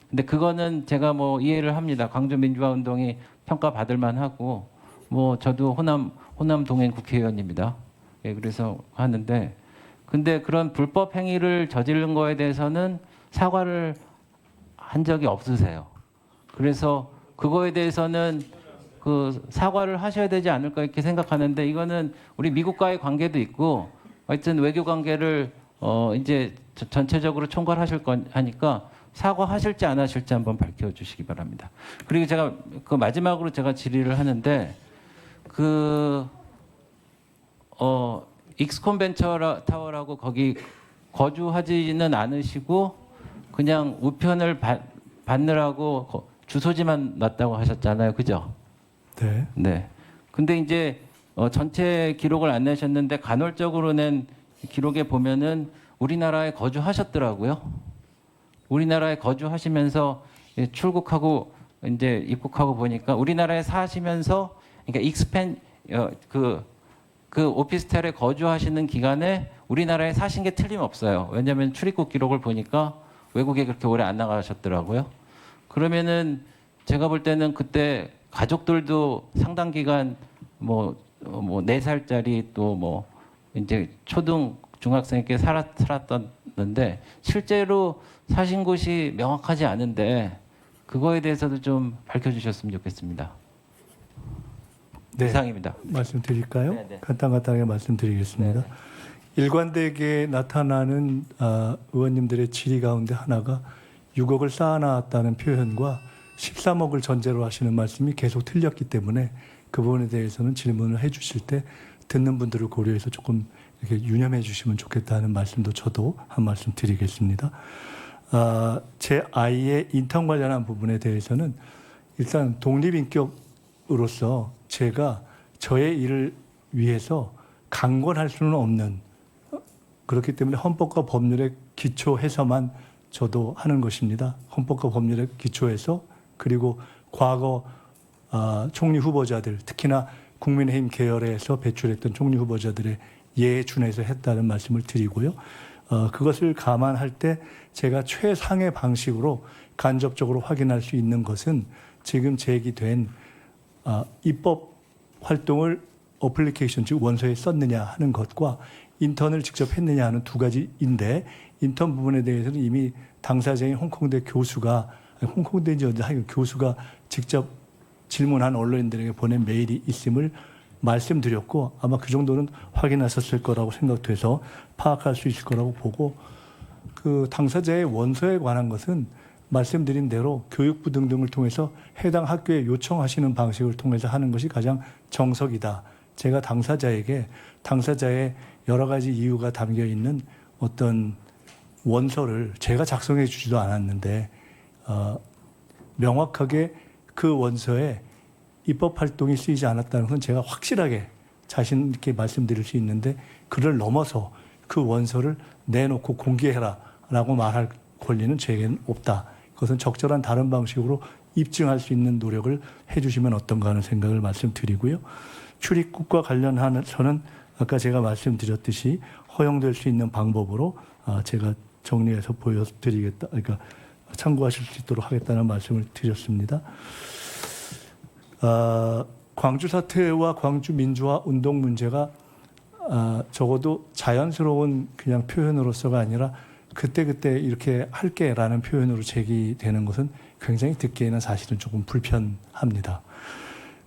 근데 그거는 제가 뭐 이해를 합니다. 광주 민주화 운동이 평가받을 만하고 뭐 저도 호남 동행 국회의원입니다. 예, 그래서 하는데 근데 그런 불법 행위를 저지른 거에 대해서는 사과를 한 적이 없으세요. 그래서 그거에 대해서는 그 사과를 하셔야 되지 않을까 이렇게 생각하는데 이거는 우리 미국과의 관계도 있고 하여튼 외교 관계를 이제 전체적으로 총괄하실 거니까 사과하실지 안 하실지 한번 밝혀주시기 바랍니다. 그리고 제가 그 마지막으로 제가 질의를 하는데 익스콘 벤처 타워라고 거기 거주하지는 않으시고 그냥 우편을 받느라고 주소지만 놨다고 하셨잖아요, 그죠? 네. 근데 이제 전체 기록을 안 내셨는데 간헐적으로 낸 기록에 보면은 우리나라에 거주하셨더라고요. 우리나라에 거주하시면서 출국하고 이제 입국하고 보니까 우리나라에 사시면서 그러니까 그 오피스텔에 거주하시는 기간에 우리나라에 사신 게 틀림없어요. 왜냐하면 출입국 기록을 보니까 외국에 그렇게 오래 안 나가셨더라고요. 그러면은 제가 볼 때는 그때 가족들도 상당 기간 뭐 4살짜리 또 뭐 이제 초등 중학생께 살았던데 실제로 사신 곳이 명확하지 않은데 그거에 대해서도 좀 밝혀주셨으면 좋겠습니다. 네. 이상입니다. 말씀드릴까요? 네. 간단하게 말씀드리겠습니다. 일관되게 나타나는 의원님들의 질의 가운데 하나가 6억을 쌓아놨다는 표현과 13억을 전제로 하시는 말씀이 계속 틀렸기 때문에 그 부분에 대해서는 질문을 해주실 때 듣는 분들을 고려해서 조금 이렇게 유념해 주시면 좋겠다는 말씀도 저도 한 말씀 드리겠습니다. 제 아이의 인턴 관련한 부분에 대해서는 일단 독립인격으로서 제가 저의 일을 위해서 강권할 수는 없는 그렇기 때문에 헌법과 법률에 기초해서만 저도 하는 것입니다. 헌법과 법률에 기초해서 그리고 과거 총리 후보자들 특히나 국민의힘 계열에서 배출했던 총리 후보자들의 예에 준해서 했다는 말씀을 드리고요. 그것을 감안할 때 제가 최상의 방식으로 간접적으로 확인할 수 있는 것은 지금 제기된 입법 활동을 어플리케이션 즉 원서에 썼느냐 하는 것과 인턴을 직접 했느냐 하는 두 가지인데 인턴 부분에 대해서는 이미 당사자인 홍콩대 교수가 홍콩대인지 어디 하여간 교수가 직접 질문한 언론인들에게 보낸 메일이 있음을 말씀드렸고 아마 그 정도는 확인하셨을 거라고 생각돼서 파악할 수 있을 거라고 보고 그 당사자의 원서에 관한 것은 말씀드린 대로 교육부 등등을 통해서 해당 학교에 요청하시는 방식을 통해서 하는 것이 가장 정석이다. 제가 당사자에게 당사자의 여러 가지 이유가 담겨 있는 어떤 원서를 제가 작성해 주지도 않았는데 명확하게 그 원서에 입법 활동이 쓰이지 않았다는 건 제가 확실하게 자신 있게 말씀드릴 수 있는데 그를 넘어서 그 원서를 내놓고 공개해라라고 말할 권리는 제게는 없다. 그것은 적절한 다른 방식으로 입증할 수 있는 노력을 해주시면 어떤가 하는 생각을 말씀드리고요. 출입국과 관련해서는 아까 제가 말씀드렸듯이 허용될 수 있는 방법으로 제가 정리해서 보여드리겠다. 그러니까 참고하실 수 있도록 하겠다는 말씀을 드렸습니다. 광주 사태와 광주 민주화 운동 문제가 적어도 자연스러운 그냥 표현으로서가 아니라 그때그때 이렇게 할게라는 표현으로 제기되는 것은 굉장히 듣기에는 사실은 조금 불편합니다.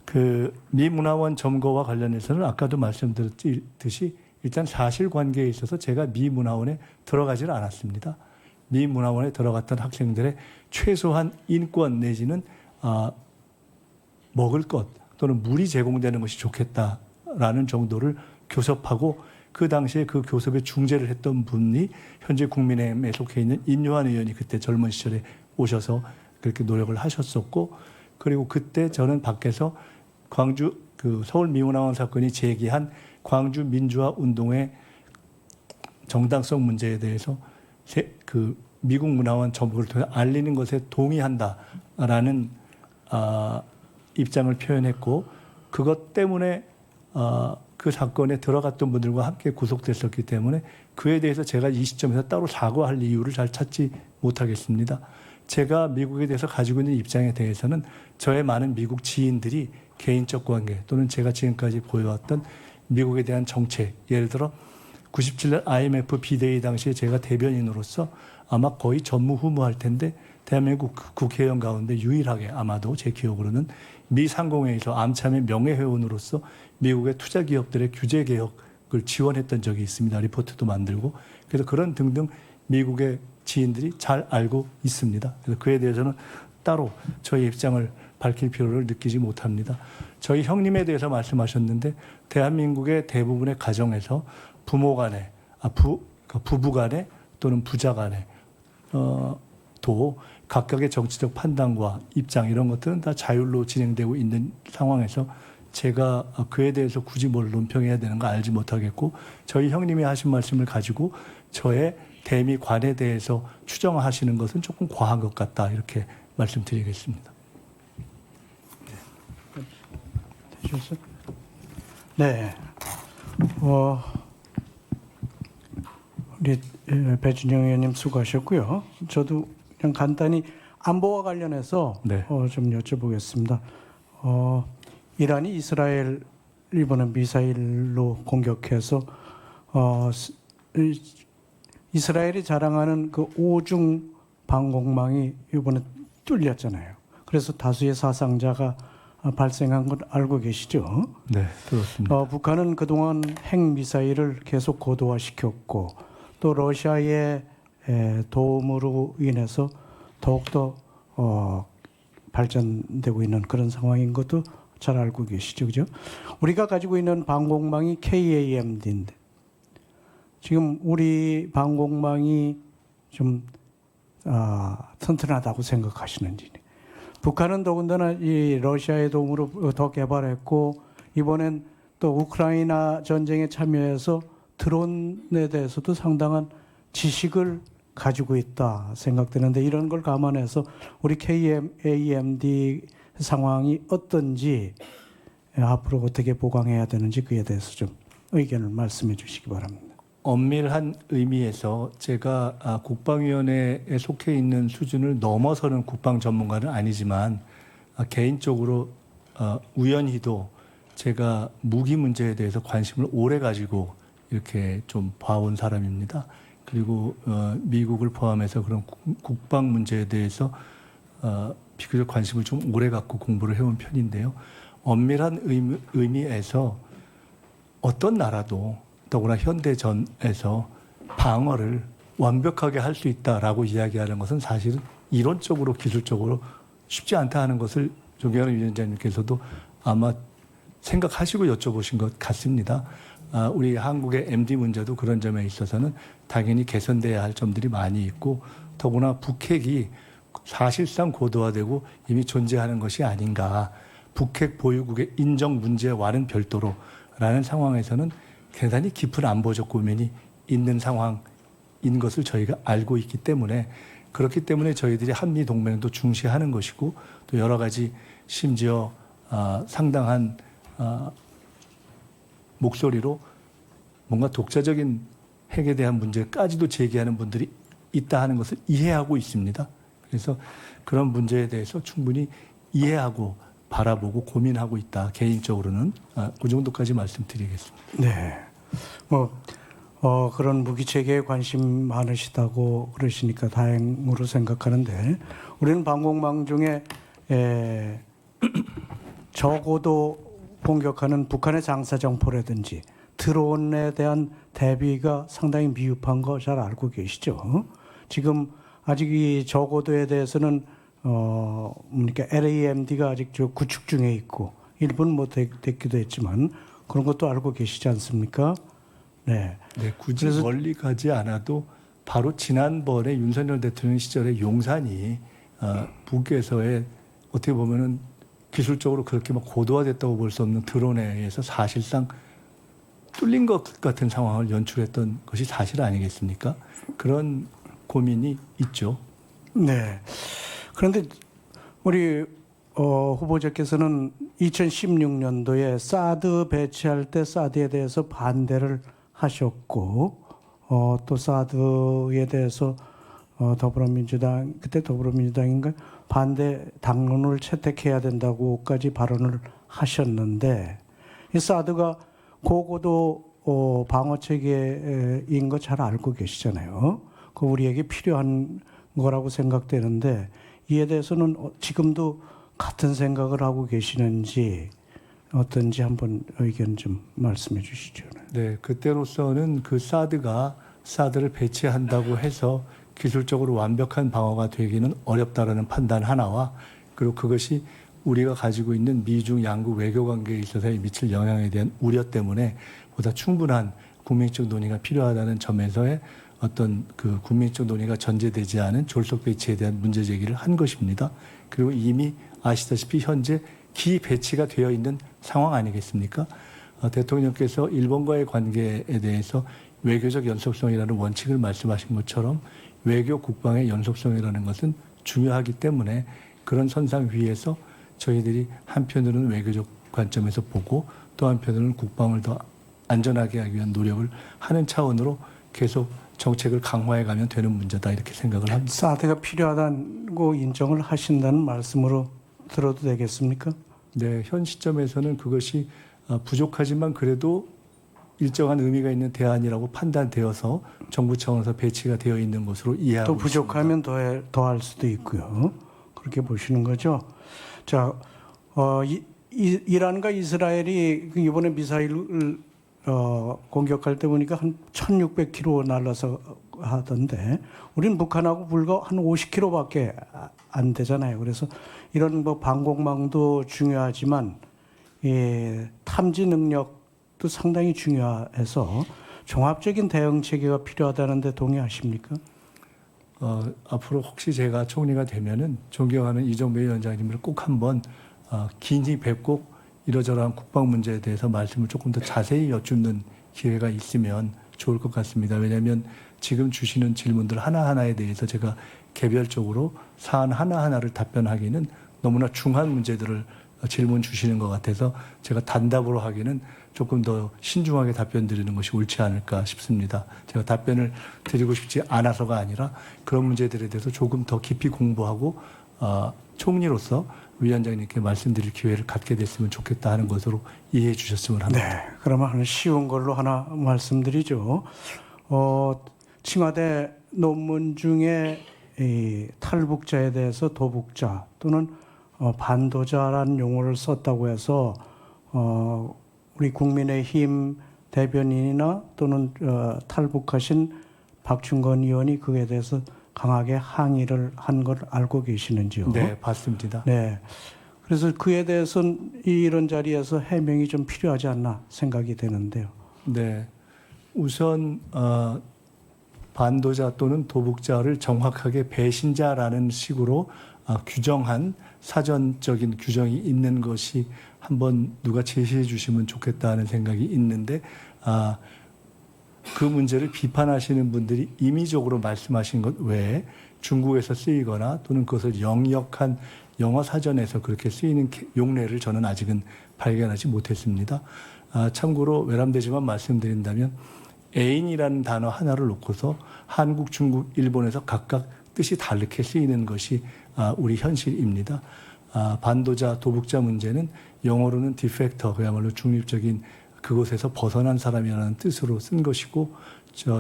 그 미문화원 점거와 관련해서는 아까도 말씀드렸듯이 일단 사실관계에 있어서 제가 미문화원에 들어가지는 않았습니다. 미문화원에 들어갔던 학생들의 최소한 인권 내지는 먹을 것 또는 물이 제공되는 것이 좋겠다라는 정도를 교섭하고 그 당시에 그 교섭에 중재를 했던 분이 현재 국민의힘에 속해 있는 인요한 의원이 그때 젊은 시절에 오셔서 그렇게 노력을 하셨었고 그리고 그때 저는 밖에서 광주 그 서울 미문화원 사건이 제기한 광주 민주화 운동의 정당성 문제에 대해서 그 미국 문화원 정부를 통해 알리는 것에 동의한다라는 입장을 표현했고 그것 때문에 그 사건에 들어갔던 분들과 함께 구속됐었기 때문에 그에 대해서 제가 이 시점에서 따로 사과할 이유를 잘 찾지 못하겠습니다. 제가 미국에 대해서 가지고 있는 입장에 대해서는 저의 많은 미국 지인들이 개인적 관계 또는 제가 지금까지 보여왔던 미국에 대한 정책, 예를 들어 97년 IMF 비대위 당시에 제가 대변인으로서 아마 거의 전무후무할 텐데 대한민국 국회의원 가운데 유일하게 아마도 제 기억으로는 미 상공회의에서 암참의 명예회원으로서 미국의 투자 기업들의 규제 개혁을 지원했던 적이 있습니다. 리포트도 만들고 그래서 그런 등등 미국의 지인들이 잘 알고 있습니다. 그래서 그에 대해서는 따로 저희 입장을 밝힐 필요를 느끼지 못합니다. 저희 형님에 대해서 말씀하셨는데 대한민국의 대부분의 가정에서 부모 간에 부부 간에 또는 부자 간에 또 각각의 정치적 판단과 입장 이런 것들은 다 자율로 진행되고 있는 상황에서 제가 그에 대해서 굳이 뭘 논평해야 되는가 알지 못하겠고 저희 형님이 하신 말씀을 가지고 저의 대미 관에 대해서 추정하시는 것은 조금 과한 것 같다 이렇게 말씀드리겠습니다. 되셨어요? 네. 우리 배준영 의원님 수고하셨고요. 저도 그냥 간단히 안보와 관련해서 네. 좀 여쭤보겠습니다. 이란이 이스라엘 이번에 미사일로 공격해서 이스라엘이 자랑하는 그 오중 방공망이 이번에 뚫렸잖아요. 그래서 다수의 사상자가 발생한 걸 알고 계시죠? 네, 그렇습니다. 북한은 그동안 핵미사일을 계속 고도화시켰고 또 러시아의 도움으로 인해서 더욱더 발전되고 있는 그런 상황인 것도 잘 알고 계시죠, 그죠? 우리가 가지고 있는 방공망이 KAMD인데 지금 우리 방공망이 좀 튼튼하다고 생각하시는지. 북한은 더군다나 이 러시아의 도움으로 더 개발했고 이번엔 또 우크라이나 전쟁에 참여해서 드론에 대해서도 상당한 지식을 가지고 있다 생각되는데 이런 걸 감안해서 우리 KAMD 상황이 어떤지 앞으로 어떻게 보강해야 되는지 그에 대해서 좀 의견을 말씀해 주시기 바랍니다. 엄밀한 의미에서 제가 국방위원회에 속해 있는 수준을 넘어서는 국방 전문가는 아니지만 개인적으로 우연히도 제가 무기 문제에 대해서 관심을 오래 가지고 이렇게 좀 봐온 사람입니다. 그리고 미국을 포함해서 그런 국방 문제에 대해서 비교적 관심을 좀 오래 갖고 공부를 해온 편인데요. 엄밀한 의미에서 어떤 나라도 더구나 현대전에서 방어를 완벽하게 할 수 있다라고 이야기하는 것은 사실은 이론적으로 기술적으로 쉽지 않다 하는 것을 존경하는 위원장님께서도 아마 생각하시고 여쭤보신 것 같습니다. 우리 한국의 MD 문제도 그런 점에 있어서는 당연히 개선돼야 할 점들이 많이 있고 더구나 북핵이 사실상 고도화되고 이미 존재하는 것이 아닌가. 북핵 보유국의 인정 문제와는 별도로라는 상황에서는 대단히 깊은 안보적 고민이 있는 상황인 것을 저희가 알고 있기 때문에 그렇기 때문에 저희들이 한미 동맹도 중시하는 것이고 또 여러 가지 심지어 상당한 목소리로 뭔가 독자적인 핵에 대한 문제까지도 제기하는 분들이 있다 하는 것을 이해하고 있습니다. 그래서 그런 문제에 대해서 충분히 이해하고 바라보고 고민하고 있다. 개인적으로는 그 정도까지 말씀드리겠습니다. 네. 그런 무기 체계에 관심 많으시다고 그러시니까 다행으로 생각하는데 우리는 방공망 중에 적어도 공격하는 북한의 장사정포라든지 드론에 대한 대비가 상당히 미흡한 거 잘 알고 계시죠? 지금 아직 이 저고도에 대해서는 LAMD가 아직 저 구축 중에 있고 일부는 뭐 됐기도 했지만 그런 것도 알고 계시지 않습니까? 네. 네, 굳이 멀리 가지 않아도 바로 지난번에 윤석열 대통령 시절에 용산이 북에서의 어떻게 보면은 기술적으로 그렇게 막 고도화됐다고 볼 수 없는 드론에 의해서 사실상 뚫린 것 같은 상황을 연출했던 것이 사실 아니겠습니까? 그런 고민이 있죠. 네. 그런데 우리 후보자께서는 2016년도에 사드 배치할 때 사드에 대해서 반대를 하셨고 또 사드에 대해서 더불어민주당 그때 더불어민주당인가 반대 당론을 채택해야 된다고까지 발언을 하셨는데 이 사드가 고고도 방어 체계인 거 잘 알고 계시잖아요. 그 우리에게 필요한 거라고 생각되는데 이에 대해서는 지금도 같은 생각을 하고 계시는지 어떤지 한번 의견 좀 말씀해 주시죠. 네, 그때로서는 그 사드를 배치한다고 해서 기술적으로 완벽한 방어가 되기는 어렵다라는 판단 하나와 그리고 그것이 우리가 가지고 있는 미중 양국 외교 관계에 있어서 미칠 영향에 대한 우려 때문에 보다 충분한 국민적 논의가 필요하다는 점에서의 어떤 그 국민적 논의가 전제되지 않은 졸속 배치에 대한 문제 제기를 한 것입니다. 그리고 이미 아시다시피 현재 기 배치가 되어 있는 상황 아니겠습니까? 대통령께서 일본과의 관계에 대해서 외교적 연속성이라는 원칙을 말씀하신 것처럼 외교 국방의 연속성이라는 것은 중요하기 때문에 그런 선상 위에서 저희들이 한편으로는 외교적 관점에서 보고 또 한편으로는 국방을 더 안전하게 하기 위한 노력을 하는 차원으로 계속 정책을 강화해 가면 되는 문제다 이렇게 생각을 합니다. 사드가 필요하다고 인정을 하신다는 말씀으로 들어도 되겠습니까? 네, 현 시점에서는 그것이 부족하지만 그래도 일정한 의미가 있는 대안이라고 판단되어서 정부 차원에서 배치가 되어 있는 것으로 이해하고 또 부족하면 더할 수도 있고요. 그렇게 보시는 거죠. 자, 이란과 이스라엘이 이번에 미사일을 공격할 때 보니까 한 1,600km 날라서 하던데 우리는 북한하고 불과 한 50km밖에 안 되잖아요. 그래서 이런 뭐 방공망도 중요하지만 탐지 능력도 상당히 중요해서 종합적인 대응 체계가 필요하다는데 동의하십니까? 앞으로 혹시 제가 총리가 되면은 존경하는 이정배 위원장님을 꼭 한번 긴히 뵙고 이러저러한 국방 문제에 대해서 말씀을 조금 더 자세히 여쭙는 기회가 있으면 좋을 것 같습니다. 왜냐하면 지금 주시는 질문들 하나하나에 대해서 제가 개별적으로 사안 하나하나를 답변하기는 너무나 중한 문제들을 질문 주시는 것 같아서 제가 단답으로 하기는 조금 더 신중하게 답변 드리는 것이 옳지 않을까 싶습니다. 제가 답변을 드리고 싶지 않아서가 아니라 그런 문제들에 대해서 조금 더 깊이 공부하고 총리로서 위원장님께 말씀드릴 기회를 갖게 됐으면 좋겠다 하는 것으로 이해해 주셨으면 합니다. 네, 그러면 쉬운 걸로 하나 말씀드리죠. 청와대 논문 중에 이 탈북자에 대해서 도북자 또는 반도자라는 용어를 썼다고 해서 우리 국민의힘 대변인이나 또는 탈북하신 박충건 의원이 그에 대해서 강하게 항의를 한 걸 알고 계시는지요? 네, 봤습니다. 네. 그래서 그에 대해서는 이런 자리에서 해명이 좀 필요하지 않나 생각이 되는데요. 네, 우선 반도자 또는 도북자를 정확하게 배신자라는 식으로 규정한 사전적인 규정이 있는 것이 한번 누가 제시해 주시면 좋겠다는 생각이 있는데 그 문제를 비판하시는 분들이 임의적으로 말씀하신 것 외에 중국에서 쓰이거나 또는 그것을 영역한 영어 사전에서 그렇게 쓰이는 용례를 저는 아직은 발견하지 못했습니다. 참고로 외람되지만 말씀드린다면 애인이라는 단어 하나를 놓고서 한국, 중국, 일본에서 각각 뜻이 다르게 쓰이는 것이 우리 현실입니다. 반도자, 도북자 문제는 영어로는 디펙터, 그야말로 중립적인 그곳에서 벗어난 사람이라는 뜻으로 쓴 것이고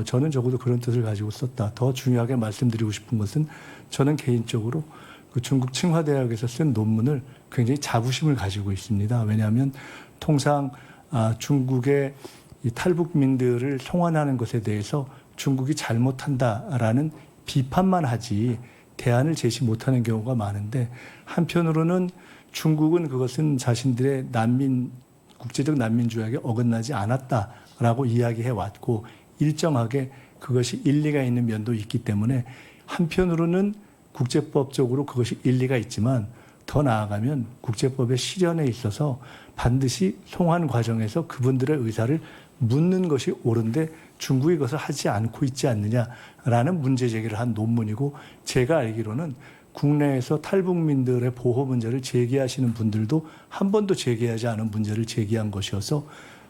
저는 적어도 그런 뜻을 가지고 썼다. 더 중요하게 말씀드리고 싶은 것은 저는 개인적으로 그 중국 칭화대학에서 쓴 논문을 굉장히 자부심을 가지고 있습니다. 왜냐하면 통상 중국의 이 탈북민들을 송환하는 것에 대해서 중국이 잘못한다라는 비판만 하지 대안을 제시 못하는 경우가 많은데 한편으로는 중국은 그것은 자신들의 국제적 난민 조약에 어긋나지 않았다라고 이야기해 왔고 일정하게 그것이 일리가 있는 면도 있기 때문에 한편으로는 국제법적으로 그것이 일리가 있지만 더 나아가면 국제법의 실현에 있어서 반드시 송환 과정에서 그분들의 의사를 묻는 것이 옳은데 중국이 그것을 하지 않고 있지 않느냐라는 문제 제기를 한 논문이고 제가 알기로는 국내에서 탈북민들의 보호 문제를 제기하시는 분들도 한 번도 제기하지 않은 문제를 제기한 것이어서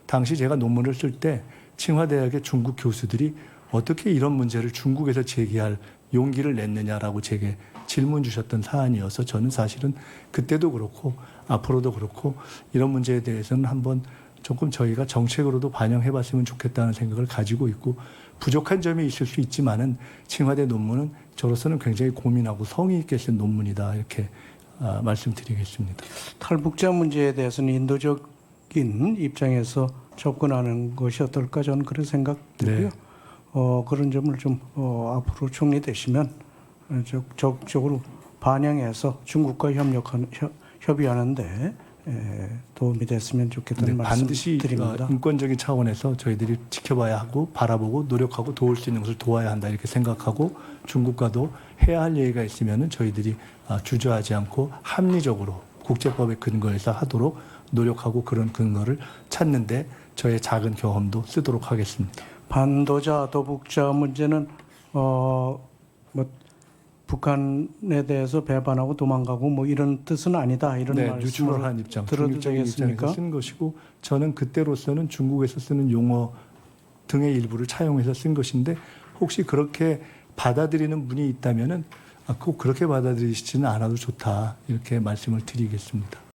당시 제가 논문을 쓸 때 칭화대학의 중국 교수들이 어떻게 이런 문제를 중국에서 제기할 용기를 냈느냐라고 제게 질문 주셨던 사안이어서 저는 사실은 그때도 그렇고 앞으로도 그렇고 이런 문제에 대해서는 한번 조금 저희가 정책으로도 반영해 봤으면 좋겠다는 생각을 가지고 있고 부족한 점이 있을 수 있지만은 칭화대 논문은 저로서는 굉장히 고민하고 성의 있게 쓴 논문이다 이렇게 말씀드리겠습니다. 탈북자 문제에 대해서는 인도적인 입장에서 접근하는 것이 어떨까 저는 그런 생각 들고요. 네. 그런 점을 좀 앞으로 총리 되시면 적극적으로 반영해서 중국과 협의하는데 도움이 됐으면 좋겠다는 말씀 반드시 드립니다. 인권적인 차원에서 저희들이 지켜봐야 하고 바라보고 노력하고 도울 수 있는 것을 도와야 한다 이렇게 생각하고 중국과도 해야 할 얘기가 있으면 저희들이 주저하지 않고 합리적으로 국제법의 근거에서 하도록 노력하고 그런 근거를 찾는데 저의 작은 경험도 쓰도록 하겠습니다. 반도자 도북자 문제는 북한에 대해서 배반하고 도망가고 뭐 이런 뜻은 아니다 이런 말씀을 뉴트럴한 입장, 들어도 중립적인 입장에서 되겠습니까? 쓴 것이고 저는 그때로서는 중국에서 쓰는 용어 등의 일부를 차용해서 쓴 것인데 혹시 그렇게 받아들이는 분이 있다면은 꼭 그렇게 받아들이시지는 않아도 좋다 이렇게 말씀을 드리겠습니다.